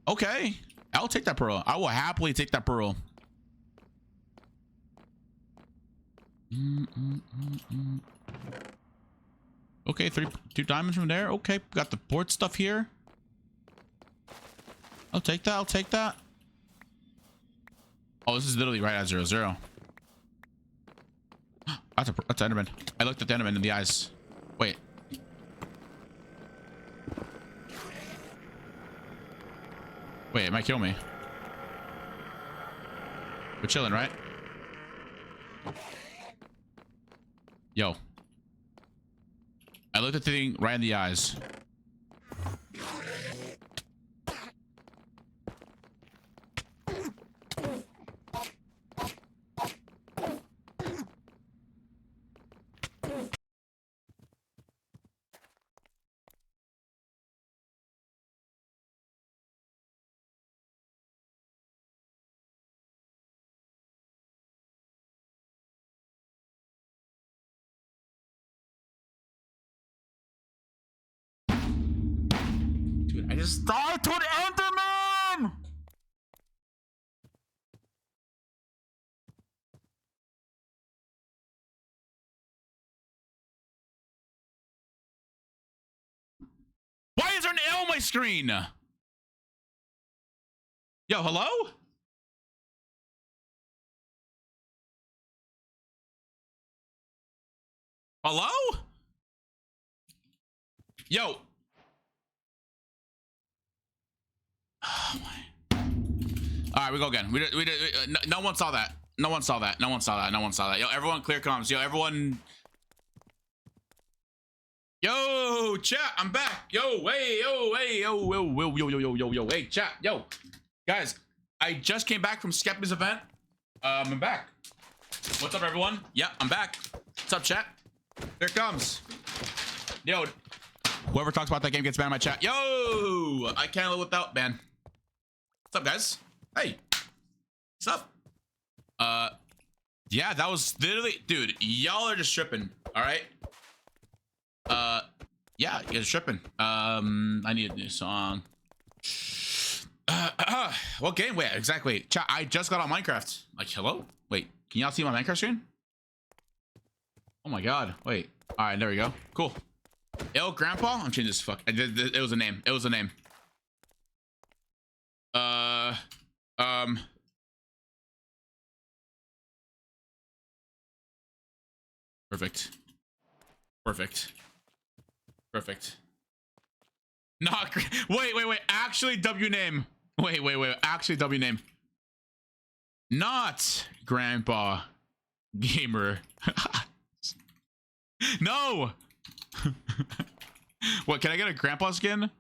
A: Okay. I'll take that pearl. I will happily take that pearl. Okay, 2 diamonds from there. Okay, got the port stuff here. I'll take that. Oh, this is literally right at 0-0. That's Enderman. I looked at the Enderman in the eyes. Wait. Wait, it might kill me. We're chilling, right? Yo. I looked at the thing right in the eyes. Dude, I just thought to an Enderman! Why is there an L on my screen? Yo, hello? Hello? Yo. Oh my. All right, we go again. No one saw that. No one saw that. No one saw that. No one saw that. Yo, everyone clear comms. Yo, everyone. Yo, chat, I'm back. Yo, hey, yo, hey, yo, yo, hey, chat, yo. Guys, I just came back from Skepta's event. I'm back. What's up, everyone? Yeah, I'm back. What's up, chat? Here it comes. Yo, whoever talks about that game gets banned in my chat. Yo, I can't live without ban. What's up, guys? Hey, what's up? Yeah, that was literally, dude, y'all are just tripping, all right? Yeah, you guys are tripping. I need a new song. What game? Wait, exactly. Chat, I just got on Minecraft. Like, hello? Wait, can y'all see my Minecraft screen? Oh my god. Wait. All right, there we go. Cool. Ill Grandpa? I'm changing this fuck. It was a name. It was a name. Perfect. Perfect. Perfect. Not wait. Actually, W name. Wait. Actually, W name. Not Grandpa Gamer. No. What? Can I get a Grandpa skin?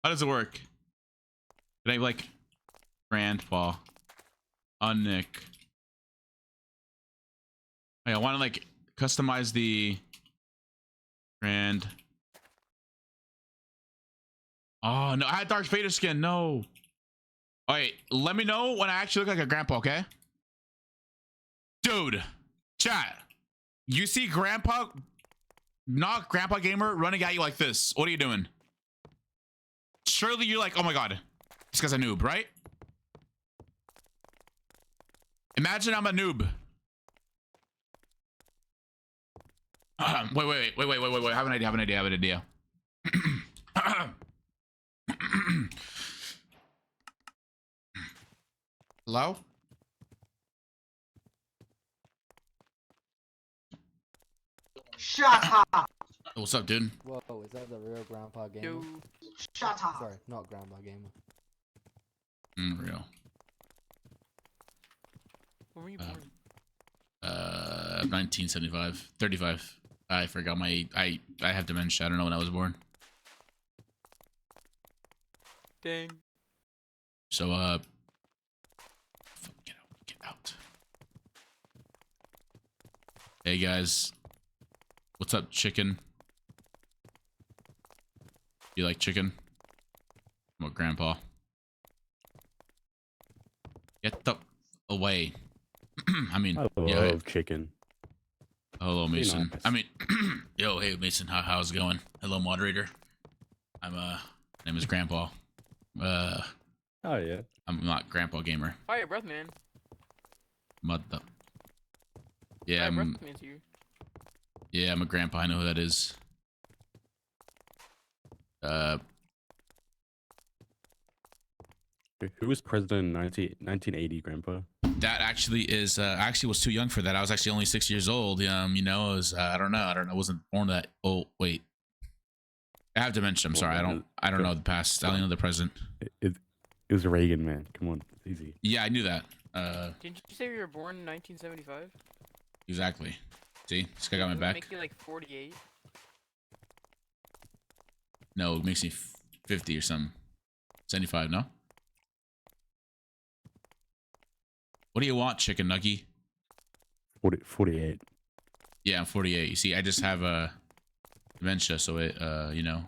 A: How does it work? Can I like Grandpa? Nick. Hey, I want to like customize the brand. Oh no, I had Darth Vader skin. No. All right, let me know when I actually look like a grandpa, okay? Dude, chat. You see Grandpa, not Grandpa Gamer, running at you like this. What are you doing? Surely you're like, oh my god, this guy's a noob, right? Imagine I'm a noob. Wait. I have an idea. Hello?
C: Shut up!
A: What's up, dude?
D: Whoa, is that the real Grandpa Gamer?
C: Yo. Shut up!
D: Sorry, not Grandpa Gamer.
A: Real.
C: When were you born?
A: 1975. 35. I forgot my... I have dementia. I don't know when I was born.
C: Dang.
A: So, get out. Hey, guys. What's up, chicken? You like chicken? I'm a grandpa. Get the away. I mean,
E: I love chicken.
A: Hello, Mason.
E: Nice.
A: I mean, yo, hey, Mason. How's it going? Hello, moderator. I'm name is Grandpa.
E: Oh yeah.
A: I'm not Grandpa Gamer.
C: Fire breath, man.
A: Mother. Yeah,
C: Fire breath
A: I'm.
C: means you.
A: Yeah, I'm a grandpa. I know who that is.
E: Who was president in 1980, Grandpa?
A: That actually is. I actually was too young for that. I was actually only 6 years old. You know, it was. I don't know. I wasn't born that. Oh wait. I have dementia. I'm sorry. I don't know the past. I only know the present.
E: It was Reagan, man. Come on, it's easy.
A: Yeah, I knew that.
C: Didn't you say you were born in 1975?
A: Exactly. See, this guy got my back.
C: Make you like 48.
A: No, it makes me 50 or something. 75, no? What do you want, chicken nuggy?
E: 48.
A: Yeah, I'm 48. You see, I just have dementia, so it you know,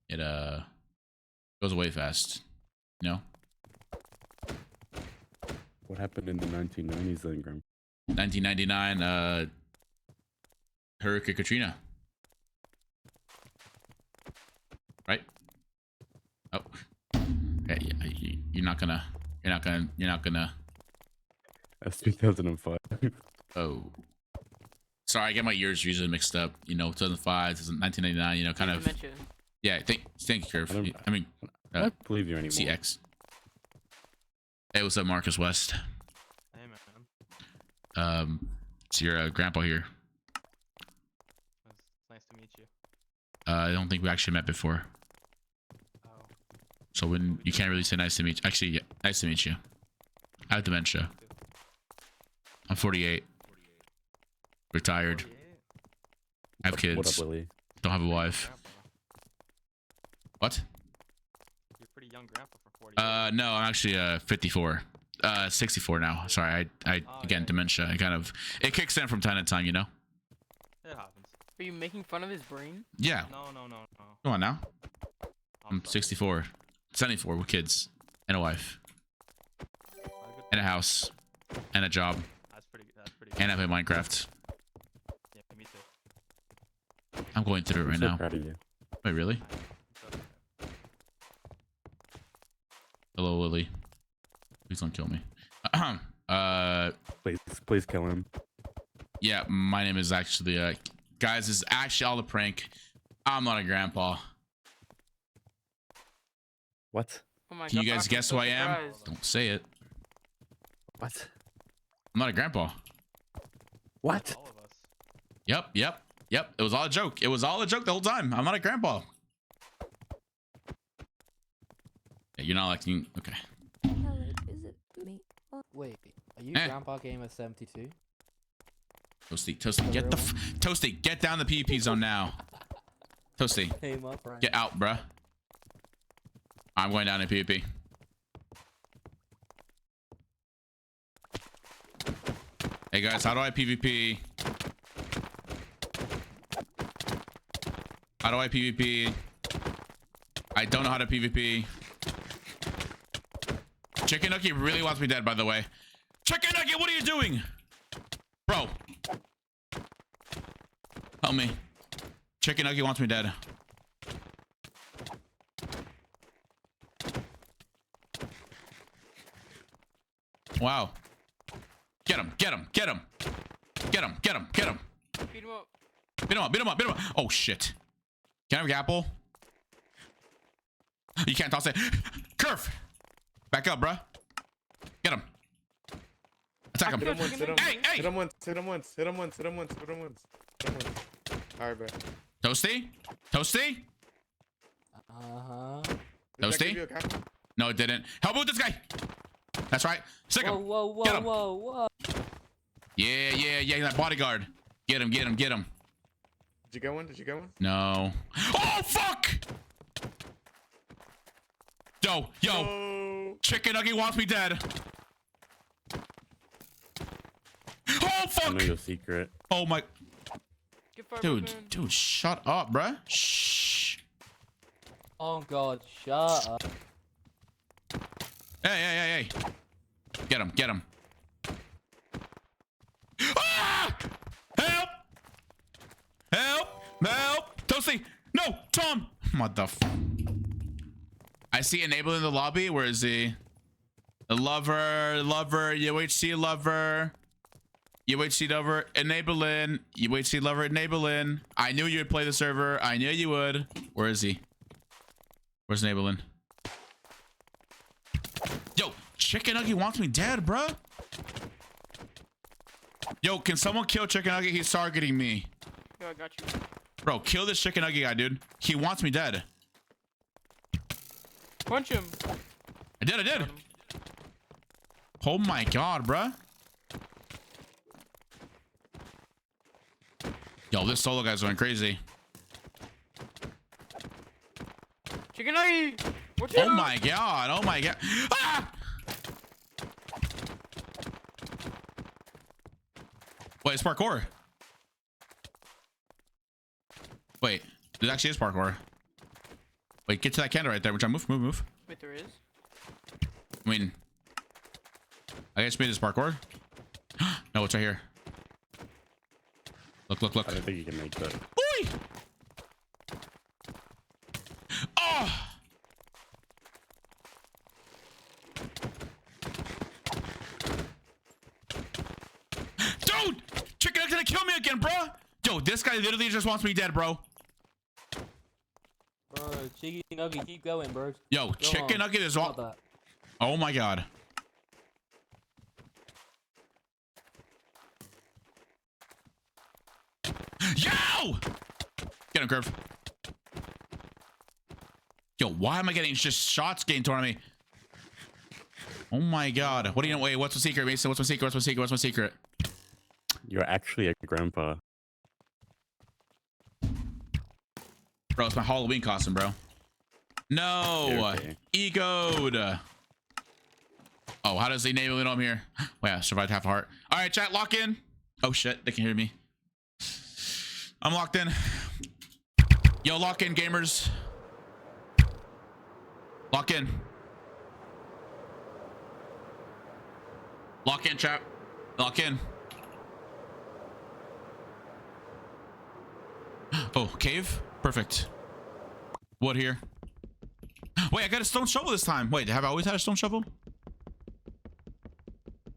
A: it goes away fast. You know?
E: What happened in the 1990s then, Grandpa?
A: 1999, Hurricane Katrina. Right? Oh. Yeah, you're not gonna.
E: That's 2005.
A: Oh. Sorry, I get my years usually mixed up. You know, 2005, 1999. You know, kind of.
C: Dementia.
A: Yeah. Thank you, Curve. I mean,
E: I don't believe you anymore.
A: CX. Hey, what's up, Marcus West?
F: Hey, man.
A: It's your grandpa here.
F: It's nice to meet you.
A: I don't think we actually met before.
F: Oh.
A: So when you can't really say nice to meet you. Actually, yeah, nice to meet you. I have dementia. I'm 48. Retired.
F: 48?
A: I have kids.
E: What up, Willie?
A: Don't have a wife.
F: Grandpa.
A: What?
F: You're a pretty young grandpa for 48.
A: No, I'm actually 54. 64 now. Sorry, I
F: Oh,
A: again
F: yeah.
A: dementia. It kicks in from time to time, you know.
F: It happens.
C: Are you making fun of his brain?
A: Yeah.
F: No.
A: Come on now. I'm
F: sorry.
A: 64, 74 with kids and a wife
F: Good.
A: and a house and a job
F: That's pretty good.
A: and I play Minecraft.
F: Yeah, me too.
A: I'm going through it right
E: I'm so
A: now.
E: proud of you.
A: Wait, really? Hello, Lily. Please don't kill me.
E: Please kill him.
A: Yeah, my name is actually guys, this is actually all a prank. I'm not a grandpa.
E: What?
C: Oh my
A: Can
C: god.
A: you guys
C: I'm
A: guess
C: so
A: who I am?
C: surprised.
A: Don't say it.
E: What?
A: I'm not a grandpa.
E: What?
F: All of us.
A: Yep. It was all a joke. It was all a joke the whole time. I'm not a grandpa. Yeah, you're not like okay.
G: Is it me?
D: Wait, are you
A: Eh.
D: Grandpa Gamer 72?
A: Toasty,
D: The
A: get the
D: real
A: Toasty, get down the PvP zone now. Toasty,
D: Hey, my friend.
A: get out, bruh. I'm going down in PvP. Hey guys, how do I PvP? How do I PvP? I don't know how to PvP. Chicken Nugget really wants me dead, by the way. Chicken Nugget, what are you doing? Bro. Help me. Chicken Nugget wants me dead. Wow. Get him.
C: Beat him up.
A: Beat him up. Oh, shit. Can I have a apple? You can't toss it. Curve. Back up, bruh. Get him. Attack him.
C: Hit him once, hit him.
A: Hey.
H: Hit him once. Alright, bro.
A: Toasty?
D: Uh-huh.
H: Did that
A: Toasty?
H: give you a cap?
A: No, it didn't. Help me with this guy. That's right. Stick him.
D: Whoa,
A: Get him.
D: whoa.
A: Yeah. That bodyguard. Get him.
H: Did you get one?
A: No. Oh, fuck! Yo.
H: No.
A: Chicken Nugget wants me dead. Oh,
E: I know
A: fuck!
E: your secret.
A: Oh, my...
C: Get fired,
A: Dude, shut up, bruh. Shh.
D: Oh god, shut up.
A: Hey. Get him. Ah! Help! Toasty! No! Tom! What the f... I see enable in the lobby. Where is he? The lover, UHC lover. UHC lover, enable in. UHC lover, enable in. I knew you would play the server. I knew you would. Where is he? Where's enable in? Yo, Chicken Nugget wants me dead, bruh. Yo, can someone kill Chicken Nugget? He's targeting me.
C: Yo, I got you.
A: Bro, kill this Chicken Nugget guy, dude. He wants me dead.
C: Punch him.
A: I did. Oh my god, bruh. Yo, this solo guy's going crazy.
C: Chicken nugget! Watch
A: Oh
C: out!
A: my god. Oh my god. Ah! Wait, it's parkour. Wait, it actually is parkour. Wait, get to that candle right there. Which I move.
C: Wait, there is?
A: I mean, I guess made this parkour. No, it's right here. Look.
E: I don't think you can make that.
A: Oi! Oh! Dude! Chicken Nugget's gonna kill me again, bro! Yo, this guy literally just wants me dead, bro.
D: Bro, Chicken Nugget, keep going, bro.
A: Yo,
D: Go
A: Chicken
D: on.
A: Nugget is
D: Stop
A: all.
D: that.
A: Oh my god. Yo! Get him, Curve. Yo, why am I getting just shots getting thrown at me? Oh my god. What do you know? Wait, what's my secret, Mason? What's my secret?
E: You're actually a grandpa.
A: Bro, it's my Halloween costume, bro. No!
E: Okay.
A: Egoed! Oh, how does the enable know I'm here? Wait, I survived half a heart. Alright, chat, lock in. Oh shit, they can hear me. I'm locked in. Yo, lock in, gamers. Lock in. Lock in, chat. Lock in. Oh, cave? Perfect. Wood here. Wait, I got a stone shovel this time. Wait, have I always had a stone shovel?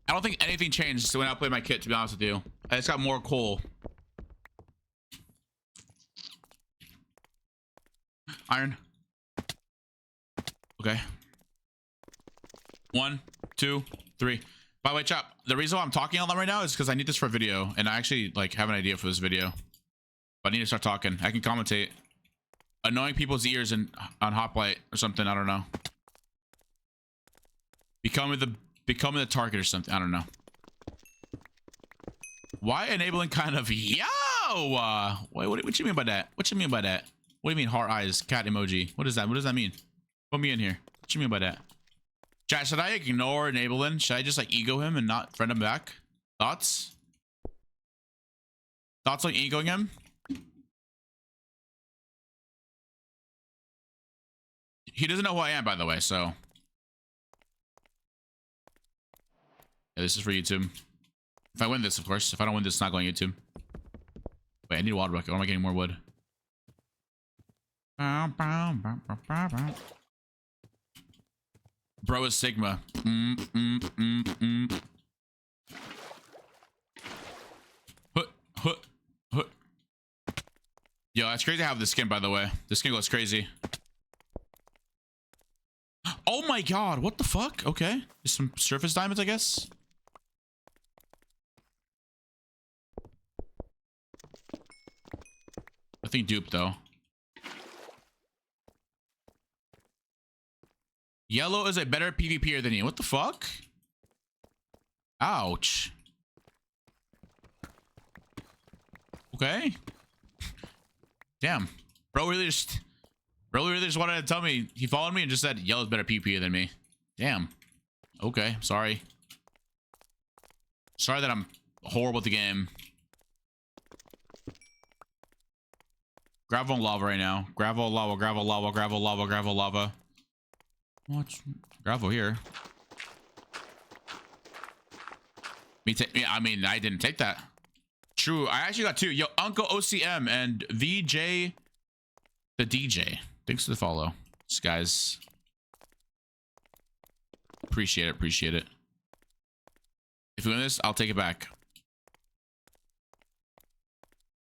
A: I don't think anything changed when I played my kit, to be honest with you. I just got more coal. Iron. Okay. 1, 2, 3. By the way, chap, the reason why I'm talking all that right now is because I need this for a video, and I actually like have an idea for this video. But I need to start talking. I can commentate. Annoying people's ears on HOPLITE or something. I don't know. Becoming the target or something. I don't know. Why enabling kind of yo? Wait, what you mean by that? What you mean by that? What do you mean heart eyes cat emoji? What is that? What does that mean? Put me in here. What you mean by that? Chat, should I ignore enabling? Should I just like ego him and not friend him back? Thoughts? Thoughts on egoing him? He doesn't know who I am, by the way, so. Yeah, this is for YouTube. If I win this, of course. If I don't win this, it's not going YouTube. Wait, I need a water bucket. Or am I getting more wood? Bro is Sigma. Hut. Yo, it's crazy to have this skin, by the way. This skin goes crazy. Oh my god, what the fuck? Okay. There's some surface diamonds, I guess. Nothing dupe, though. Yellow is a better PvPer than you. What the fuck? Ouch. Okay. Damn. Bro really just wanted to tell me. He followed me and just said yellow's better PvPer than me. Damn. Okay, sorry. Sorry that I'm horrible at the game. Gravel and lava right now. Gravel, lava, gravel, lava, gravel, lava, gravel, lava. What's gravel here? I mean, I didn't take that. True, I actually got 2. Yo, Uncle OCM and VJ the DJ. Thanks for the follow, guys. Appreciate it. If we win this, I'll take it back.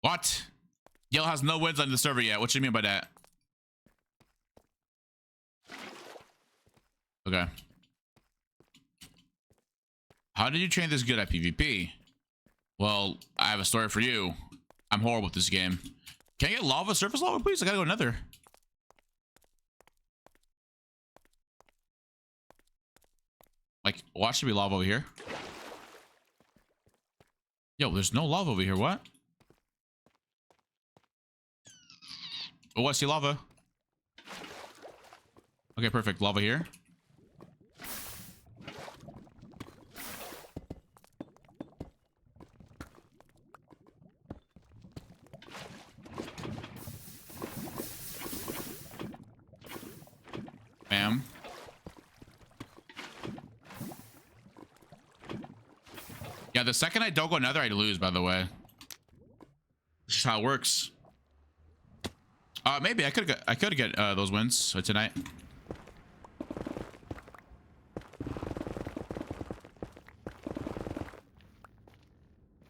A: What? Yellow has no wins on the server yet. What do you mean by that? Okay. How did you train this good at PvP? Well, I have a story for you. I'm horrible at this game. Can I get lava, surface lava, please? I gotta go nether. Like, watch there be lava over here. Yo, there's no lava over here. What? Oh, I see lava. Okay, perfect. Lava here. Bam. Yeah, the second I don't go nether, I lose, by the way. This is how it works. Maybe I could get those wins tonight.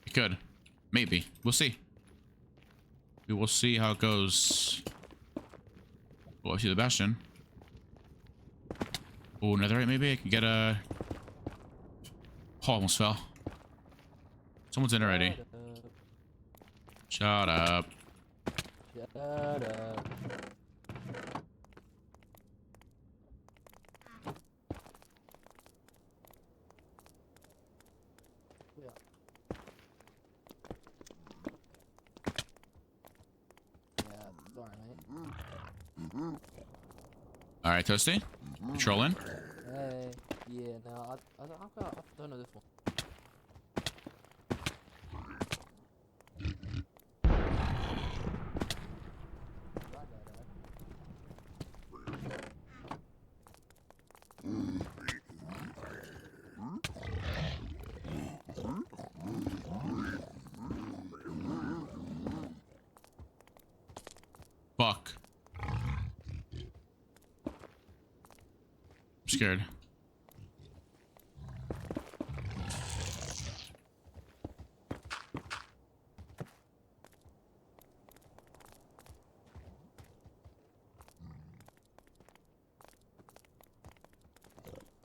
A: I could. Maybe. We'll see. We will see how it goes. Oh, I see the bastion. Oh, netherite maybe? I can get a... Oh, almost fell. Someone's in already. Shut up.
D: Shut up. Yeah. Yeah, sorry, mate.
A: All right, Toasty. Trolling.
D: Hey, yeah, no, I don't know this one.
A: Fuck. I'm scared.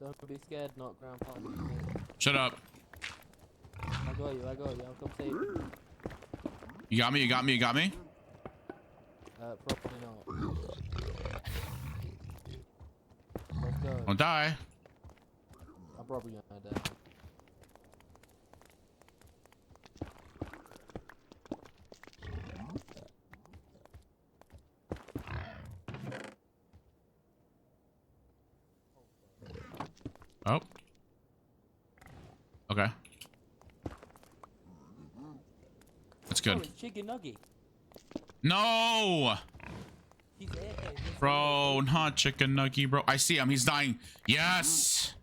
D: Don't be scared, not grandpa.
A: Shut up.
D: I got you, I'll come save you.
A: You got me, you got me, you got me?
D: Probably not. Let's go.
A: Don't die.
D: I'm probably gonna die.
A: Oh. Okay. That's good.
D: Oh, it's chicken nugget.
A: No!
D: He's there.
A: Bro, not chicken nugget, bro. I see him. He's dying. Yes!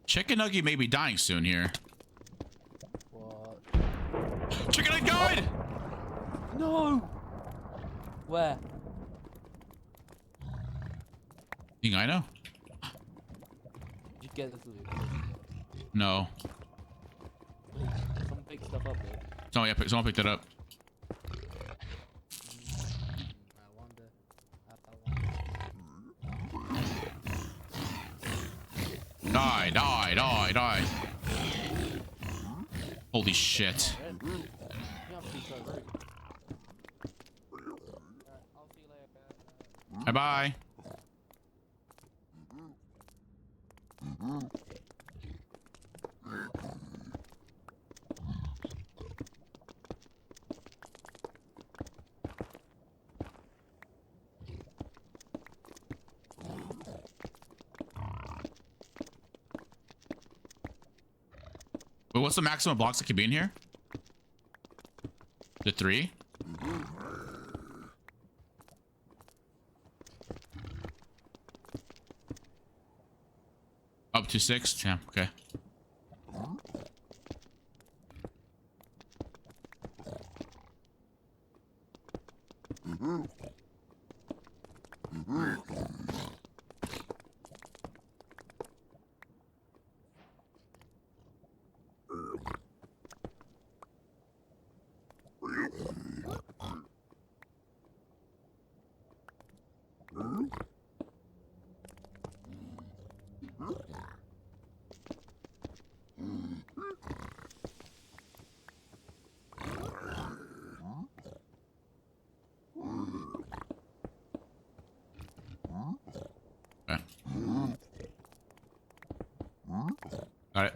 A: Chicken nugget may be dying soon here.
D: What?
A: Chicken nugget died!
D: No! Where?
A: You think I know?
D: Did you get this loot?
A: No.
D: Please, some big stuff up there.
A: Someone picked it up.
D: I wonder.
A: Die, die, die, die. Holy shit.
D: You have to be so rude. Alright, I'll see you later.
A: Bye bye. Wait, what's the maximum blocks that can be in here? The 3? Up to 6? Yeah, okay. Got it.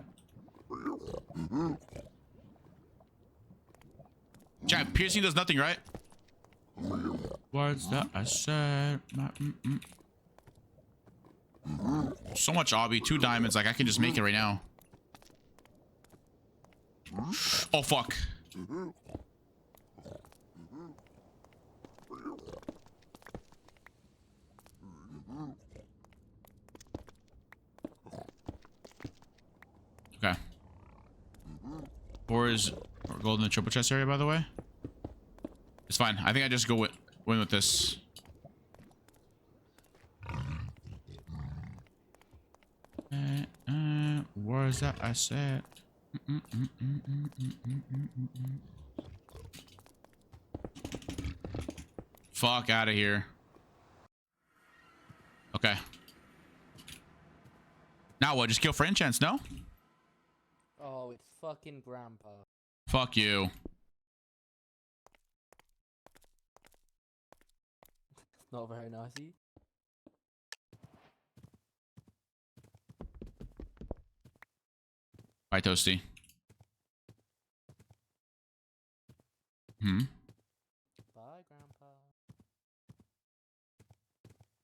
A: Chat, piercing does nothing, right? What's that I said? So much obby, 2 diamonds. Like, I can just make it right now. Oh, fuck. Okay. 4 is gold in the triple chest area, by the way. It's fine. I think I just go win with this. Where's that I said? Fuck out of here. Okay. Now what? Just kill for enchants, no?
D: Oh, it's fucking grandpa.
A: Fuck you.
D: Not very nicey.
A: Bye, Toasty.
D: Bye, grandpa.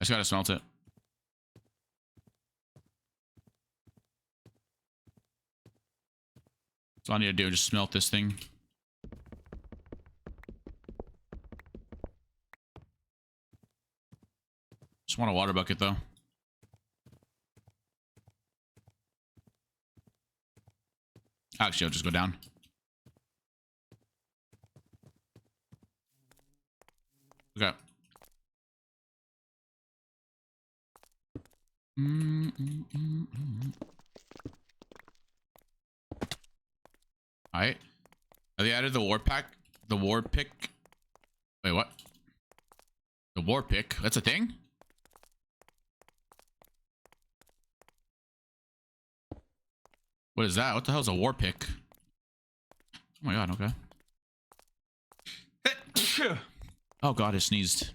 A: I just gotta smelt it. That's all I need to do. Just smelt this thing. Just want a water bucket, though. Actually, I'll just go down. Okay. Alright. Have they added the war pack? The war pick? Wait, what? The war pick? That's a thing? What is that? What the hell is a war pick? Oh my god, okay. Oh god, I sneezed.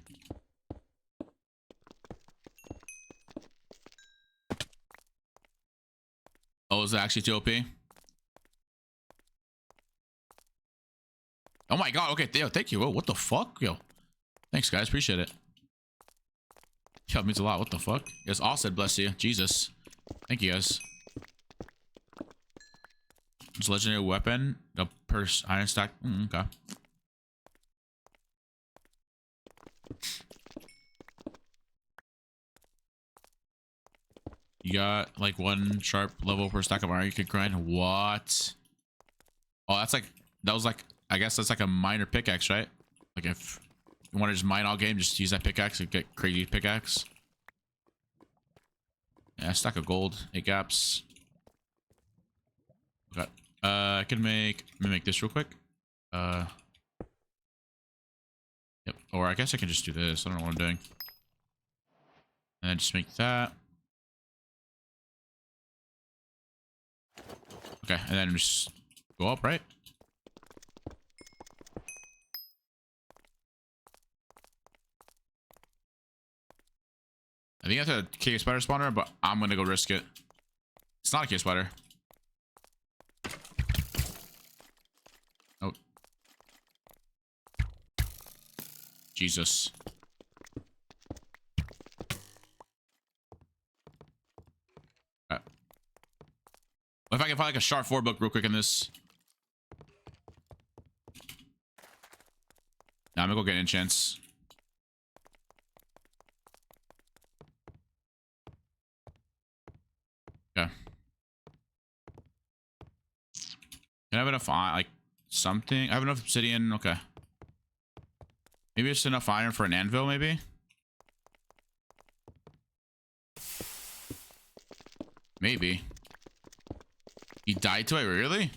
A: Oh, is it actually too OP? Oh my god, okay, yo, thank you. Whoa, what the fuck? Yo. Thanks, guys, appreciate it. Yo, it means a lot. What the fuck? Yes, all said bless you. Jesus. Thank you, guys. It's legendary weapon. The purse iron stack. Okay. You got like 1 sharp level per stack of iron you could grind. What? Oh, that's like, that was like, I guess that's like a minor pickaxe, right? Like if you want to just mine all game, just use that pickaxe and get crazy pickaxe. Yeah, a stack of gold, 8 gaps. Okay. I can make, let me make this real quick. Yep. Or I guess I can just do this. I don't know what I'm doing. And then just make that. Okay, and then just go up, right? I think that's a cave spider spawner, but I'm gonna go risk it. It's not a cave spider. Oh. Jesus. What if I can find like a sharp 4 book real quick in this? Nah, I'm gonna go get enchants. Okay. Can I have enough like something? I have enough obsidian. Okay. Maybe it's enough iron for an anvil, maybe? Maybe. He died to it, really?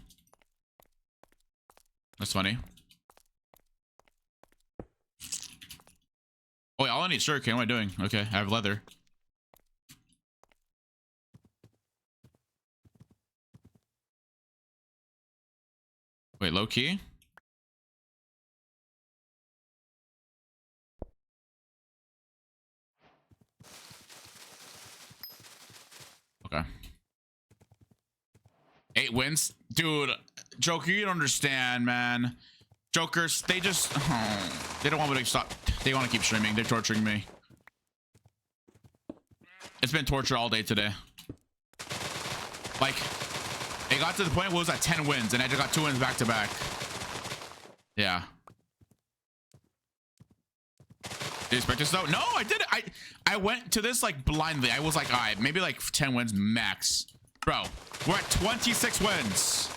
A: That's funny. Oh, wait, all I need is sugarcane. What am I doing? Okay, I have leather. Wait, low key? Okay. 8 wins, dude. Joker, you don't understand, man. Jokers, they just they don't want me to stop. They want to keep streaming. They're torturing me. It's been torture all day today. Like, it got to the point where it was at 10 wins, and I just got 2 wins back to back. Yeah. Did you expect this though? No, I did it. I went to this like blindly. I was like, all right, maybe like 10 wins max. Bro, we're at 26 wins.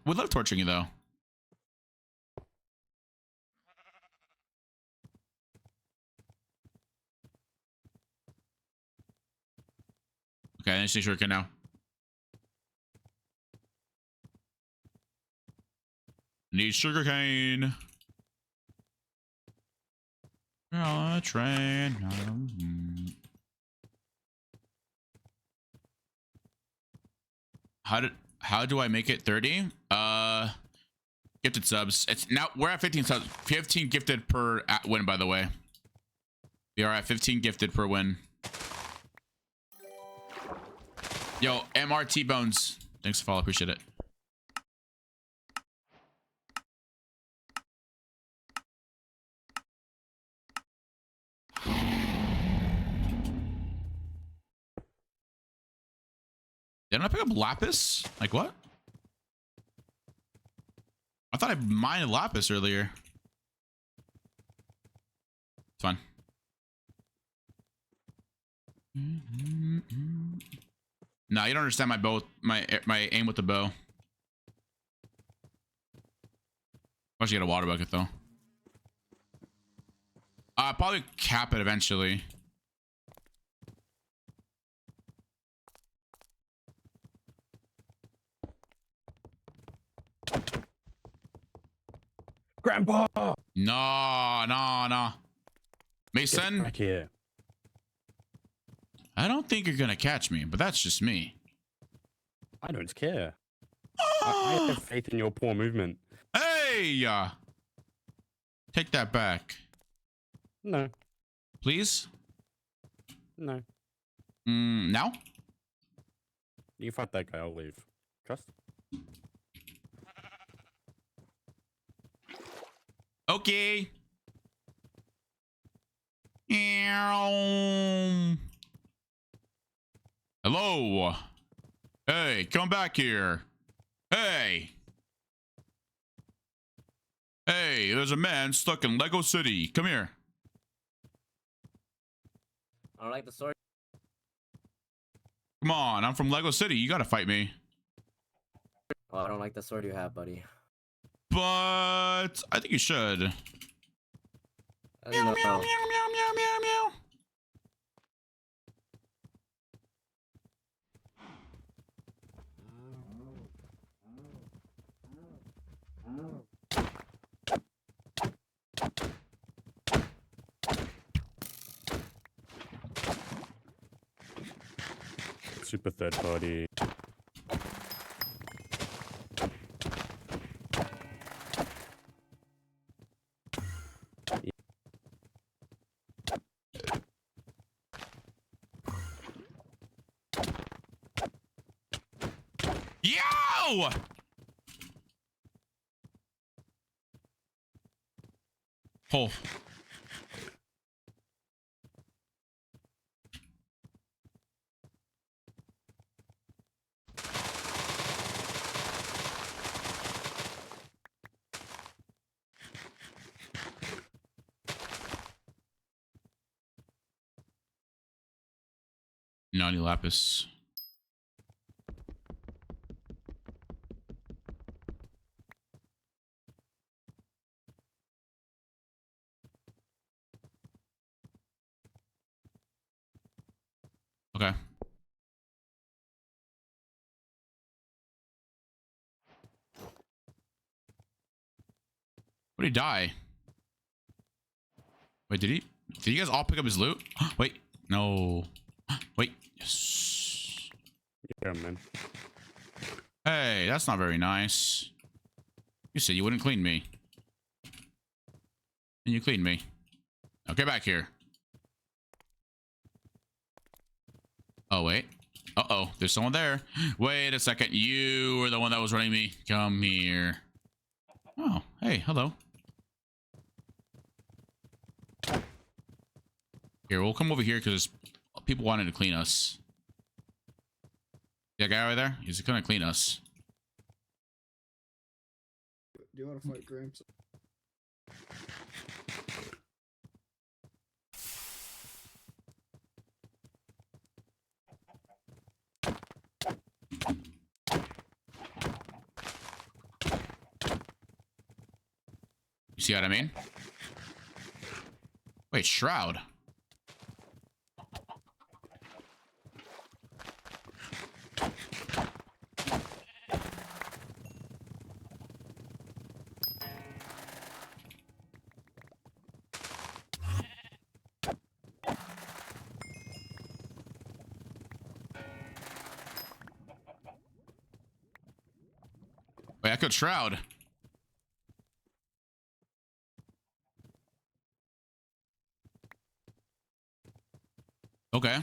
A: Would love torturing you though. Okay, let's see shuriken now. Need sugarcane. On a train. How do I make it 30? Gifted subs. It's now we're at 15 subs. 15 gifted per win, by the way. We are at 15 gifted per win. Yo, MRT Bones. Thanks for follow. Appreciate it. Didn't I pick up lapis? Like what? I thought I mined lapis earlier. It's fine. No, you don't understand my bow. My aim with the bow. I should get a water bucket though. I'll probably cap it eventually.
E: Grandpa!
A: No. Mason?
E: Get back here.
A: I don't think you're gonna catch me, but that's just me.
E: I don't care. I have faith in your poor movement.
A: Hey! Take that back.
E: No.
A: Please?
E: No.
A: Now?
E: You can fight that guy, I'll leave. Trust?
A: Okay. Hello. Hey, come back here. Hey. Hey, there's a man stuck in Lego City. Come here.
D: I don't like the sword.
A: Come on, I'm from Lego City. You gotta fight me.
D: Oh, I don't like the sword you have, buddy.
A: But I think you should.
D: I
A: Meow,
D: don't
A: meow,
D: know.
A: meow, meow, meow, meow, meow.
E: Super third party.
A: Yo! Oh. Nani lapis. Okay. What did he die? Wait, did you guys all pick up his loot? Wait, no. Wait, yes.
E: Yeah, man.
A: Hey, that's not very nice. You said you wouldn't clean me. And you cleaned me. Now get back here. Oh, wait. Uh-oh, there's someone there. Wait a second. You were the one that was running me. Come here. Oh, hey, hello. Here, we'll come over here because people wanted to clean us. That guy right there? He's gonna clean us.
I: Do you want to fight Gramps?
A: You see what I mean? Wait, Shroud. Wait, I could Shroud. Okay.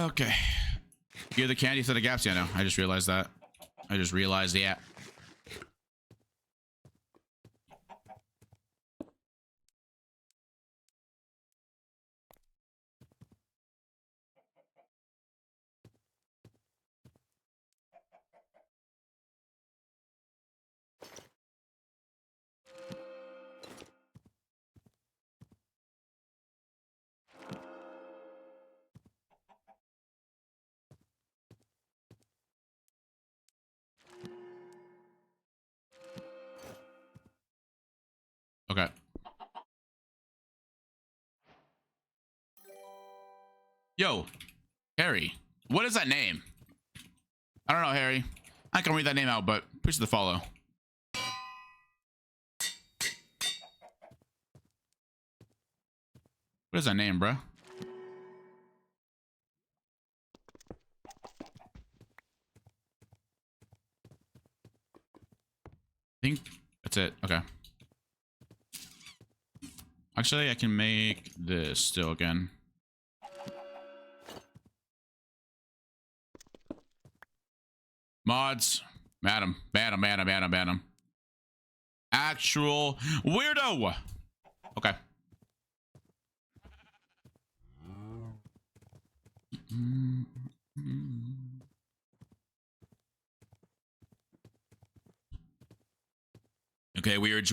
A: Okay. You're the candy to the gaps. Yeah, no. I just realized that. I just realized, yeah. Okay. Yo, Harry. What is that name? I don't know, Harry. I can read that name out, but appreciate the follow. What is that name, bro? I think that's it. Okay. Actually, I can make this still again. Mods. Ban him. Ban him, ban him, ban him, ban him. Actual weirdo. Okay. Okay, weird.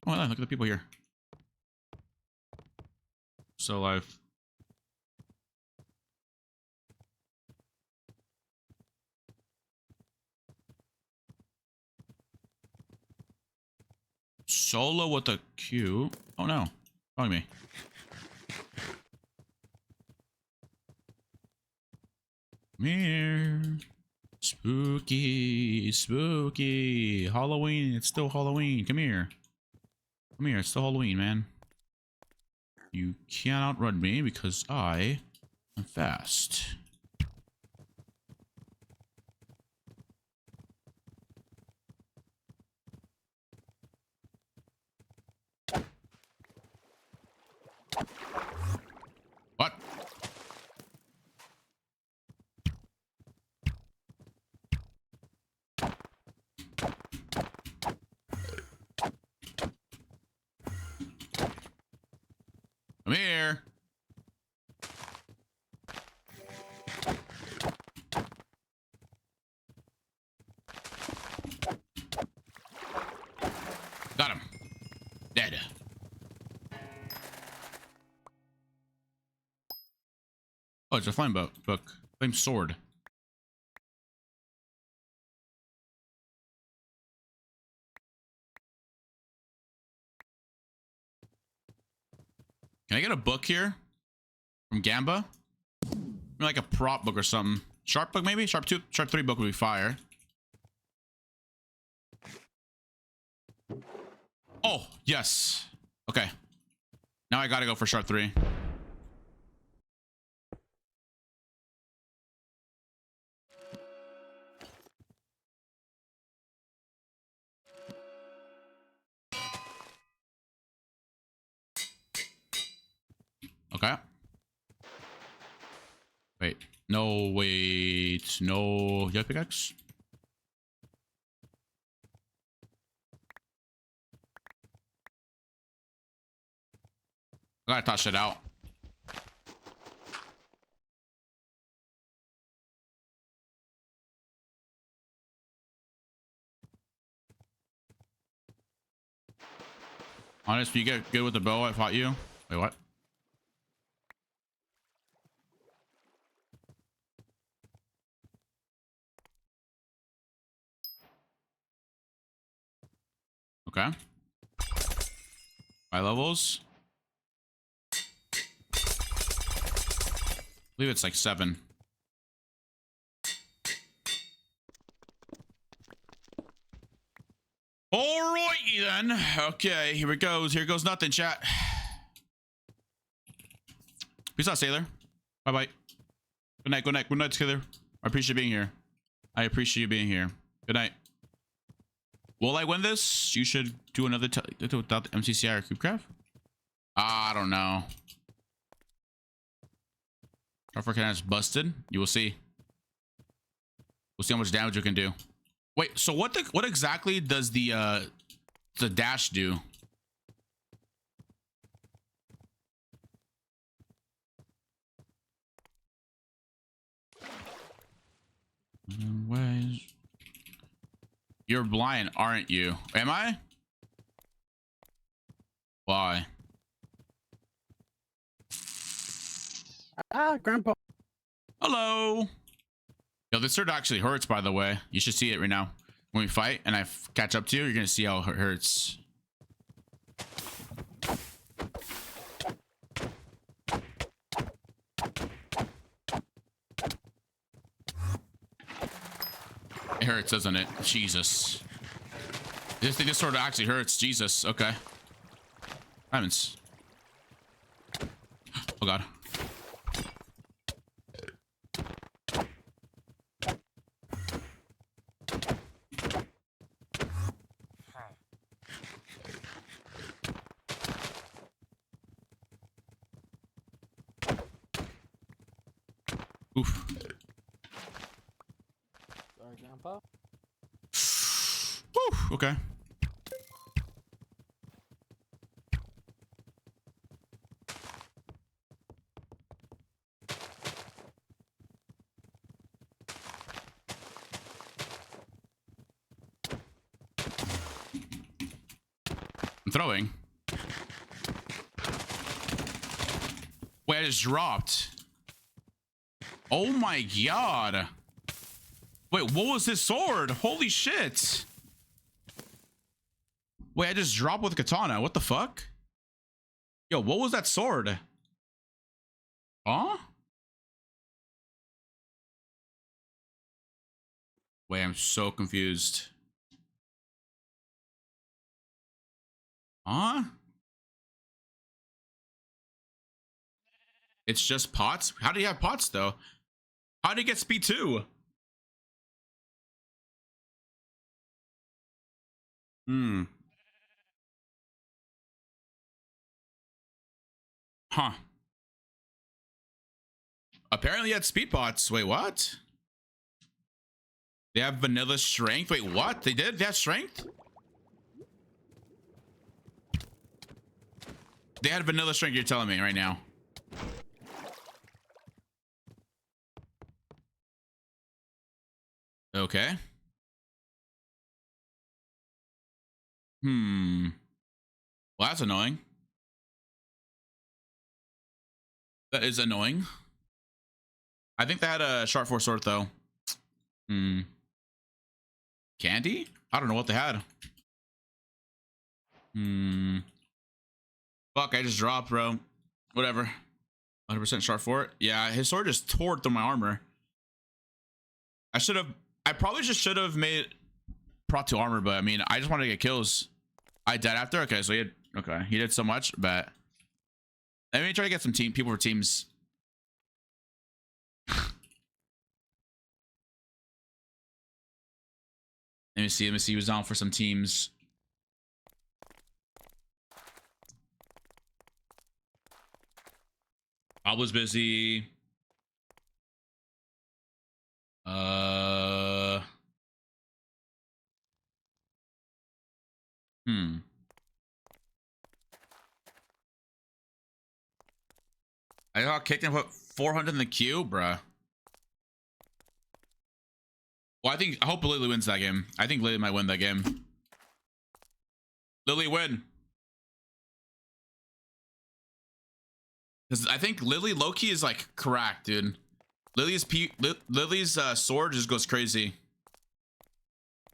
A: Oh, look at the people here. So live. Solo with a Q. Oh no. Wrong me. Come here. Spooky. Spooky. Halloween. It's still Halloween. Come here. Come here. It's still Halloween, man. You cannot run me because I am fast. What? Come here. Got him. Dead. Oh, it's a flame book. Flame sword. Can I get a book here? From Gamba? Maybe like a prop book or something. Sharp book maybe? Sharp 2, Sharp 3 book would be fire. Oh, yes. Okay. Now I gotta go for sharp 3. Okay. Wait. No, wait. No. Yellow pickaxe? I gotta toss it out. Honest, you get good with the bow. I fought you. Wait, what? Okay. 5 levels. I believe it's like 7. Alrighty then. Okay, here it goes. Here goes nothing, chat. Peace out, Sailor. Bye bye. Good night, good night, good night, Sailor. I appreciate being here. I appreciate you being here. Good night. Will I win this? You should do another without the MCCI or CubeCraft. I don't know. Our cannon is busted. You will see. We'll see how much damage you can do. Wait, so what exactly does the dash do? Ways. You're blind, aren't you? Am I? Why?
E: Ah, Grandpa.
A: Hello. Yo, this sword actually hurts, by the way. You should see it right now. When we fight and I catch up to you, you're gonna see how it hurts. It hurts, doesn't it? Jesus. This sword actually hurts. Jesus. Okay. Heavens. Oh god. Oof.
D: Sorry, Grandpa.
A: Woo, okay. I'm throwing. Wait, I just dropped. Oh my god. Wait, what was this sword? Holy shit. Wait, I just dropped with a katana. What the fuck? Yo, what was that sword? Huh? Wait, I'm so confused. Huh? It's just pots? How do you have pots though? How did he get speed 2? Huh. Apparently had speed pots. Wait, what? They have vanilla strength. Wait, what? They did? They have strength? They had vanilla strength, you're telling me right now. Okay. Well, that's annoying. That is annoying. I think they had a sharp 4 sword though. Candy? I don't know what they had. Fuck, I just dropped, bro. Whatever. 100% sharp 4. Yeah, his sword just tore through my armor. I probably just should have made prot 2 armor, but I mean, I just wanted to get kills. I died after. Okay, so he did so much, but let me try to get some people for teams. Let me see who's on for some teams. Bob was busy. I got kicked and put 400 in the queue, bruh. Well, I hope Lily wins that game. I think Lily might win that game. Lily win. Because I think Lily Loki is like cracked, dude. Lily's sword just goes crazy.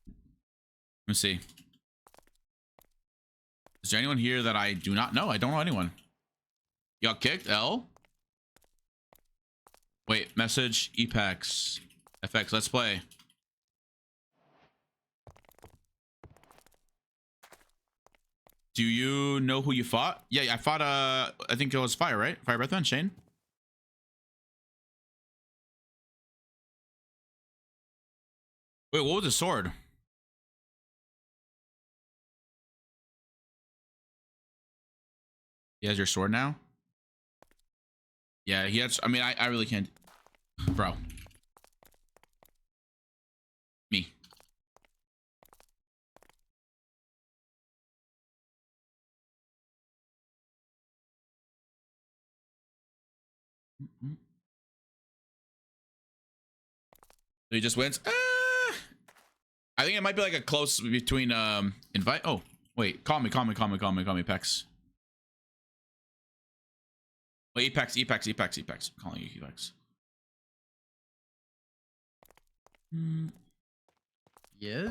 A: Let me see. Is there anyone here that I do not know? I don't know anyone. You got kicked, L? Wait, message, EPAX, FX, let's play. Do you know who you fought? Yeah, I fought, I think it was Fire, right? Fire Breathman, Shane? Wait, what was the sword? He has your sword now? Yeah, he has, I mean, I really can't. Bro. Me. So he just wins. I think it might be like a close between invite. Oh, wait, call me, Pex. Wait, EPEX. I'm calling you EPEX.
J: Yeah.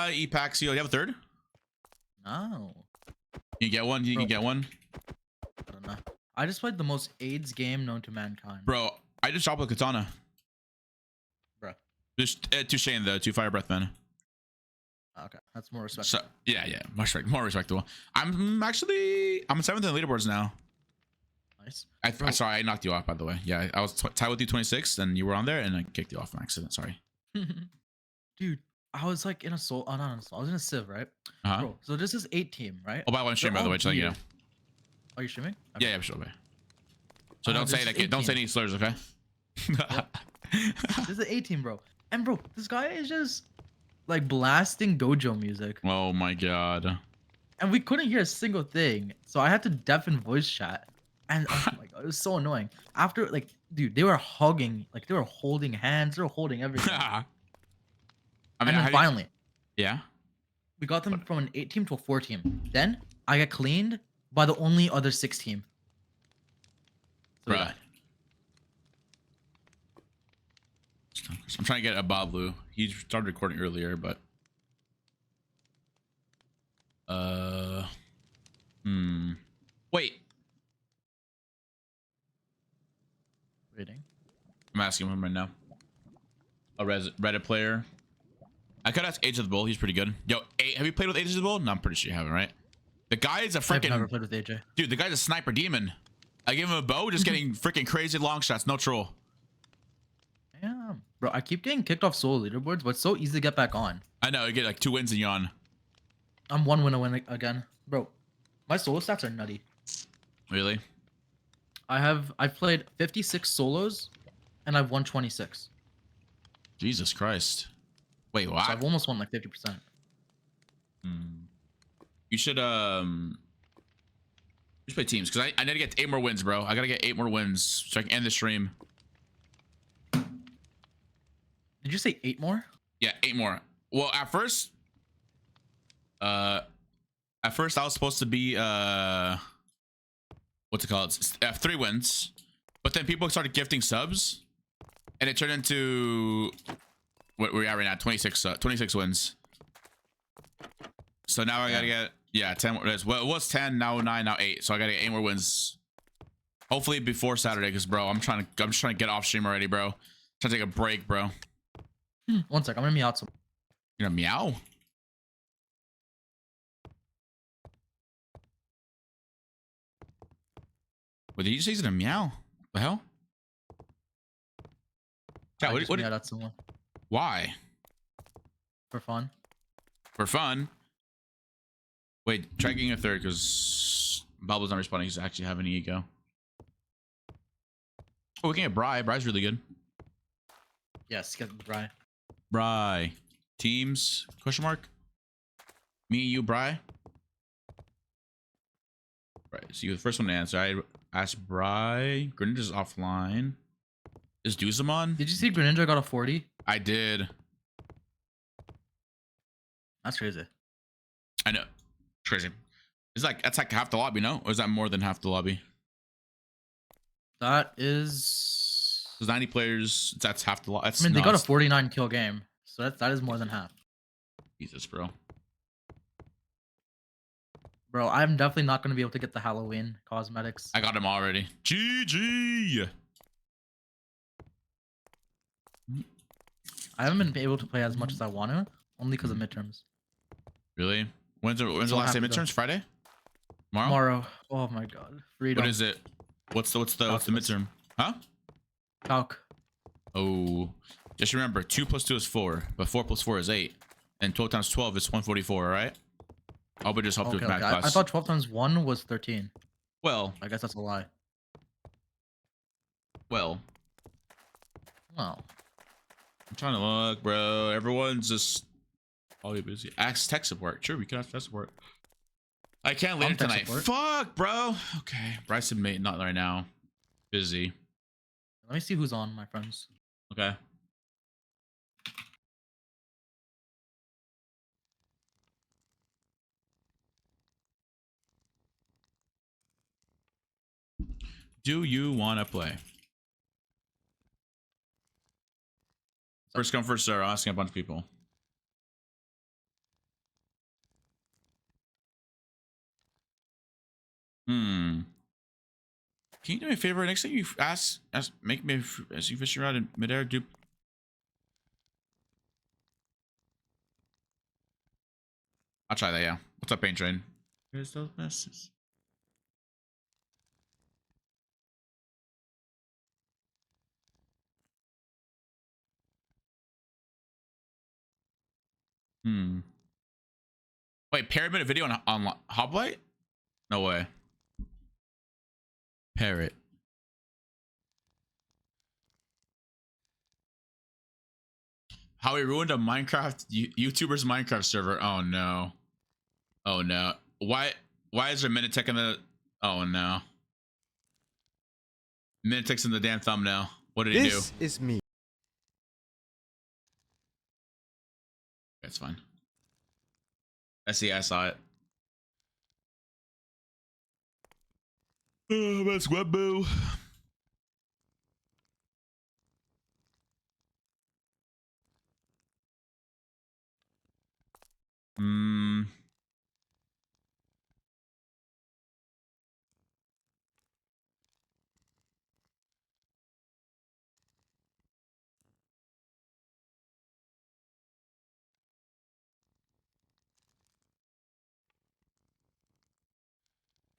A: EPAX, you have a third?
J: No.
A: You get one? You can get one?
J: I don't know. I just played the most AIDS game known to mankind.
A: Bro, I just dropped a katana.
J: Bro.
A: Just to Shane though, to Fire Breath Man.
J: Okay, that's more respectable.
A: So, yeah, more respectable. I'm 7th in the leaderboards now.
J: Nice.
A: Sorry, I knocked you off, by the way. Yeah, I was tied with you 26, and you were on there, and I kicked you off on accident. Sorry.
J: Dude, I was like in a soul. Oh, not in a soul. I was in a civ, right? Bro, so this is 8 team, right?
A: Oh, by one stream, by the way, so you know.
J: Are you streaming? Okay.
A: Yeah, sure. So don't say that. Don't say any slurs, okay?
J: This is an 8 team, bro. And bro, this guy is just like blasting dojo music.
A: Oh my god.
J: And we couldn't hear a single thing, so I had to deafen voice chat. And oh my god, it was so annoying. After, like, dude, they were hugging, like they were holding hands, they were holding everything.
A: I
J: mean, and then finally, we got them from an 8 team to a 4 team. Then I got cleaned by the only other 6 team. So,
A: right. I'm trying to get a Bablu. He started recording earlier, but wait.
J: Waiting.
A: I'm asking him right now. A Reddit player. I could ask Age of the Bull. He's pretty good. Yo, have you played with Age of the Bull? No, I'm pretty sure you haven't, right? The guy is a freaking.
J: I've never played with AJ.
A: Dude, the guy's a sniper demon. I gave him a bow, just getting freaking crazy long shots. No troll.
J: Yeah, bro. I keep getting kicked off solo leaderboards, but it's so easy to get back on.
A: I know. You get like 2 wins and you're on.
J: I'm 1 win again, bro. My solo stats are nutty.
A: Really?
J: I've played 56 solos, and I've won 26.
A: Jesus Christ. Wait, what?
J: So I've almost won like 50%.
A: You should just play teams, because I need to get 8 more wins, bro. I gotta get 8 more wins so I can end the stream.
J: Did you say 8 more?
A: Yeah, 8 more. Well, at first I was supposed to be what's it called? 3 wins, but then people started gifting subs, and it turned into what we're at right now, 26 wins. So now I gotta get 10. Well, it was 10, now 9, now 8. So I gotta get 8 more wins. Hopefully before Saturday, because bro, I'm just trying to get off stream already, bro. Trying to take a break, bro.
J: 1 sec, I'm gonna meow some.
A: You're gonna meow? What did you say? He's gonna meow? The hell? Chat,
J: I
A: what,
J: just
A: what,
J: meowed at someone
A: why?
J: for fun.
A: For fun? Wait, try getting a third because Bubble's not responding. He's actually having an ego. Oh, we can get Bri. Bri's really good.
J: Yes, get the Bri.
A: Bri. Teams? Question mark? Me, you, Bri? Right, so you're the first one to answer. I asked Bri. Greninja is offline. Is Duzamon?
J: Did you see Greninja got a 40?
A: I did.
J: That's crazy.
A: I know. Crazy. It's like, that's like half the lobby, no? Or is that more than half the lobby?
J: That is.
A: There's 90 players. That's half the lobby.
J: I mean, they got a 49 kill game, so that is more than half.
A: Jesus, bro.
J: Bro, I'm definitely not gonna be able to get the Halloween cosmetics.
A: I got him already. GG.
J: I haven't been able to play as much as I want to, only because of midterms.
A: Really? When's the last day midterms? Friday? Tomorrow?
J: Tomorrow. Oh my god. Freedom.
A: What is it? What's the midterm? Huh?
J: Calc.
A: Oh, just remember 2 + 2 is 4, but 4 + 4 is 8, and 12 × 12 is 144. All right. I'll just help you with math class.
J: I thought 12 times 1 was 13.
A: Well,
J: I guess that's a lie.
A: well,
J: Oh.
A: I'm trying to look, bro. Everyone's just probably busy. Ask tech support. Sure, we can ask tech support. I can't later
J: tech
A: tonight.
J: support.
A: Fuck, bro. Okay, Bryson mate, not right now. Busy.
J: Let me see who's on, my friends.
A: Okay. Do you want to play? First come, first serve. Asking a bunch of people. Can you do me a favor? Next time you make me as you fish around in midair, do. I'll try that. Yeah. What's up, Paint Train? Here's those messes. Wait, Parrot made a video on HOPLITE? No way. Parrot. How he ruined a Minecraft YouTuber's Minecraft server. Oh no. Oh no. Why is there Minitech in the? Oh no. Minitech's in the damn thumbnail. What did he do?
K: This is me.
A: That's fine. I see. I saw it. Oh, that's Webbo.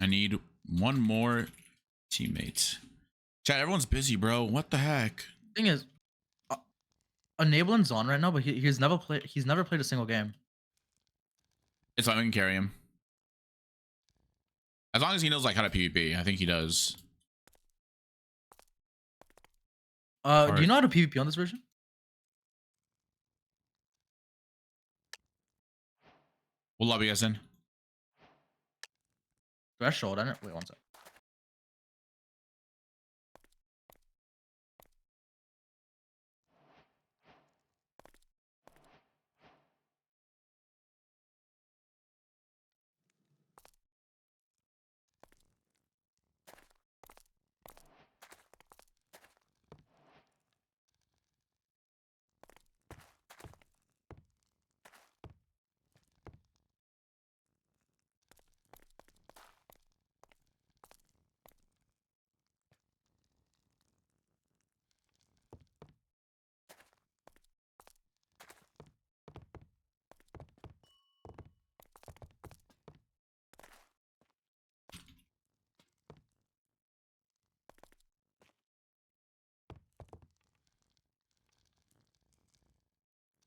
A: I need one more teammate. Chat, everyone's busy, bro. What the heck?
J: Thing is, Enablin's on right now, but he's never played. He's never played a single game.
A: It's fine. We can carry him. As long as he knows like how to PvP, I think he does.
J: Do you know how to PvP on this version?
A: We'll lobby us in.
J: Threshold. I don't. Wait one sec.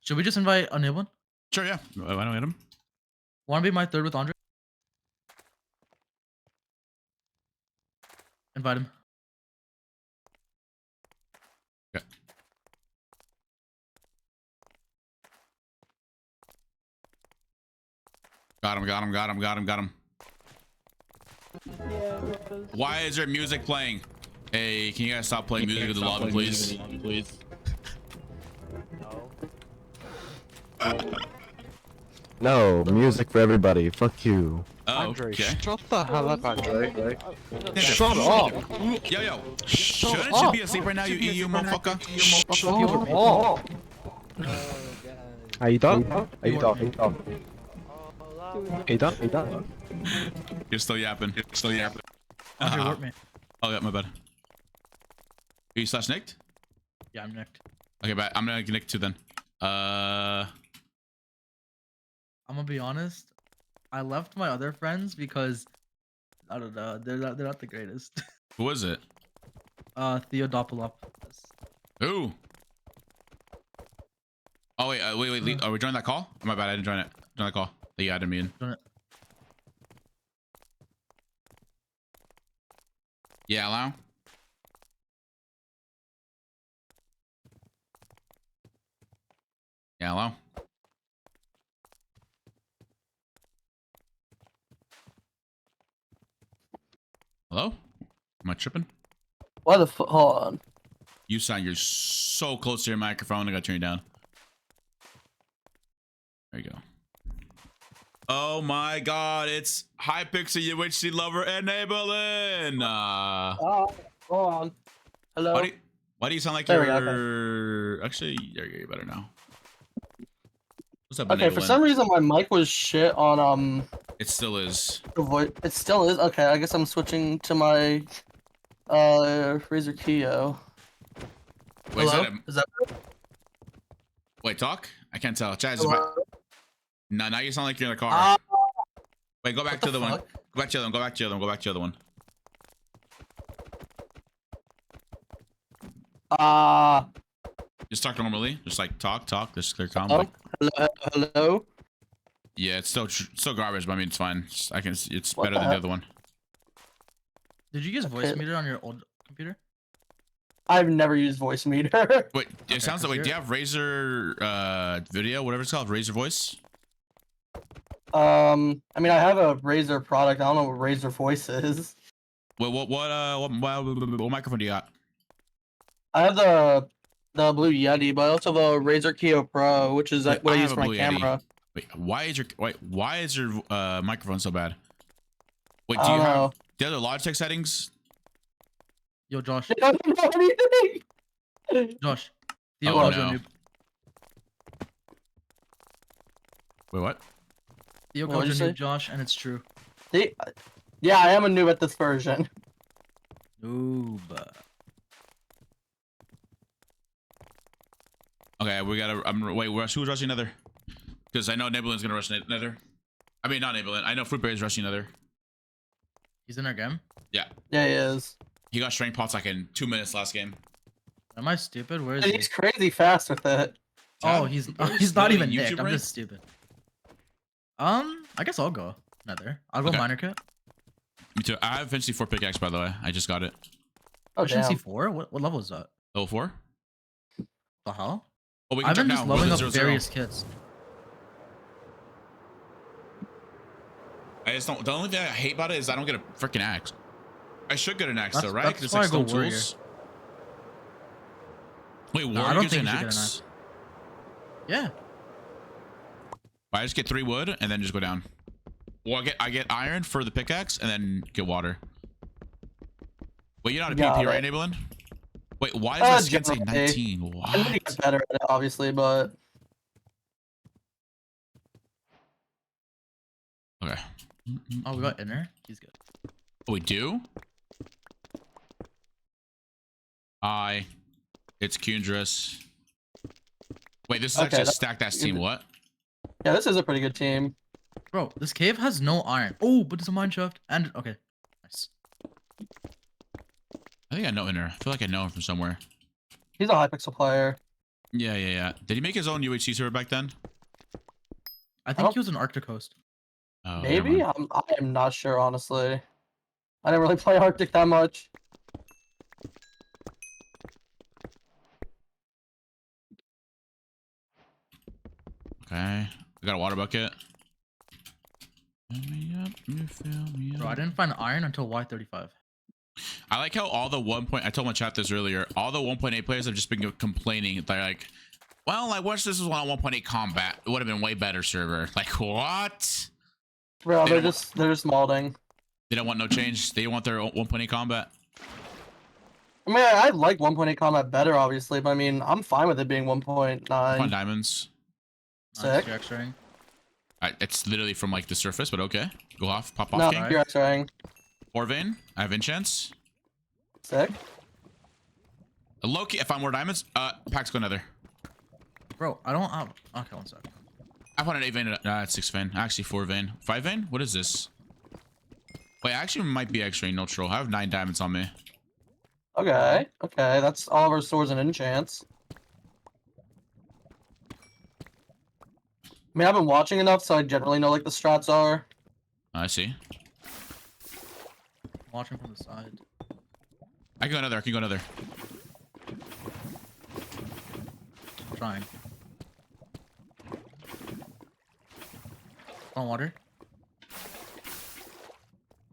J: Should we just invite a new one?
A: Sure, yeah. Why don't we hit him?
J: Want to be my third with Andre? Invite him.
A: Okay. Got him. Why is there music playing? Hey, can you guys stop playing music in the lobby, please?
K: No, music for everybody. Fuck you.
A: Oh, okay.
C: Shut the hell up, Andre.
A: Shut up. Yo. Shouldn't you be asleep right now, you EU motherfucker?
C: Oh.
K: Are you done? Are you done?
A: You're still yapping.
J: Andre, work me.
A: Oh, yeah, my bad. Are you slash nicked?
J: Yeah, I'm nicked.
A: Okay, but I'm gonna nick too then.
J: I'm gonna be honest. I left my other friends because I don't know. They're not the greatest.
A: Who was it?
J: Theodopoulos.
A: Who? Oh wait, wait. Are we joining that call? My bad, I didn't join it. Join that call that you added me in.
J: Join it.
A: Yeah, allow. Yeah, allow. Hello? Am I tripping?
J: Why the fuck? Hold on.
A: You sound you're so close to your microphone. I gotta turn you down. There you go. Oh my god, it's Hypixel, you witchy lover enabling.
J: Oh, hold on. Hello.
A: Why do you sound like
J: There we
A: you're actually you're better now. What's up,
J: Okay, for
A: enabling?
J: some reason my mic was shit on
A: It still is.
J: the voice. It still is. Okay, I guess I'm switching to my Razer Keo.
A: Wait,
J: Hello? Is that
A: wait, talk? I can't tell. Chaz,
J: Hello?
A: no, now you sound like you're in a car. Wait, go back
J: What
A: to
J: the
A: the one.
J: fuck?
A: Go back to the other one. Go back to the other one. Go back to the other one. Just talk normally. Just like talk. Just clear calm.
J: Oh,
A: Like,
J: hello.
A: yeah, it's still garbage, but I mean it's fine. I can. It's
J: What
A: better
J: the
A: than the
J: heck?
A: other one.
J: Did you use voice
D: Okay.
J: meter on your old computer?
D: I've never used voice meter.
A: Wait, it sounds like. Wait, do you have Razer video, whatever it's called, Razer Voice?
D: I mean, I have a Razer product. I don't know what Razer Voice is.
A: What microphone do you got?
D: I have the Blue Yeti, but I also have a Razer Keo Pro, which is like what I use
A: have
D: for
A: a
D: my
A: Blue Yeti.
D: camera.
A: Why is your microphone so bad? Wait,
D: I
A: do you
D: don't
A: have
D: know.
A: the other Logitech settings?
J: Yo, Josh.
D: I don't know anything.
J: Josh. Theo
A: Oh,
J: called you a
A: no.
J: noob.
A: Wait, what?
J: Theo
D: What
J: called you
D: did
J: a
D: you
J: noob,
D: say?
J: Josh, and it's true.
D: See? Yeah, I am a noob at this version.
J: Noob.
A: Okay, we gotta. Wait, who's rushing Nether? Because I know Niblin's gonna rush Nether. I mean, not Niblin. I know Fruitberry's rushing Nether.
J: He's in our game.
A: Yeah,
D: Yeah, he is.
A: he got strength pots like in 2 minutes last game.
J: Am I stupid? Where is
D: And
J: he?
D: he's crazy fast with it.
J: Oh,
A: Tab?
J: he's
A: Fruitberry's
J: not
A: literally
J: even nicked.
A: YouTube
J: I'm
A: rank?
J: just stupid. I guess I'll go Nether. I'll go
A: Okay.
J: minor kit.
A: Me too. I have Fantasy 4 pickaxe, by the way. I just got it.
D: Oh,
J: Mission
D: damn.
J: C4? What level is that?
A: Level 4?
J: The hell?
A: Oh, we can
J: I've
A: check
J: been
A: now.
J: just leveling up
A: 0-0.
J: various kits.
A: I just don't. The only thing I hate about it is I don't get a freaking axe. I should get an axe though,
J: That's-
A: right?
J: that's
A: 'Cause it's
J: why
A: like
J: I go
A: stone
J: warrior.
A: tools. Wait,
J: No, I
A: warrior
J: don't
A: gives you
J: think
A: an
J: you should get an
A: axe?
J: Yeah.
A: I just get 3 wood and then just go down. Well, I get iron for the pickaxe and then get water. Wait, you're not a
D: Got
A: PvP, right,
D: it.
A: Enabling? Wait, why does that skin say
D: generally.
A: 19?
D: I need to
A: What?
D: get better at it, obviously, but
A: Okay.
J: Oh, we got inner. He's good.
A: Oh, we do? It's Qndres. Wait, this is
D: Okay,
A: actually a
D: that's
A: stacked ass team. What?
D: yeah, this is a pretty good team.
J: Bro, this cave has no iron. Oh, but it's a mine shaft. And okay. Nice.
A: I think I know Inner. I feel like I know him from somewhere.
D: He's a Hypixel player.
A: Yeah. Did he make his own UHC server back then?
J: I think he was an Arctic host.
A: Oh,
D: Maybe?
A: never mind.
D: I am not sure, honestly. I didn't really play Arctic that much.
A: Okay. We got a water bucket. Fill me up, you fill me
J: Bro, I
A: up.
J: didn't find iron until Y35.
A: I like how all the 1. I told my chat this earlier. All the 1.8 players have just been complaining. They're like, well, I wish this was on 1.8 combat. It would have been way better server. Like, what?
D: Bro,
A: They
D: they're
A: don't
D: just molding.
A: They don't want no change. They want their 1.8 combat.
D: I mean, I like 1.8 combat better, obviously, but I mean, I'm fine with it being 1.9.
A: Fun diamonds.
D: Sick.
J: Nice, X-ring.
A: It's literally from like the surface, but okay. Go off, pop off,
D: No,
A: king.
D: you're X-raying.
A: 4 vein. I have enchants.
D: Sick.
A: A Loki. If I'm more diamonds, packs go another.
J: Bro, I don't have. Okay, one sec.
A: I found an 8 vein. It's 6 vein. Actually, 4 vein. 5 vein. What is this? Wait, I actually might be X-ray neutral. I have 9 diamonds on me.
D: Okay. Okay, that's all of our swords and enchants. I mean, I've been watching enough, so I generally know like the strats are.
A: I see.
J: Watching from the side.
A: I can go another. I can go another.
J: I'm trying. On water.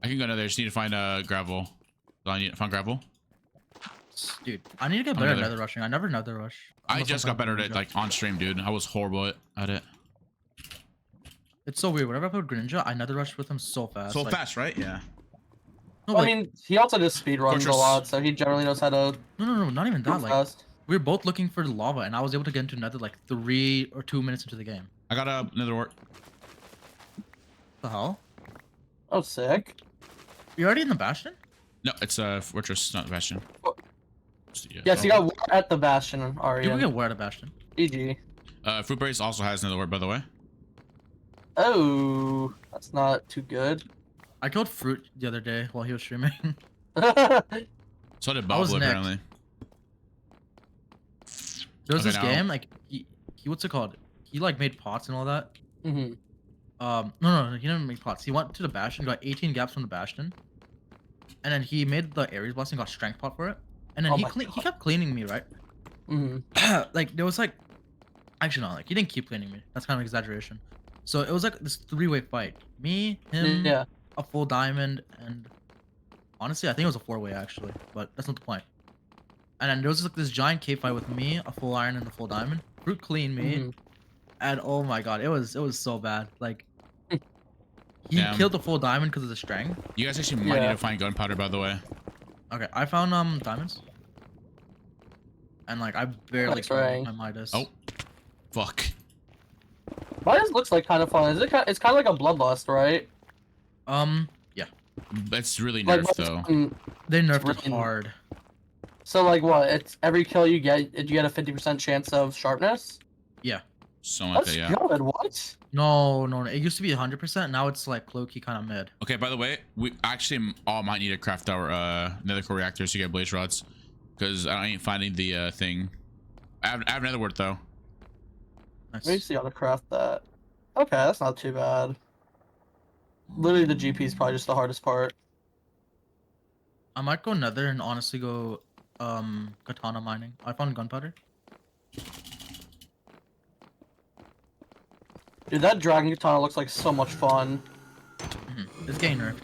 A: I can go another. Just need to find gravel. Find gravel.
J: Dude, I need to get better at
A: Another.
J: nether rushing. I never nether rush.
A: I
J: Unless
A: just
J: I'm
A: got better
J: playing
A: at it like on stream, dude. I was horrible at it.
J: It's so weird. Whenever I put Greninja, I nether rush with him so fast.
A: So
J: like,
A: fast, right? Yeah.
J: No,
D: Well,
J: like,
D: I mean, he also just speed runs a
A: Fortress.
D: lot, so he generally knows how to
J: no, not even that.
D: move
J: Like,
D: fast.
J: we were both looking for the lava, and I was able to get into nether like 3 or 2 minutes into the game.
A: I got another work.
J: What the hell?
D: Oh, sick.
J: You already in the bastion?
A: No, it's fortress, not bastion. Yeah.
D: Yes, you got war at the Bastion,
J: You can
D: Arya.
J: get where at a bastion.
D: GG.
A: Fruit berries also has another word, by the way.
D: Oh, that's not too good.
J: I killed Fruit the other day while he was streaming.
A: So did
J: I was
A: Bob
J: next.
A: apparently.
J: There was
A: Okay,
J: this
A: now-
J: game, like, he what's it called? He, like, made pots and all that.
D: hmm
J: No, he didn't make pots. He went to the bastion, got 18 gaps from the bastion. And then he made the Ares blessing, got strength pot for it. And then
D: Oh
J: he
D: my
J: he kept cleaning me, right?
D: hmm
J: Like, there was, like... Actually, no, like, he didn't keep cleaning me. That's kind of an exaggeration. So, it was, like, this 3-way fight. Me, him,
D: Yeah.
J: a full diamond, and... Honestly, I think it was a 4-way, actually. But that's not the point. And then there was, like, this giant cave fight with me, a full iron, and a full diamond. Fruit cleaned me.
D: Mhm.
J: And oh my god, it was so bad. Like... He
A: Damn.
J: killed the full diamond because of the strength.
A: You guys actually might
D: Yeah.
A: need to find gunpowder, by the way.
J: Okay, I found diamonds. And like I barely
D: That's
J: killed
D: right.
J: my Midas.
A: Oh. Fuck.
D: Midas looks like kind of fun. Is it? It's kind of like a bloodlust, right?
J: Yeah.
A: That's really
D: Like,
A: nerfed though.
J: They nerfed it
D: written-
J: hard.
D: So like what? It's every kill you get a 50% chance of sharpness.
J: Yeah.
A: Something like
D: That's
A: that, yeah.
D: good. What?
J: No. It used to be 100%. Now it's like low-key kind of mid.
A: Okay, by the way, we actually all might need to craft our nether core reactors to get blaze rods. Because I ain't finding the thing. I have another word though.
J: Nice.
D: Let me see how to craft that. Okay, that's not too bad. Literally, the GP is probably just the hardest part.
J: I might go nether and honestly go katana mining. I found gunpowder.
D: Dude, that dragon katana looks like so much fun.
J: It's getting nerfed.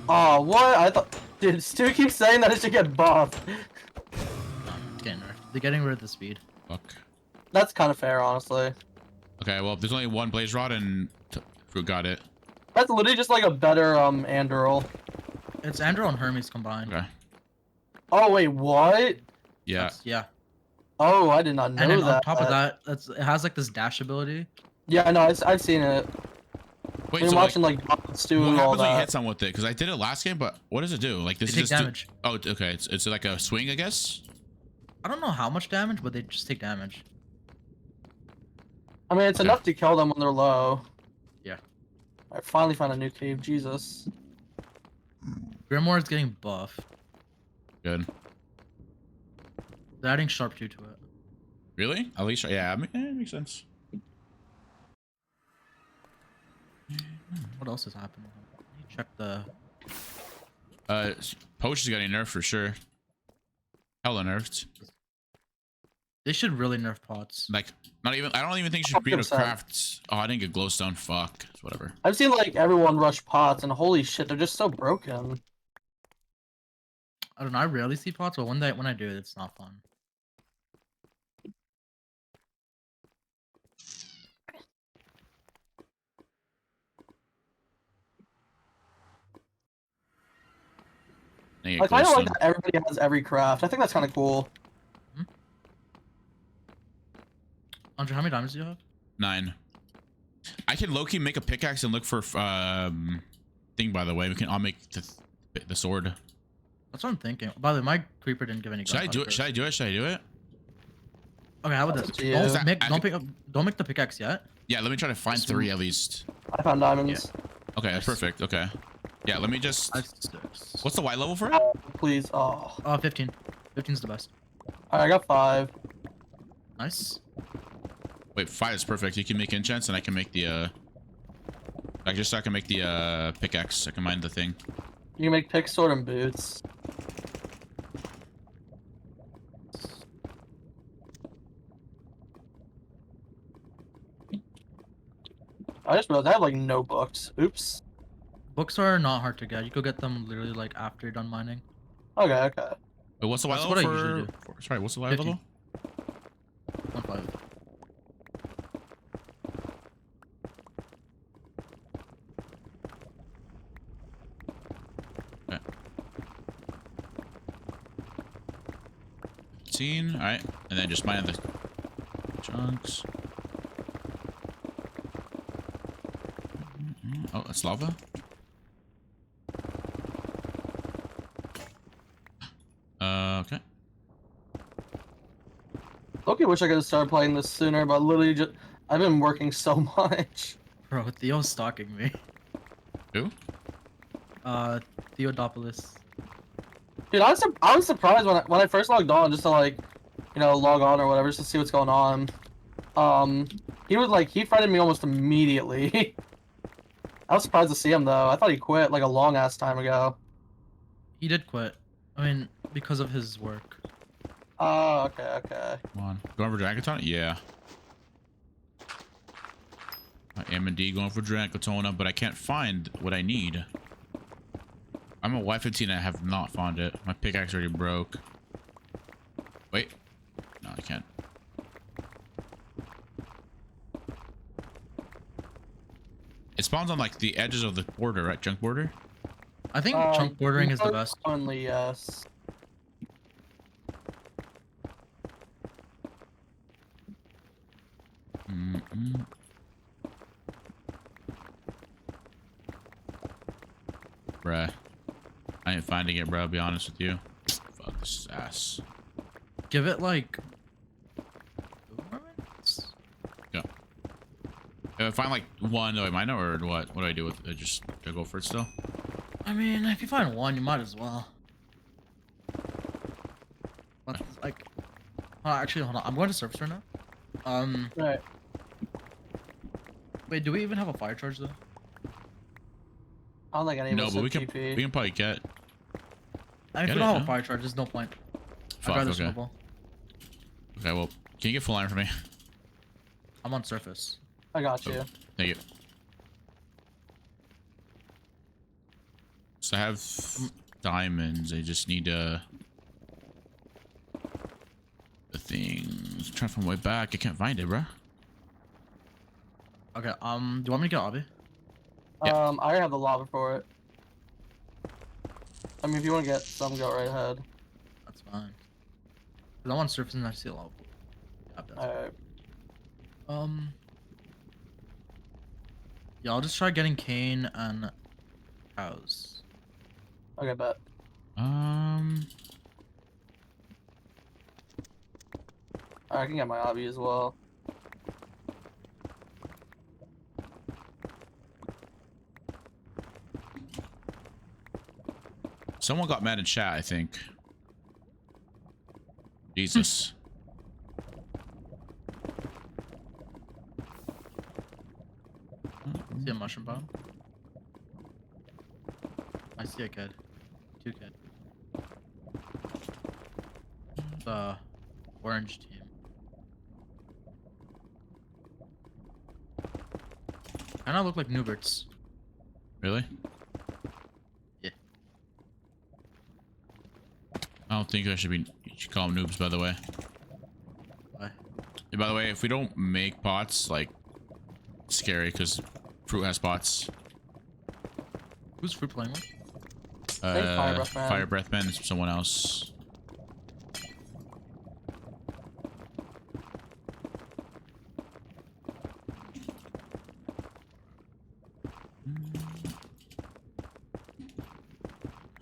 D: Oh, what? I thought. Dude, Stu keeps saying that it should get buffed.
J: No, it's getting nerfed. They're getting rid of the speed.
A: Fuck.
D: That's kind of fair, honestly.
A: Okay, well, there's only one blaze rod and Fruit got it.
D: That's literally just like a better Anduril.
J: It's Andrew and Hermes combined.
A: Okay.
D: Oh wait, what?
A: Yeah.
J: Yeah.
D: Oh, I did not know
J: And then
D: that.
J: on top of that, it has like this dash ability.
D: Yeah, no, I've seen it.
A: Wait,
D: Been
A: so
D: watching like Stu
A: what
D: and all
A: happens when you
D: that.
A: hit someone with it? Because I did it last game, but what does it do? Like this
J: They
A: is
J: take
A: just
J: damage.
A: Oh, okay. It's like a swing, I guess.
J: I don't know how much damage, but they just take damage.
D: I mean, it's
A: Okay.
D: enough to kill them when they're low.
J: Yeah.
D: I finally found a new cave. Jesus.
J: Grimoire is getting buff.
A: Good.
J: They're adding sharp 2 to it.
A: Really? At least, yeah, it makes sense.
J: What else is happening? Let me check the.
A: Poach is getting nerfed for sure. Hella nerfed.
J: They should really nerf pots.
A: Like, not even. I don't even think you should be able to
D: 100%.
A: craft. Oh, I didn't get glowstone. Fuck. It's whatever.
D: I've seen like everyone rush pots, and holy shit, they're just so broken.
J: I don't know. I rarely see pots, but when I do, it's not fun.
A: They
D: I
A: get
D: kind of like
A: glowstone.
D: that everybody has every craft. I think that's kind of cool.
J: Andre, how many diamonds do you have?
A: 9. I can low-key make a pickaxe and look for thing. By the way, I'll make the sword.
J: That's what I'm thinking. By the way, my creeper didn't give any.
A: Should I do it? Should I do it? Should I do it?
J: Okay, how about
D: That's
J: this?
D: up to you.
J: Don't make the pickaxe yet.
A: Yeah, let me try to find 3 at least.
D: I found diamonds.
A: Okay, that's perfect. Okay. Yeah, let me just.
J: I have 6.
A: What's the white level for it?
D: Please. Oh.
J: 15. 15's the best.
D: Alright, I got 5.
J: Nice.
A: Wait, 5 is perfect. You can make enchants, and I can make the so I can make the pickaxe. I can mine the thing.
D: You can make pick, sword, and boots. I just realized I have like no books. Oops.
J: Books are not hard to get. You could get them literally like after you're done mining.
D: Okay, okay.
A: Wait, what's the white
J: That's
A: level
J: what I usually do.
A: Sorry, what's the white
J: 15.
A: level?
J: 1.5.
A: Okay. 15. All right, and then just mine the chunks. Oh, that's lava. Okay.
D: Okay, wish I could have started playing this sooner, but literally just I've been working so much.
J: Bro, Theo's stalking me.
A: Who?
J: Theodopoulos.
D: Dude, I was surprised when I first logged on just to like, log on or whatever just to see what's going on. He friended me almost immediately. I was surprised to see him though. I thought he quit like a long ass time ago.
J: He did quit. I mean, because of his work.
D: Oh, okay.
A: Come on. Going for Drankatona? Yeah. I am indeed going for Drankatona, but I can't find what I need. I'm a Y15 and I have not found it. My pickaxe already broke. Wait. No, I can't. It spawns on like the edges of the border, right? Chunk border?
J: I think chunk bordering is the best.
D: Only yes.
A: Bruh. I ain't finding it, bro. I'll be honest with you. Fuck, this is ass.
J: Give it like 2 more minutes.
A: Go. If I find like 1, do I mine it or what? What do I do with it? Just do I go for it still?
J: I mean, if you find 1, you might as well. But like, actually, hold on. I'm going to surface right now.
D: Right.
J: Wait, do we even have a fire charge though?
D: I don't think any of
A: No,
D: us
A: but
D: have
A: we
D: TP.
A: can probably get.
J: I mean, if
A: Get
J: we don't
A: it,
J: have
A: no?
J: a fire charge, there's no point.
A: Fuck,
J: I'd rather
A: okay.
J: snowball.
A: Okay, well, can you get full iron for me?
J: I'm on surface.
D: I got you.
A: Thank you. So I have diamonds. I just need the thing. I'm trying to find my way back. I can't find it, bro.
J: Okay. Do you want me to get obby?
A: Yeah.
D: I already have the lava for it. I mean, if you want to get some, go right ahead.
J: That's fine. Cause I'm on surface and I see a lot of.
D: Alright.
J: Yeah, I'll just try getting cane and cows.
D: Okay, bet. Alright, I can get my obby as well.
A: Someone got mad in chat, I think. Jesus.
J: See a mushroom bomb. I see a kid. 2 kids. The orange team. Kind of look like Newberts.
A: Really?
J: Yeah.
A: I don't think I should be. You should call them noobs, by the way.
J: Why?
A: Yeah, by the way, if we don't make pots, like, it's scary because fruit has pots.
J: Who's fruit playing with?
A: Fire Breath Man is someone else.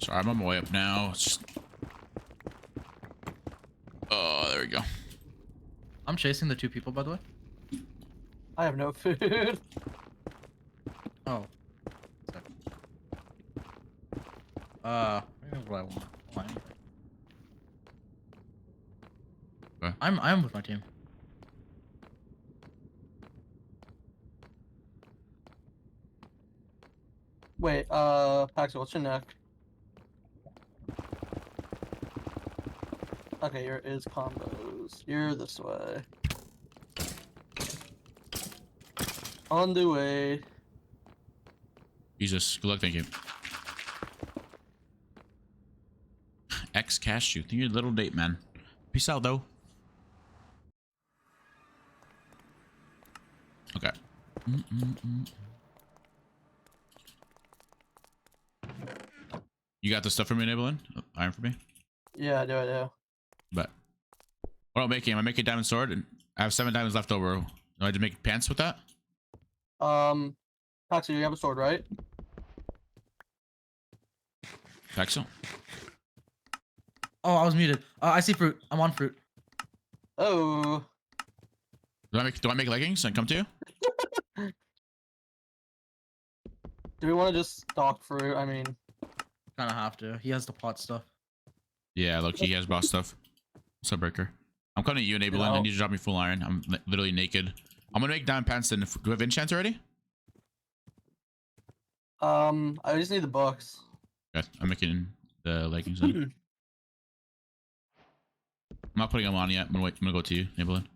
A: Sorry, I'm on my way up now. It's just... Oh, there we go.
J: I'm chasing the 2 people, by the way.
D: I have no food.
J: Oh. I don't know what I want. Why anything.
A: Okay.
J: I'm with my team.
D: Wait, Paxo, what's your neck? Okay, your is combos. You're this way. On the way.
A: Jesus, good luck, thank you. X cast you. Think you're a little date, man. Peace out, though. Okay. You got the stuff for me, Enabling? Iron for me?
D: Yeah, I do.
A: But what am I making? Am I making a diamond sword? And I have 7 diamonds left over. Do I have to make pants with that?
D: Paxo, you have a sword, right?
A: Paxo?
J: Oh, I was muted. I see fruit. I'm on fruit.
D: Oh.
A: Do I make leggings and come to you?
D: Do we want to just stalk fruit? I mean,
J: Kind of have to. He has the pot stuff.
A: Yeah, look, he has boss stuff. Sunbreaker. I'm coming to you, Enabling. I need you to drop me full iron. I'm literally naked. I'm gonna make diamond pants then. Do we have enchants already?
D: I just need the books.
A: Okay, I'm making the leggings then. I'm not putting them on yet. I'm gonna go to you, Enabling.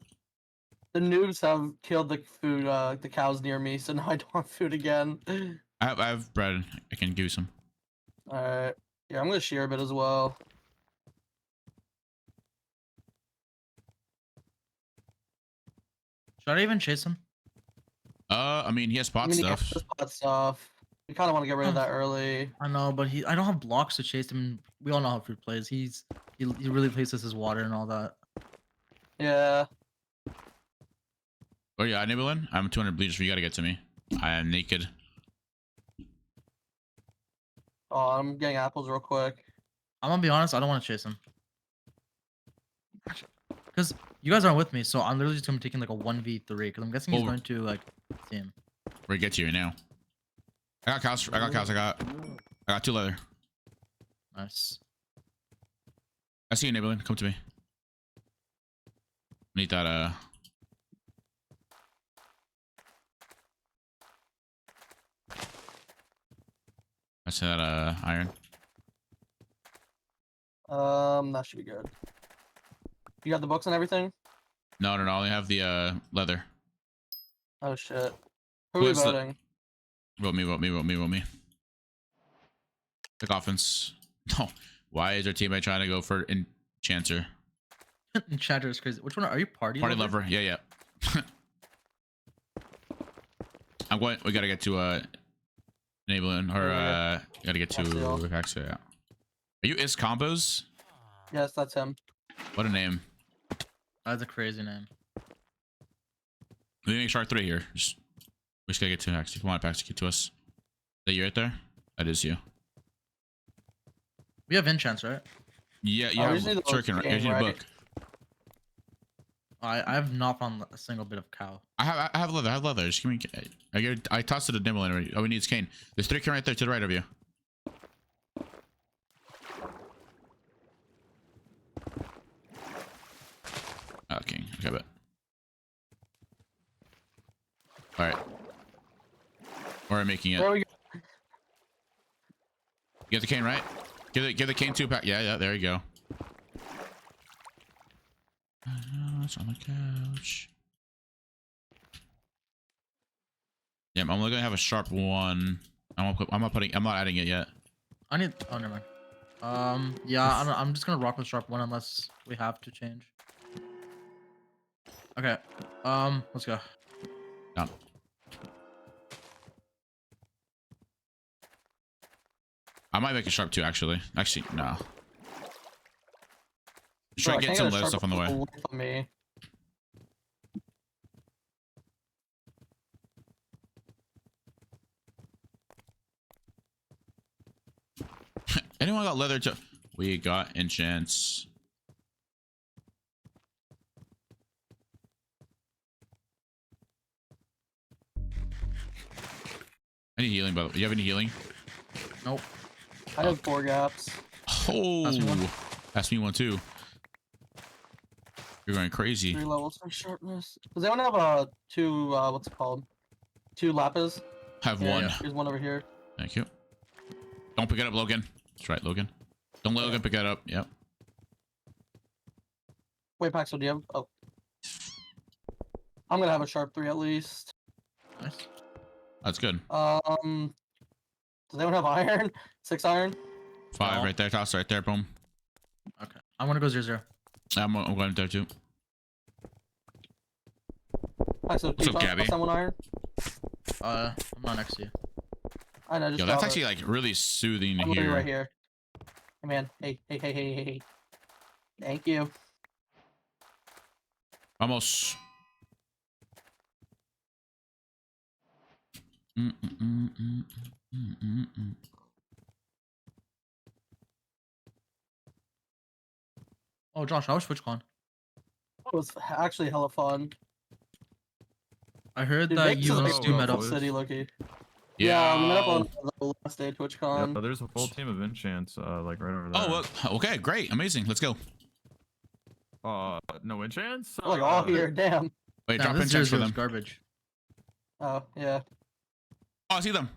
D: The noobs have killed the food, the cows near me, so now I don't have food again.
A: I have bread. I can give you some.
D: Alright. Yeah, I'm gonna shear a bit as well.
J: Should I even chase him?
A: I mean, he has pot stuff.
D: Pot stuff. We kind of want to get rid of that early.
J: I know, but I don't have blocks to chase him. We all know how fruit plays. He really places his water and all that.
D: Yeah.
A: Oh yeah, Enabling. I'm 200 bleachers. You gotta get to me. I am naked.
D: Oh, I'm getting apples real quick.
J: I'm gonna be honest. I don't want to chase him. Because you guys aren't with me, so I'm literally just gonna be taking like a 1v3. Because I'm guessing he's going to like see him.
A: Where get you right now? I got cows. I got 2 leather.
J: Nice.
A: I see you, Enabling. Come to me. Need that. That's that iron.
D: That should be good. You got the books and everything?
A: No. I only have the leather.
D: Oh shit. Who are we voting?
A: Vote me. Pick offense. No. Why is our teammate trying to go for enchanter?
J: Enchanter is crazy. Which one are you? Party
A: lover? Yeah. I'm going. We gotta get to Enabling, or gotta get to Paxo. Yeah. Are you is combos?
D: Yes, that's him.
A: What a name.
J: That's a crazy name.
A: We make Shark 3 here. We just gotta get to Paxo. Come on, Paxo, get to us. Is that you right there? That is you.
J: We have enchants, right?
A: Yeah, you have Turkin, right? Here's your book.
J: I have not found a single bit of cow.
A: I have leather. Just give me. I tossed it a Enabling already. Oh, we need is cane. There's 3 cane right there to the right of you. Okay, bet. All right. Or I'm making it.
D: There we go.
A: Get the cane, right? Give the cane 2-pack. Yeah, there you go. It's on the couch. Yeah, I'm only gonna have a sharp 1. I'm not adding it yet.
J: I need. Oh, never mind. Yeah, I'm just gonna rock with sharp 1 unless we have to change. Okay. Let's go.
A: No. I might make a sharp 2 actually. Actually, no. Try to get some lead stuff on the way.
D: Away from me.
A: Anyone got leather to? We got enchants. I need healing, by the way. You have any healing?
J: Nope.
D: I have 4 gaps.
A: Oh,
J: Pass me one.
A: pass me one too. You're going crazy.
D: 3 levels for sharpness. Does anyone have 2? What's it called? 2 lapis.
A: Have
D: Yeah,
A: one.
D: Here's one over here.
A: Thank you. Don't pick it up, Logan. That's right, Logan. Don't let Logan pick it up. Yep.
D: Wait, Paxo, do you have? Oh. I'm gonna have a sharp 3 at least.
J: Nice.
A: That's good.
D: Does anyone have iron? 6 iron?
A: 5
J: No.
A: right there. Toss right there. Boom.
J: Okay. I'm gonna go 0-0.
A: I'm going there too.
D: Paxo,
A: What's up, Gabby?
D: someone iron?
J: I'm not next to you.
D: I know. Just
A: Yo,
D: drop
A: that's
D: it.
A: actually like really soothing to
D: I'm literally
A: hear.
D: right here. Hey man. Hey. Thank you.
A: Almost.
J: Oh, Josh, how was TwitchCon?
D: It was actually hella fun.
J: I heard
D: Dude,
J: that
D: Vegas
J: you
D: is
J: and
D: like
J: Stu met
D: Full
J: up.
D: City, Loki.
A: Yeah.
D: We met up on the last day of
L: Yeah,
D: TwitchCon.
L: there's a full team of enchants, like right over there.
A: Oh, well, okay, great, amazing. Let's go.
L: No enchants?
D: We're like all here. Damn.
A: Wait,
J: Nah,
A: drop
J: this
A: enchants for
J: 0-0 is
A: them.
J: garbage.
D: Oh yeah.
A: Oh, I see them.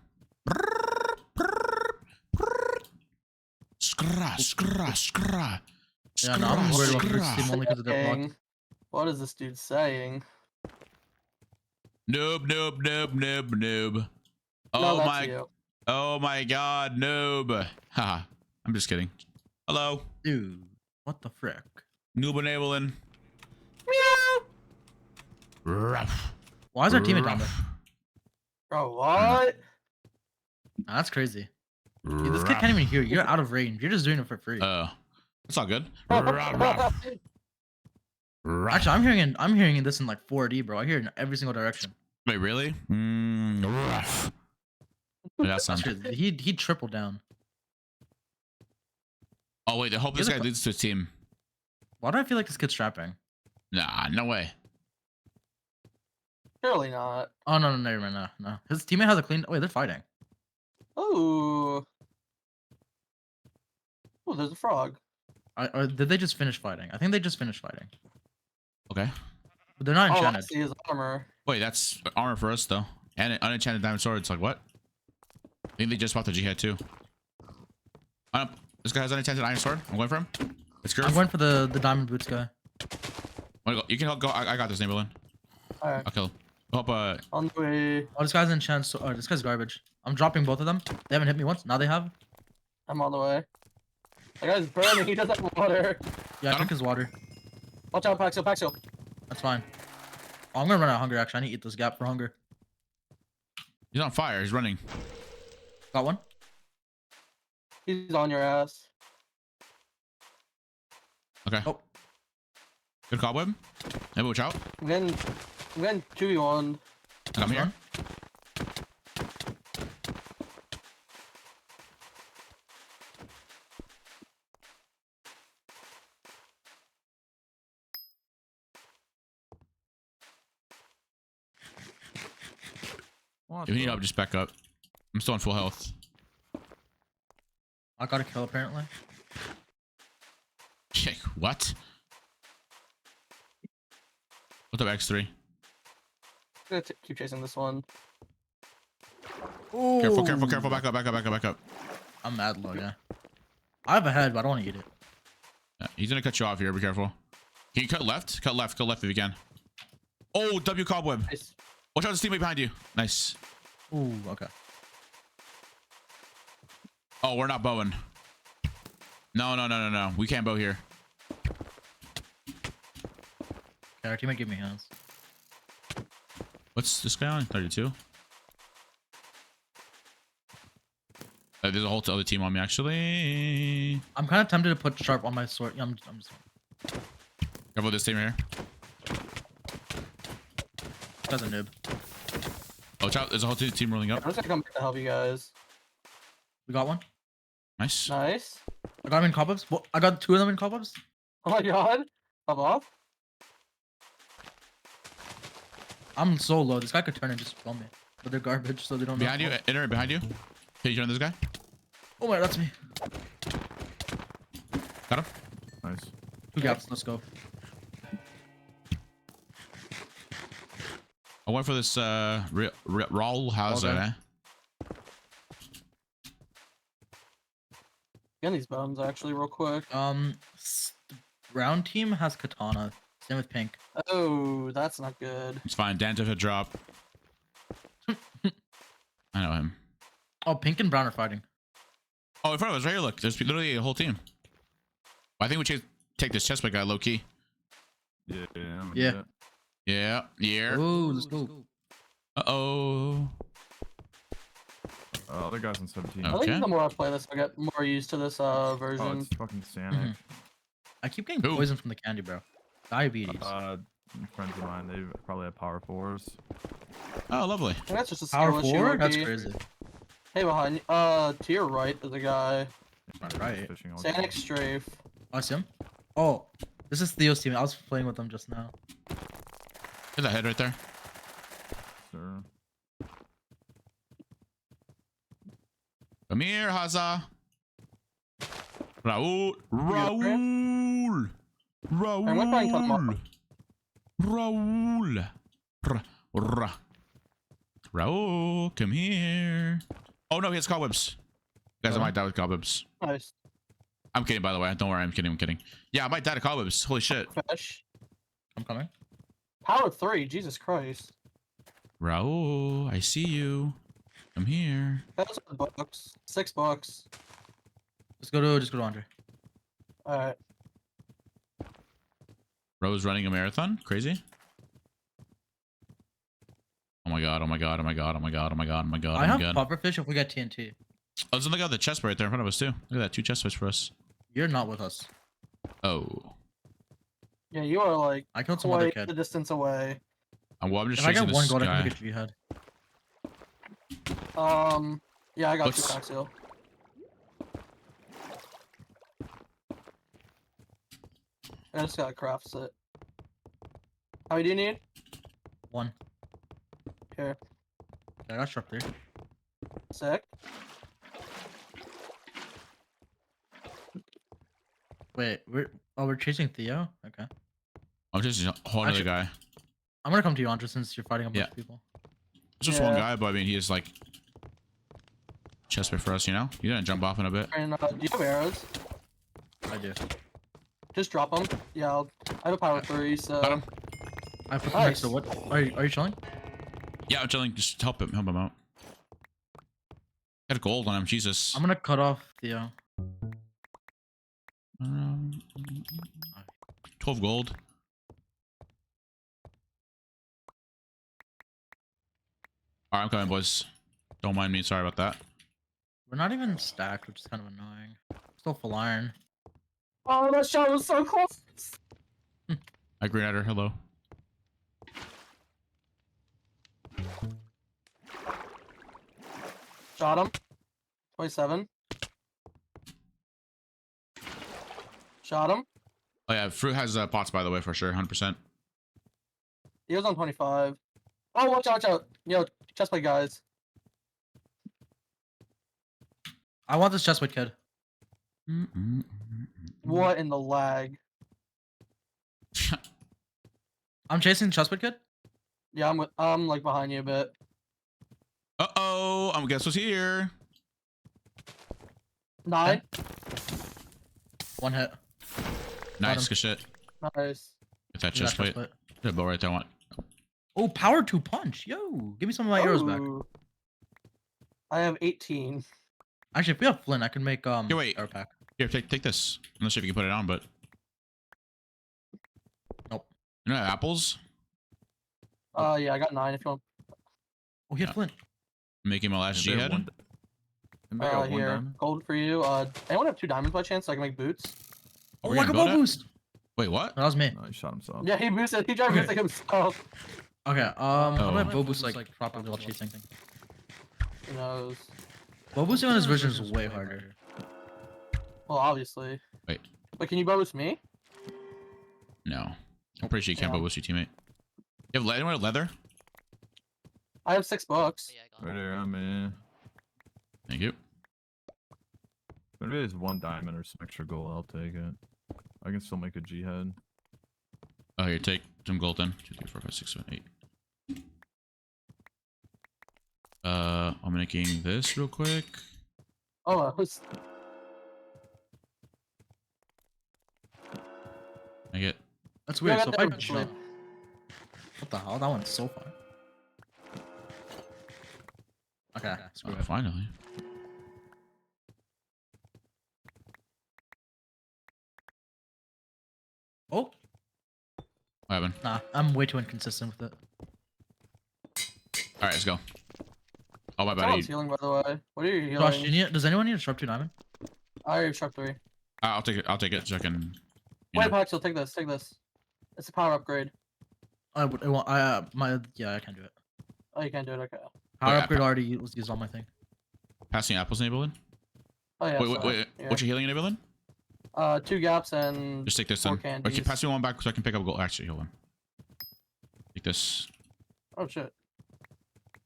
A: Skra.
J: Yeah, no, I'm worried about this team only because of their block.
D: Dang. What is this dude saying?
A: Noob.
D: No, that's you.
A: Oh my god, noob. Haha. I'm just kidding. Hello.
J: Dude, what the frick?
A: Noob enabling. Ruff.
J: Why is our teammate down there?
D: Bro, what?
J: Nah, that's crazy. Dude, this kid can't even hear you. You're out of range. You're just doing it for free.
A: It's all good.
J: Actually, I'm hearing this in like 4D, bro. I hear it in every single direction.
A: Wait, really? Rough. Wait, that sounds.
J: He tripled down.
A: Oh wait, I hope this guy leads to a team.
J: Why do I feel like this kid's strapping?
A: Nah, no way.
D: Surely not.
J: Oh no, never mind. No. His teammate has a clean. Wait, they're fighting.
D: Ooh. Oh, there's a frog.
J: Or did they just finish fighting? I think they just finished fighting.
A: Okay.
J: But they're not
D: All I
J: enchanted.
D: see is armor.
A: Wait, that's armor for us though, and an unenchanted diamond sword. It's like what? I think they just bought the jihad too. This guy has unenchanted iron sword. I'm going for him. It's good.
J: I'm going for the diamond boots guy.
A: Wanna go? You can go. I got this, Neighborland.
D: Alright.
A: I'll kill him. I hope
D: On the way.
J: Oh, this guy's enchanted. Oh, this guy's garbage. I'm dropping both of them. They haven't hit me once. Now they have.
D: I'm on the way. That guy's burning. He doesn't have water.
J: Yeah, I took his water.
D: Watch out, Paxo.
J: That's fine. Oh, I'm gonna run out of hunger. Actually, I need to eat this gap for hunger.
A: he's on fire. He's running.
J: Got one.
D: He's on your ass.
A: Okay.
J: Oh.
A: Good cobweb. Maybe watch out.
D: I'm getting 2v1.
A: I'm here. If you need help, just back up. I'm still on full health.
J: I got a kill apparently.
A: What? What's up, X3?
D: I'm gonna keep chasing this one.
A: Careful, careful, careful. Back up, back up, back up, back up.
J: I'm mad low, yeah. I have a head, but I don't want to eat it.
A: Yeah, he's gonna cut you off here. Be careful. Can you cut left? Cut left. Cut left if you can. Oh, W cobweb.
D: Nice.
A: Watch out, the teammate behind you. Nice.
J: Ooh, okay.
A: Oh, we're not bowing. No, no, no, no, no. We can't bow here.
J: Yeah, our teammate give me hands.
A: What's this guy on? 32. There's a whole other team on me, actually.
J: I'm kind of tempted to put sharp on my sword. Yeah, I'm just...
A: Careful, this team here.
J: That's a noob.
A: Oh, watch out. There's a whole team rolling
D: I'm
A: up.
D: just gonna come back to help you guys.
J: We got one.
A: Nice.
D: Nice.
J: I got him in cobwebs. Well, I got 2 of them in cobwebs.
D: Oh my god. Pop off.
J: I'm so low. This guy could turn and just kill me. But they're garbage, so they don't know.
A: Behind you, Inner, behind you. Can you turn this guy?
J: Oh my, that's me.
A: Got him.
L: Nice.
J: 2 gaps. Let's go.
A: I went for this Raul Hauser,
J: Okay.
A: eh?
D: Getting these bombs actually real quick.
J: Brown team has katana. Same with pink.
D: Oh, that's not good.
A: It's fine. Dan took a drop. I know him.
J: Oh, pink and brown are fighting.
A: Oh, in front of us, right here. Look, there's literally a whole team. I think we should take this chestplate guy low key.
L: Yeah. I'm gonna
J: Yeah.
L: do that.
A: Yeah. Yeah.
J: Ooh, let's go.
A: Uh-oh.
L: Other guys on 17.
D: I
A: Okay.
D: think the more I play this, I get more used to this
L: Oh,
D: version.
L: it's fucking Sanic.
J: I keep getting
A: Who?
J: poisoned from the candy, bro. Diabetes.
L: Friends of mine, they probably have power 4s.
A: Oh, lovely.
D: I think that's just a
J: Power
D: skill issue.
J: 4? That's
D: Loki.
J: crazy.
D: Hey, behind to your right, there's a guy.
J: Right.
L: Fishing all
D: Sanic strafe.
J: Oh, I see him. Oh, this is Theo's team. I was playing with them just now.
A: There's a head right there.
L: Sure.
A: Come here, Haza. Raul.
D: I'm gonna try and cut him off.
A: Raul. Raul, come here. Oh no, he has cobwebs. Guys, I might die with cobwebs.
D: Nice.
A: I'm kidding, by the way. Don't worry, I'm kidding. I'm kidding. Yeah, I might die to cobwebs. Holy shit.
D: Fish.
J: I'm coming.
D: Power 3, Jesus Christ.
A: Raul, I see you. Come here.
D: That's $6. $6.
J: Just go to Andre.
D: Alright.
A: Rose running a marathon? Crazy. Oh my god, oh my god, oh my god, oh my god, oh my god, oh my god, oh
J: I
A: my
J: have
A: god.
J: pufferfish if we get TNT.
A: Oh, there's another guy with the chest right there in front of us too. Look at that, 2 chest fish for us.
J: You're not with us.
A: Oh.
D: Yeah, you are like
J: I killed some other
D: quite the
J: kid.
D: distance away.
A: Well, I'm just
J: If I
A: chasing
J: get one
A: this
J: gold, I
A: guy.
J: can get you head.
D: Yeah, I got
A: What's-
D: you, Coxio. I just gotta craft it. How many do you need?
J: 1.
D: Here.
J: I got sharp 3.
D: Sick.
J: Wait, we're chasing Theo? Okay.
A: I'm just a whole other
J: Actually-
A: guy.
J: I'm gonna come to you, Andre, since you're fighting a bunch
A: Yeah.
J: of people.
A: It's just one
D: Yeah.
A: guy, but I mean, he is like chest fish for us, you know? You're gonna jump off in a bit.
D: And do you have arrows?
J: I do.
D: Just drop them. Yeah, I have a power 3, so.
A: Got him.
J: I put them next to what? Are you chilling?
A: Yeah, I'm chilling. Just help him out. Got gold on him, Jesus.
J: I'm gonna cut off Theo.
A: 12 gold. Alright, I'm coming, boys. Don't mind me. Sorry about that.
J: We're not even stacked, which is kind of annoying. Still full iron.
D: Oh, that shot was so close.
A: Hi, Green Adder. Hello.
D: Shot him. 27. Shot him.
A: Oh, yeah. Fruit has pots, by the way, for sure. 100%.
D: He was on 25. Oh, watch out, watch out. Yo, chestplate guys.
J: I want this chestplate kid.
D: What in the lag?
J: I'm chasing chestplate kid.
D: Yeah, I'm like behind you a bit.
A: Oh, Uh-oh. Guess what's here?
D: 9.
J: One hit.
A: Nice.
J: him.
A: Good shit.
D: Nice.
A: Get that
J: Give me
A: chest plate.
J: plate.
A: There's a bow right there. I want.
J: Oh, power 2 punch. Yo, give me some of my arrows back.
D: Ooh. I have 18.
J: Actually, if we have flint, I can make
A: Here, wait.
J: arrow pack.
A: Here, take this. I'm not sure if you can put it on, but.
J: Nope.
A: You know apples?
D: Yeah, I got 9 if you want.
J: Oh, he had
A: Yeah.
J: flint.
A: Making my last G
L: Anybody
A: head.
L: got anybody got one
D: Here,
L: diamond?
D: gold for you. Anyone have 2 diamonds by chance so I can make boots?
J: Oh,
A: We're
J: I
A: gonna
J: got bow
A: build it?
J: boost.
A: Wait, what?
J: No, that was me.
L: No, he shot himself.
D: Yeah, he boosted. He tried
J: Okay.
D: boosting himself.
J: Okay, I'm
A: Oh.
J: gonna bow boost like properly while chasing.
D: Who knows?
J: Bow boosting on his version is way harder.
D: Well, obviously.
A: Wait.
D: Wait, can you boost me?
A: No. I'm pretty sure you can't
D: Yeah.
A: bow boost your teammate. You have anyone with leather?
D: I have 6 books.
L: Right here, I'm in.
A: Thank you.
L: Maybe there's 1 diamond or some extra gold. I'll take it. I can still make a G head.
A: Oh, here, take some gold then. 2, 3, 4, 5, 6, 7, 8. I'm making this real quick.
D: Oh, I was.
A: I get.
J: That's
D: Yeah,
J: weird.
D: I
J: So
D: got
J: if I
D: that eventually.
J: jump, what the hell? That one's so far. Okay, screw
A: Oh,
J: it.
A: finally.
J: Oh,
A: What happened?
J: nah, I'm way too inconsistent with it.
A: All right, let's go. Oh, my bad.
D: Someone's healing, by the way. What are you healing?
J: Josh, does anyone need a sharp 2 diamond?
D: I already have sharp 3.
A: I'll take it. I'll take it so I can. You
D: Wait,
A: know.
D: Paxel, take this. Take this. It's a power upgrade.
J: I want. Yeah, I can do it.
D: Oh, you can't do it. Okay.
J: Power
A: Wait,
J: upgrade already was used on my thing.
A: Passing apples enabling.
D: Oh yeah.
A: Wait,
D: sorry.
A: wait.
D: Here.
A: What's your healing enabling?
D: 2 gaps and.
A: Just take this
D: 4
A: then.
D: candies.
A: Okay, pass me one back so I can pick up gold. Actually, hold on. Take this.
D: Oh shit.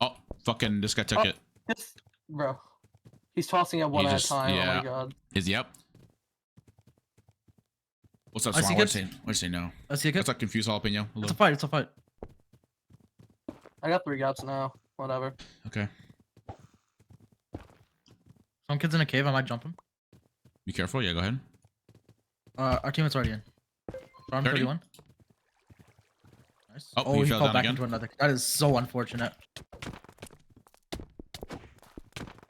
A: Oh, fucking! This guy took
D: Oh.
A: it.
D: This, bro. He's tossing it one
A: He
D: at
A: just-
D: a time. Oh
A: yeah.
D: my god.
A: Is he up? What's up,
J: I see
A: Swan? Why'd
J: kids.
A: you say no?
J: Let's see a
A: What's up, confused jalapeno? Hello.
J: It's a fight. It's a fight.
D: I got 3 gaps now. Whatever.
A: Okay.
J: Some kid's in a cave. I might jump him.
A: Be careful. Yeah, go ahead.
J: Our teammate's already in. Farm
A: 30?
J: 31. Nice.
A: Oh,
J: Oh,
A: he
J: he
A: fell
J: fell
A: down
J: back
A: again?
J: into another. That is so unfortunate.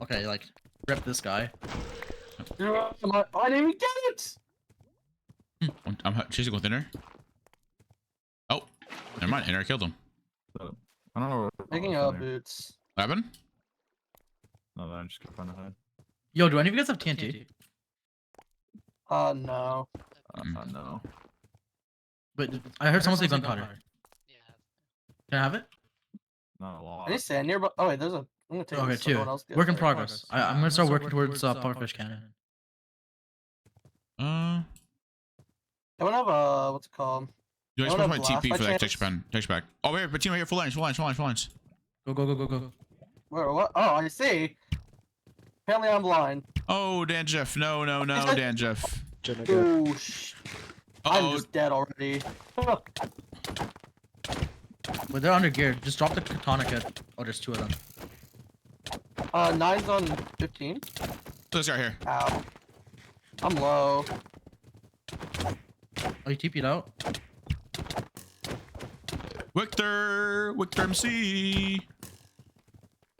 J: Okay, like, rip this guy.
D: I didn't even get it!
A: I'm chasing with inner. Oh, never mind. Inner killed him.
L: So, I don't know.
D: Making
L: up.
D: up boots.
A: What happened?
L: No, I just kept running ahead.
J: Yo, do any of you guys have TNT?
D: No.
L: No.
J: But I heard someone say gunpowder. Can I have it?
L: Not a lot.
D: Any sand nearby? Oh wait, there's a. I'm gonna take
J: Okay,
D: this so no one
J: 2.
D: else gets
J: Work in
D: it.
J: progress. I'm gonna start working towards pufferfish cannon.
D: I don't have what's it called?
A: Do I
D: I don't
A: expect my
D: have glass
A: TP
D: by
A: for that
D: chance?
A: texture pen? Texture pack. Oh wait, but team right here, full lines, full lines, full lines, full lines.
J: Go, go, go, go, go.
D: Where? What? Oh, I see. Apparently I'm blind.
A: Oh, Dan Jeff. No, no, no, Dan Jeff.
D: Oh sh. I'm
A: Oh,
D: just dead already.
J: But they're under gear. Just drop the katana kit. Oh, there's 2 of them.
D: 9's on 15.
A: this guy here.
D: Ow. I'm low.
J: Oh, you TP'd out?
A: Victor MC.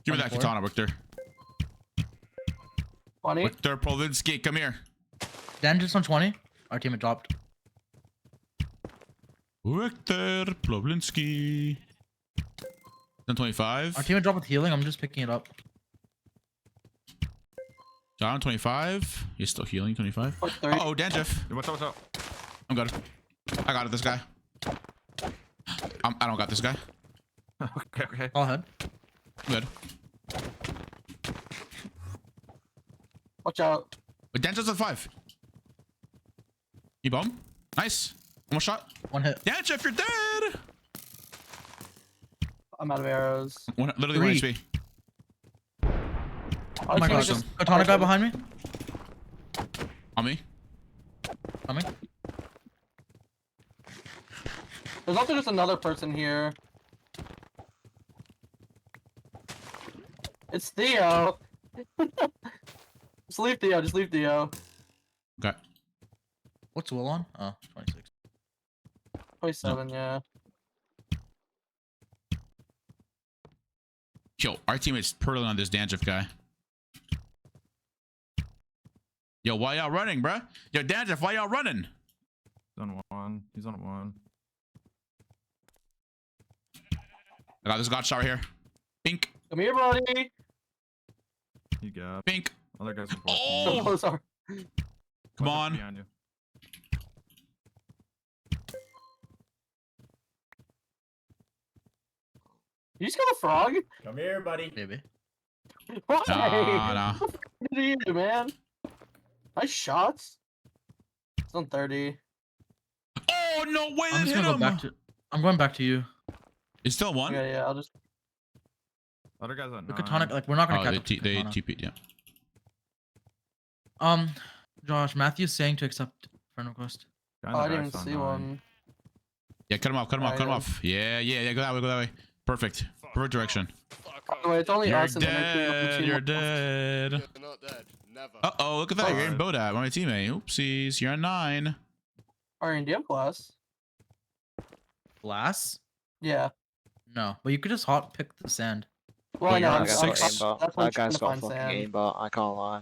A: Give me that
J: 24.
A: katana, Victor.
D: 20.
A: Victor Provinsky, come here.
J: Dan just on 20. Our team had dropped.
A: Victor Plovlinski. 25.
J: Our team had dropped with healing. I'm just picking it up.
A: Down 25. He's still healing. 25.
D: Or 30.
A: Oh, Dan Jeff.
L: Hey, what's up? What's up?
A: I'm good. I got it. This guy. I don't got this guy.
L: Okay, okay.
J: All ahead.
A: I'm good.
D: Watch out.
A: But Dan Jeff's at 5. You bomb? Nice. One more shot.
J: 1 hit.
A: Dan Jeff, you're dead.
D: I'm out of arrows.
A: Literally 1
J: 3.
A: HP.
J: Oh my god.
D: Just...
J: Katana guy behind me.
A: On me.
J: Coming.
D: There's also just another person here. It's Theo. Just leave Theo. Just leave Theo.
A: Okay.
J: What's Will on? Oh, 26.
D: 27. Yeah.
A: Yo, our teammate's purling on this Dandruff guy. Yo, why y'all running, bruh? Yo, Dandruff, why y'all running?
L: He's on one. He's on one.
A: I got this god shower here. Pink,
D: Come here, buddy.
L: You got.
A: pink.
L: Other guys are
A: Oh!
D: Oh, sorry.
A: Come on.
L: Behind you.
D: You just got a frog?
H: Come here, buddy.
J: Maybe.
D: Why?
A: Nah.
D: What did you do, man? Nice shots. It's on 30.
A: Oh, no way,
J: I'm
A: that
J: just
A: hit
J: gonna go
A: him.
J: back to. I'm going back to you.
A: It's still one?
D: Okay, yeah, I'll just.
L: Other guys on
J: The
L: 9.
J: katana, like we're not gonna
A: Oh,
J: catch
A: they,
J: up to
A: they
J: katana.
A: TP'd, yeah.
J: Josh, Matthew's saying to accept friend request.
L: Guy
D: Oh, I
L: in the
D: didn't
L: back's
D: see
L: on 9.
D: one.
A: Yeah, cut him off, cut him off, cut him
D: Yeah.
A: off. Yeah, go that way, go that way. Perfect. Perfect direction.
D: Wait, it's only
A: You're
D: us and the next
A: dead,
D: team.
A: you're dead.
H: You're not dead. Never.
A: Uh-oh, look at that. You're getting bowed at by my teammate. Oopsies, you're on 9.
D: Alright, do you have glass?
J: Glass?
D: Yeah.
J: No, but you could just hot pick the sand.
D: Well, I know.
A: you're on
D: I'm-
A: 6.
D: that's why I'm trying to find sand.
K: I can't lie.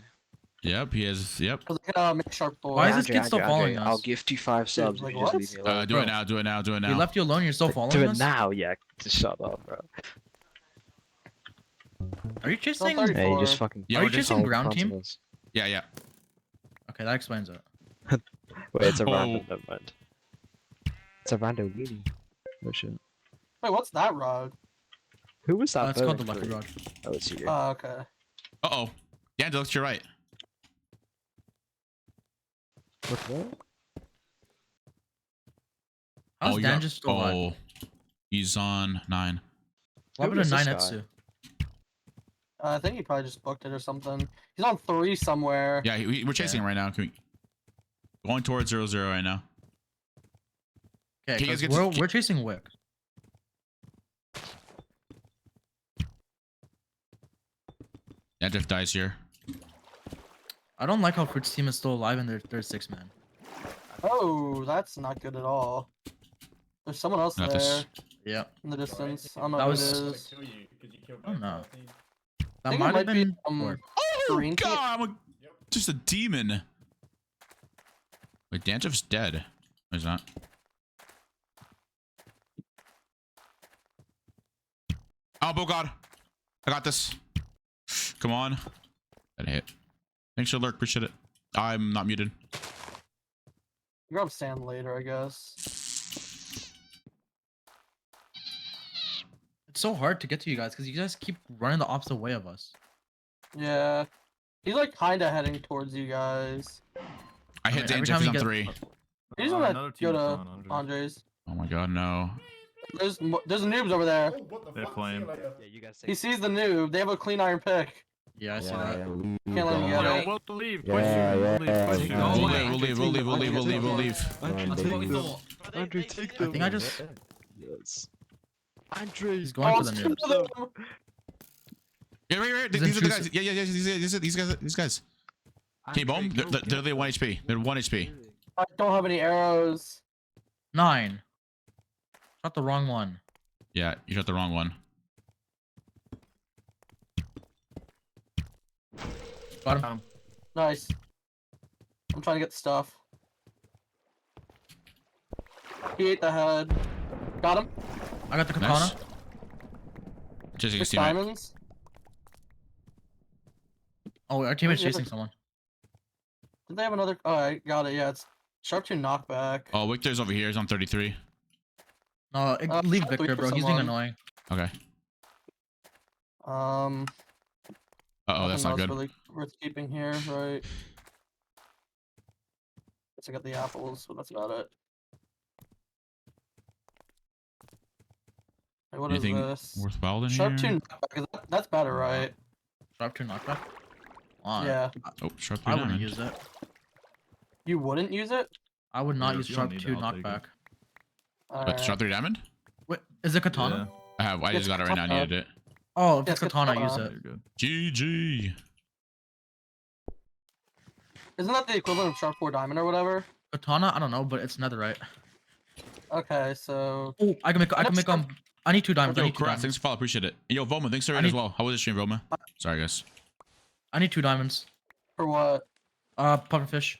A: Yep, he is. Yep.
D: 'Cause I can make sharp door.
J: Why is this kid still following us?
K: I'll gift you 5 subs
D: like
K: if you just
D: what?
K: leave me alone.
A: Do it now, do it now, do it
J: He
A: now.
J: left you alone. You're still following
K: Do it
J: us.
K: now, yeah. Just shut up, bro.
J: Are you chasing?
D: Don't
K: Hey, you just fucking.
A: Yeah,
J: Are you
A: we're just-
J: chasing
K: hold
J: ground
K: front of
J: team?
K: us.
A: Yeah, yeah.
J: Okay, that explains it.
K: Wait, it's a
A: Oh.
K: random. Never mind. It's a random weenie. Oh shit.
D: Wait, what's that rod?
K: Who was that?
J: That's called the
K: voting
J: lucky
K: for?
J: rod.
K: Oh, it's you.
D: Oh, okay.
A: Uh-oh. Yeah, look to your right.
K: What?
J: How's
A: you
J: Dan
A: got-
J: just still alive?
A: Oh, he's on 9.
J: What
K: Who
J: happened
K: is
J: to
K: this
J: 9
K: guy?
J: Etsu?
D: I think he probably just booked it or something. He's on 3 somewhere.
A: Yeah, we're chasing him right now. Can we... Going towards 0-0 right now.
J: Okay,
A: Can you guys
J: 'cause
A: get to-
J: we're chasing Wick.
A: Yeah, Drift dies here.
J: I don't like how Fruit's team is still alive and they're 6 man.
D: Oh, that's not good at all. There's someone else
A: Got
D: there
A: this.
J: Yeah.
D: in the distance. I don't know
J: That
D: who
J: was-
D: it is.
J: Oh no. That
D: think it
J: might
D: might
J: have
D: be,
J: been. Ward.
A: Oh,
D: Green team?
A: God, I'm just a demon. Wait, Dandruff's dead. No, he's not. Oh, God. I got this. Come on. That hit. Thanks for the lurk. Appreciate it. I'm not muted.
D: Grab sand later, I guess.
J: It's so hard to get to you guys because you guys keep running the opposite way of us.
D: Yeah. He's like kinda heading towards you guys.
A: I hit
J: Every
A: Dandruff.
J: time
A: He's
J: you
A: on
J: get-
A: 3.
D: He's
L: Another
D: gonna
L: team
D: go
L: is
D: to
L: on, Andres.
D: Andres.
A: Oh my God, no.
D: There's noobs over there.
L: They flame.
K: Yeah, you guys
D: He sees the noob. They have a clean iron pick.
J: Yeah, I see
K: Yeah,
J: that.
K: yeah,
D: Can't let him get
L: Yo,
D: it.
L: we'll leave.
K: Yeah,
L: Push you.
K: yeah,
L: We'll leave.
K: yeah,
L: Push
K: yeah.
L: you.
A: We'll leave. We'll leave.
K: Andrew, take
J: I think I just.
K: Yes. Andrew,
J: He's going for the
D: it's
J: noobs.
D: two of them.
A: Yeah, right.
J: He's
A: These are the
J: intrusive.
A: guys. Yeah. These guys. Okay, boom. They're 1 HP. They're 1 HP.
D: I don't have any arrows.
J: 9. Shot the wrong one.
A: Yeah, you shot the wrong one.
J: Got him.
D: Nice. I'm trying to get stuff. He ate the head. Got him.
J: I got the katana.
A: Nice. Chasing his
D: 6
A: teammate.
D: diamonds.
J: Oh, our teammate's
D: Yeah,
J: chasing
D: but-
J: someone.
D: Did they have another? Oh, I got it. Yeah, it's sharp 2 knockback.
A: Oh, Victor's over here. He's on 33.
J: No, leave
D: I'll wait
J: Victor,
D: for
J: bro. He's being
D: someone.
J: annoying.
A: Okay.
D: Um.
A: Uh-oh, that's not
D: nothing
A: good.
D: else really worth keeping here, right? Guess I got the apples, but that's about it. Hey, what is
A: Anything
D: this?
A: worthwhile in
D: Sharp 2
A: here?
D: knockback. That's better, right?
J: Sharp 2 knockback. On.
D: Yeah.
A: Oh, sharp
J: I
A: 2
J: wouldn't
A: diamond.
J: use it.
D: You wouldn't use it?
J: I would not
L: Yeah,
J: use
L: if you don't
J: sharp
L: need
J: 2
L: it, I'll take it.
J: knockback.
A: But sharp 3 diamond?
J: Wait, is it katana?
A: I just got it right now. I needed it.
J: Oh, if
D: Yeah,
J: it's katana, use
L: Yeah,
J: it.
L: you're good.
A: GG.
D: Isn't that the equivalent of sharp 4 diamond or whatever?
J: Katana, I don't know, but it's netherite.
D: Okay, so
J: Oh, I can make I need 2 diamonds. I
A: Yo,
J: need 2
A: Karat,
J: diamonds.
A: thanks for follow. Appreciate it. Yo, Voma, thanks for
J: I
A: it as
J: need-
A: well. How was the stream, Voma? Sorry, guys.
J: I need 2 diamonds.
D: for what?
J: Pufferfish.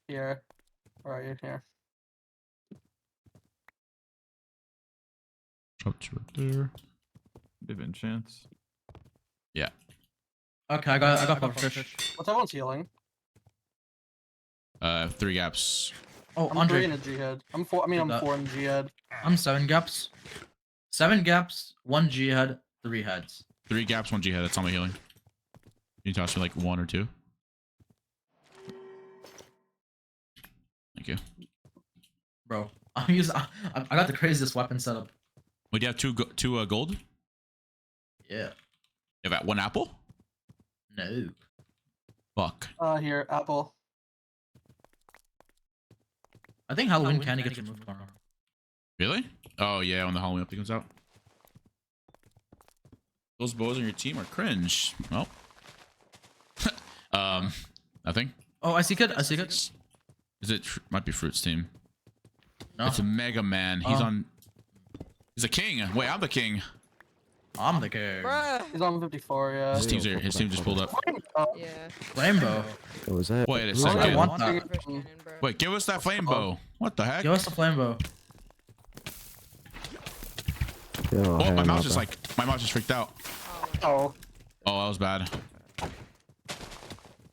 D: Here. Where are you? Here.
A: Up to right there.
L: Give it a chance.
A: Yeah.
J: Okay, I got pufferfish.
D: What's everyone's healing?
A: 3 gaps.
J: Oh,
D: I'm 3
J: Andre.
D: in a G head. I'm 4. I mean, I'm
J: That.
D: 4 in G head.
J: I'm 7 gaps. 7 gaps, 1 G head, 3 heads.
A: 3 gaps, 1 G head. That's all my healing. Can you toss me like 1 or 2? Thank you.
J: Bro, I'm using. I got the craziest weapon setup.
A: Wait, do you have 2 gold?
J: Yeah.
A: You have 1 apple?
J: No.
A: Fuck.
D: Here, apple.
J: I think Halloween candy gets removed tomorrow.
A: Really? Oh yeah, when the Halloween update comes out. Those bows on your team are cringe. Well. Nothing.
J: Oh, I see kid. I see kid.
A: Is it? Might be Fruit's team.
J: No.
A: It's a Mega Man. He's on. He's a king. Wait, I'm the king.
J: I'm the king.
D: He's on 54, yeah.
A: His team's here. His team just pulled up.
G: Yeah.
J: Rainbow.
K: What was that?
A: Wait a
J: I
A: second.
J: want that.
A: Wait, give us that flame bow. What the heck?
J: Give us the flame bow.
K: Yo,
A: Oh,
K: hey,
A: my mouse
K: not
A: is
K: bad.
A: like. My mouse just freaked out.
D: Oh.
A: Oh, that was bad.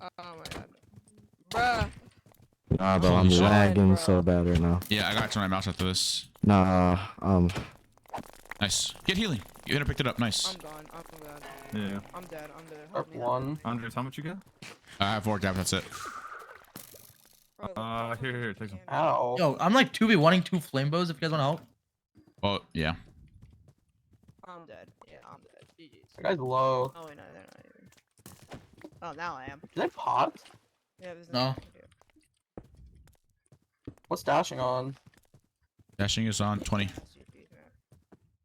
G: Oh my god. Bruh.
K: Nah, bro, I'm
A: Holy shit.
K: lagging
G: Bro.
K: so bad right now.
A: Yeah, I gotta turn my mouse after this.
K: Nah,
A: Nice. Get healing. You picked it up. Nice.
G: I'm gone. I'm gone.
L: Yeah.
G: I'm dead. I'm dead.
D: Sharp
G: Help me.
D: 1.
L: Andres, how much you got?
A: I have 4 gaps. That's it.
G: Bro,
L: Here, take some.
D: Ow.
J: Yo, I'm like 2v1ing 2 flame bows if you guys want to help.
A: Oh yeah.
G: I'm dead. Yeah, I'm dead. GG's.
D: That guy's low.
G: Oh wait, no, they're not even. Oh, now I am.
D: Did they pot?
G: Yeah, there's
J: No.
G: nothing I can do.
D: What's dashing on?
A: Dashing is on 20.
G: GG's, man.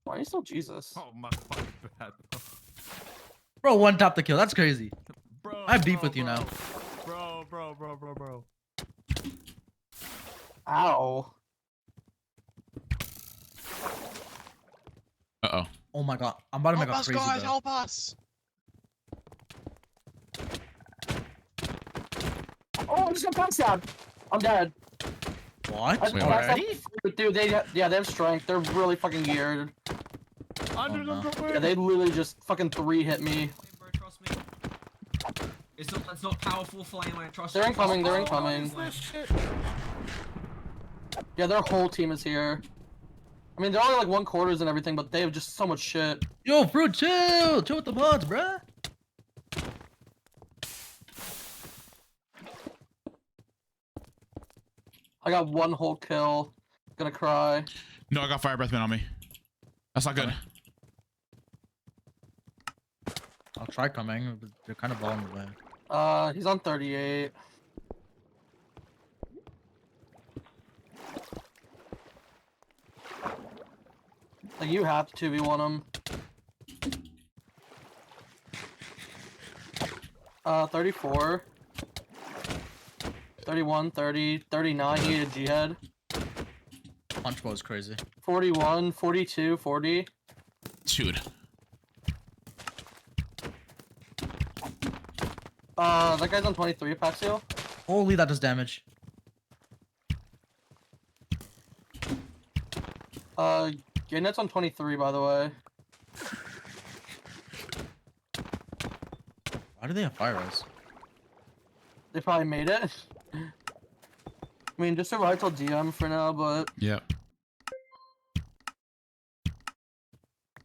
D: Why are you still Jesus?
L: Oh my fucking bad.
J: Bro, 1 tap the kill. That's crazy.
L: Bro,
J: I have beef with you now.
L: Bro.
D: Ow.
A: Uh-oh.
J: Oh my god. I'm about to make a crazy build.
H: help us!
D: Oh, I just got backstabbed. I'm dead.
J: What?
D: I
A: Wait,
J: Already?
D: Dude, they have strength. They're really fucking geared.
L: Andres,
J: no.
D: Yeah, they literally just fucking 3 hit me.
C: Trust me. It's not powerful flame, I trust
D: They're
C: me.
D: incoming, they're incoming. Yeah, their whole team is here. I mean, they're only like 1 quarters and everything, but they have just so much shit.
J: Yo, Fruit, chill! Chill with the mods, bruh!
D: I got 1 whole kill. Gonna cry.
A: No, I got fire breathman on me. That's not good.
J: I'll try coming, but they're kind of blowing away.
D: He's on 38. Like, you have to 2v1 him. 34. 31, 30, 39, he had a G-head.
J: Punch bow is crazy.
D: 41, 42, 40.
A: Dude.
D: That guy's on 23, Paxio.
J: Holy, that does damage.
D: Gaynet's on 23, by the way.
J: Why do they have fire res?
D: They probably made it. I mean, just survive till DM for now, but...
A: Yep.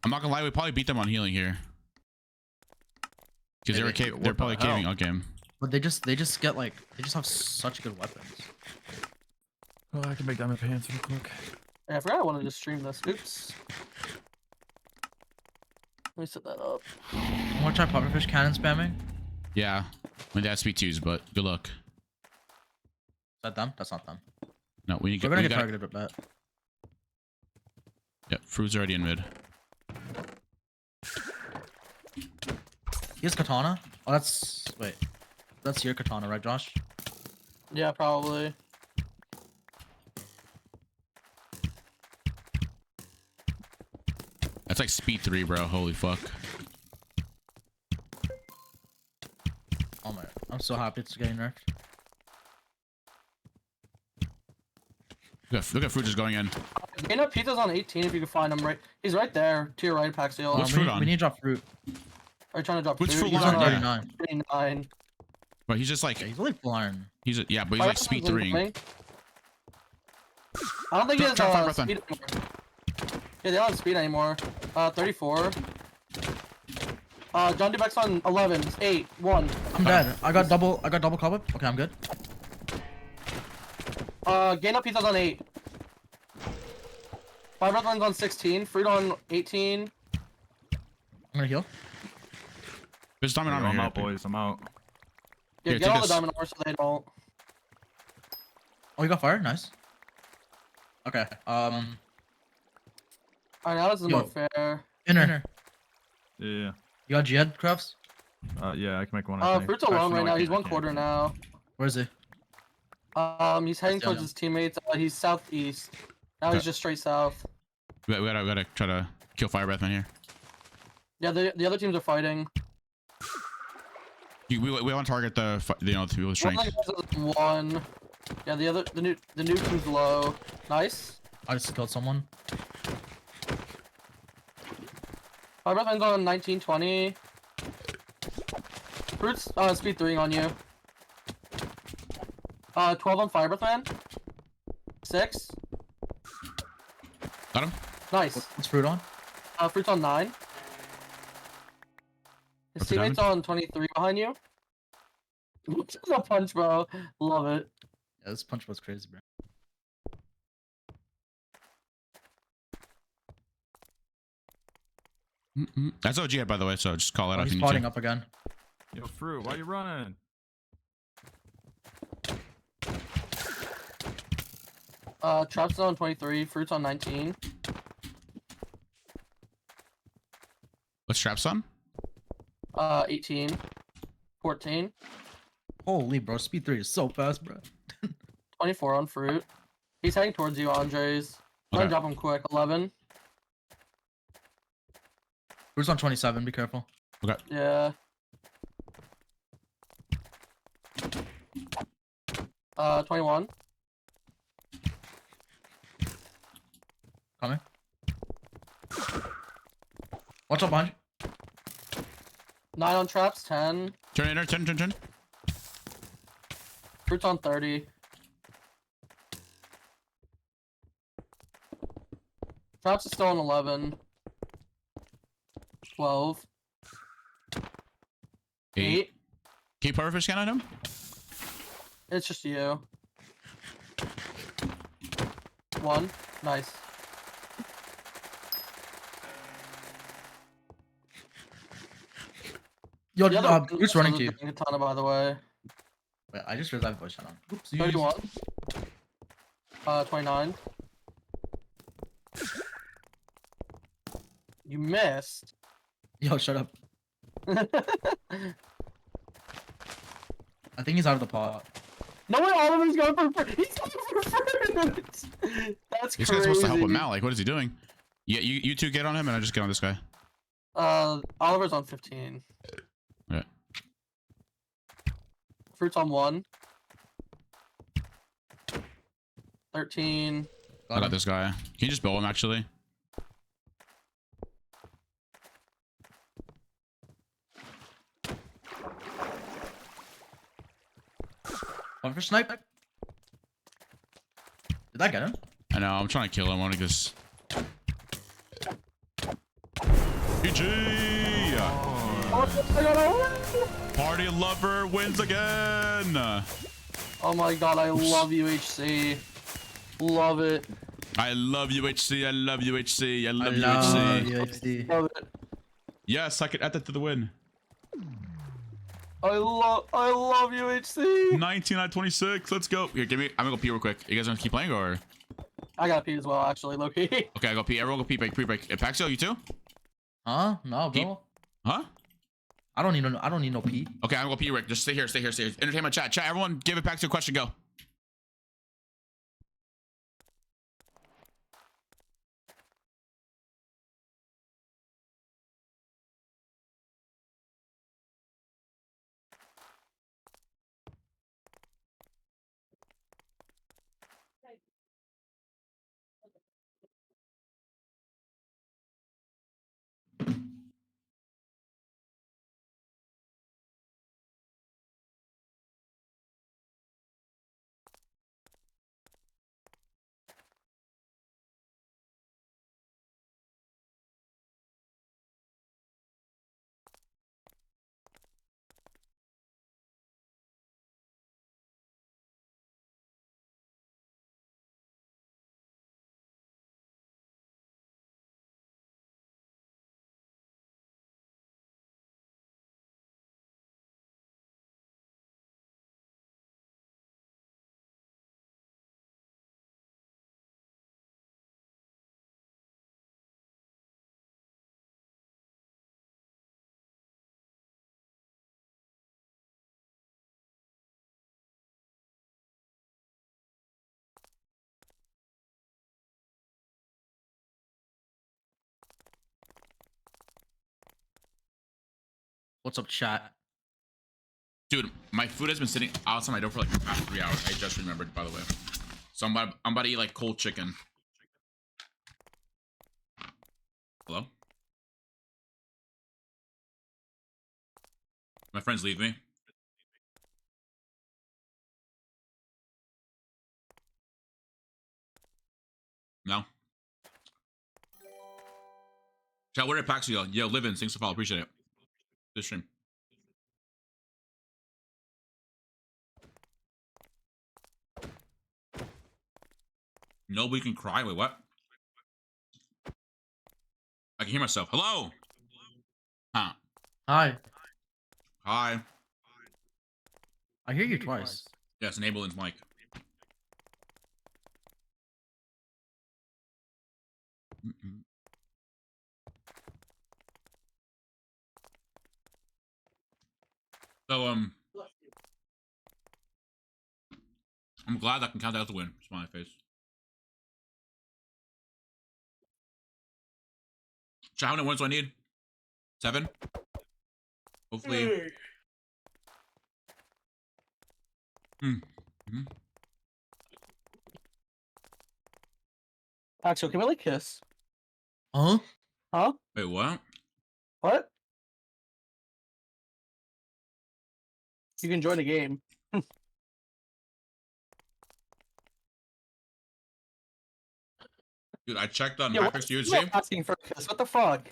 A: I'm not gonna lie, we probably beat them on healing here. Because they're probably caving all game.
J: But they just get like, they just have such good weapons.
L: Oh, I can make diamond pants real quick.
D: Yeah, I forgot I wanted to stream this. Oops. Let me set that up.
J: I want to try pufferfish cannon spamming. Is
A: Yeah. I mean, that's speed 2s, but good luck.
J: that them? That's not them.
A: No, we need
J: We're gonna
A: we
J: get
A: gotta-
J: targeted, but bet.
A: Yep, Fruit's already in mid.
J: He has katana. Oh, that's wait. That's your katana, right, Josh?
D: Yeah, probably.
A: That's like speed 3, bro. Holy fuck.
J: Oh my! I'm so happy it's getting nerfed.
A: Look at Fruit just going in.
D: Gain up pizzas on 18 if you can find him. Right, he's right there to your right, Paxiel.
A: What's
J: we,
A: Fruit on?
J: we need to drop Fruit.
D: Are you trying to drop
A: What's
D: Fruit?
A: Fruit
J: He's on
A: on?
J: 39.
D: 39.
A: But he's just like
J: Yeah, he's only blind.
A: he's a, yeah, but he's like speed 3.
D: I don't think he has
A: Drop fire
D: speed anymore. Yeah, they don't have speed anymore. 34. John Dubeck's on 11. 8. 1.
J: I'm dead. I got double cobweb. Okay, I'm good.
D: Gain up pizzas on 8. Five Redlands on 16. Fruit on 18.
J: I'm gonna heal.
A: There's diamond armor
L: I'm
A: here.
L: out, boys. I'm out.
D: Yeah,
A: Here,
D: get
A: take
D: all the
A: this.
D: diamond armor so they don't.
J: Oh, you got fire. Nice. Okay.
D: Alright, now this is
J: Yo.
D: more fair.
J: Inner.
L: Yeah.
J: You got Jihad crafts?
L: Yeah, I can make one. I think.
D: Fruit's alone
L: Actually,
D: right
L: no, I
D: now. He's
L: can't, I
D: 1/4
L: can't.
D: now.
J: Where is he?
D: He's heading
J: down
D: towards his teammates. He's southeast. Now he's
A: Okay.
D: just straight south.
A: We gotta try to kill Fire Breathman here.
D: Yeah, the other teams are fighting.
A: We want to target the people with
D: One
A: strength.
D: of the guys is 1. Yeah, the new team's low. Nice.
J: I just killed someone.
D: My Breathman's on 19, 20. Fruit's speed 3 on you. 12 on Fire Breathman. 6.
A: Got him.
D: Nice.
J: What's Fruit on?
D: Fruit's on 9. His
A: What's the
D: teammate's on 23 behind you. This is a punch, bro. Love it.
J: Yeah, this punch was crazy, bro.
A: That's OG, by the way. So just call it
J: Oh,
A: out if
J: he's
A: you need
J: spotting
A: to.
J: up again.
L: Yo, Fruit, why you running?
D: Trap's on 23. Fruit's on 19.
A: What's Traps on?
D: 18. 14.
J: Holy, bro. Speed 3 is so fast, bro.
D: 24 on Fruit. He's heading towards you, Andres. I'm
A: Okay.
D: gonna drop him quick. 11.
J: Fruit's on 27. Be careful.
D: Yeah. 21.
J: Coming. Watch out behind you.
D: 9 on Traps. 10.
A: Turn.
D: Fruit's on 30. Traps is still on 11. 12. 8.
A: Keep Pufferfish scan on him.
D: It's just you. 1. Nice.
J: Yo,
D: The other
J: Fruit's running to you.
D: Katana, by the way.
J: Wait, I just realized I have voice chat on. Oops.
D: 31. 29. You missed.
J: Yo, shut up. I think he's out of the pot.
D: No way, Oliver's going for fruit. He's going for fruit. That's
A: This
D: crazy.
A: guy's supposed to help him out. Like, what is he doing? Yeah, you two get on him, and I just get on this guy.
D: Oliver's on 15.
A: Yeah.
D: Fruit's on 1. 13.
A: I got this guy. Can you just bow him, actually?
J: One for snipe. Did that get him?
A: I know. I'm trying to kill him. I want to just. GG! Party lover wins again.
D: Oh my god, I love UHC. Love it.
A: I love UHC. I love UHC. I love UHC.
J: UHC.
D: Love it.
A: Yes, I could add that to the win.
D: I love UHC.
A: 19 out of 26. Let's go. Here, give me. I'm gonna go pee real quick. You guys gonna keep playing or?
D: I got pee as well, actually, Loki.
A: Okay, I go pee. Everyone go pee break. Pre break. Paxo, you too?
J: Huh? No, bro.
A: Huh?
J: I don't need no pee.
A: Okay, I'm gonna go pee, Rick. Just stay here. Entertainment chat. Chat, everyone give it back to a question, go.
J: What's up, chat?
A: Dude, my food has been sitting outside my door for like the past 3 hours. I just remembered, by the way. So I'm about to eat like cold chicken. Hello? My friends leave me. No? Chat, where did Paxi go? Yo, live in, thanks for follow, appreciate it. This stream. Nobody can cry. Wait, what? I can hear myself. Hello? Huh.
J: Hi.
A: Hi.
J: I hear you twice.
A: Yes, enabling mic. So, I'm glad I can count that as a win. Smiley face. So how many wins do I need? 7? Hopefully.
D: Axel, can we like kiss?
J: Huh?
D: Huh?
A: Wait, what?
D: What? You can join the game.
A: Dude, I checked on
D: Yeah,
A: Hypix
D: you're
A: UHC.
D: asking for a kiss. What the fuck?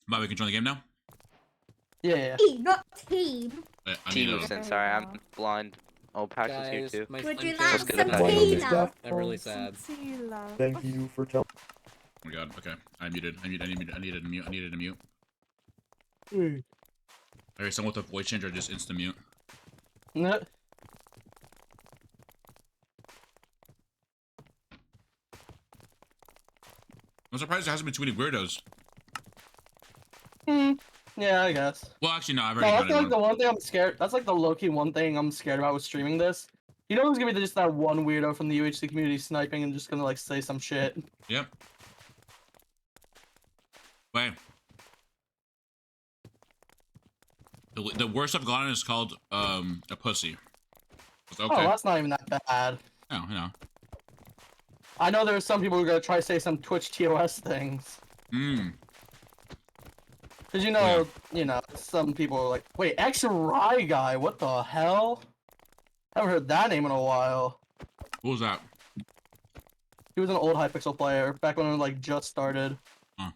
A: But we can join the game now?
D: Yeah.
M: Not team.
A: I need a...
G: Sorry, I'm blind. Oh, Pax is here too.
M: Would you like
G: good
M: some
G: at that.
M: tea?
I: I'm really sad.
K: Thank you for telling.
A: Oh my god, okay. I needed a mute. Alright, someone with a voice changer just instant mute.
D: No.
A: I'm surprised there hasn't been too many weirdos.
D: Yeah, I guess.
A: Well, actually, no, I've
D: No,
A: already
D: that's like
A: done
D: the one thing I'm scared. That's like the low-key one thing I'm scared about with streaming this. You know who's gonna be just that one weirdo from the UHC community sniping and just gonna like say some shit.
A: Yep. Wait. The worst I've gotten is called a pussy. It's okay.
D: Oh, that's not even that bad.
A: No, you know.
D: I know there are some people who are gonna try to say some Twitch TOS things. Cause you know, some people are like, wait, X-Ry guy, what the hell? Haven't heard that name in a while.
A: What was that?
D: He was an old Hypixel player back when it like just started.
A: Huh.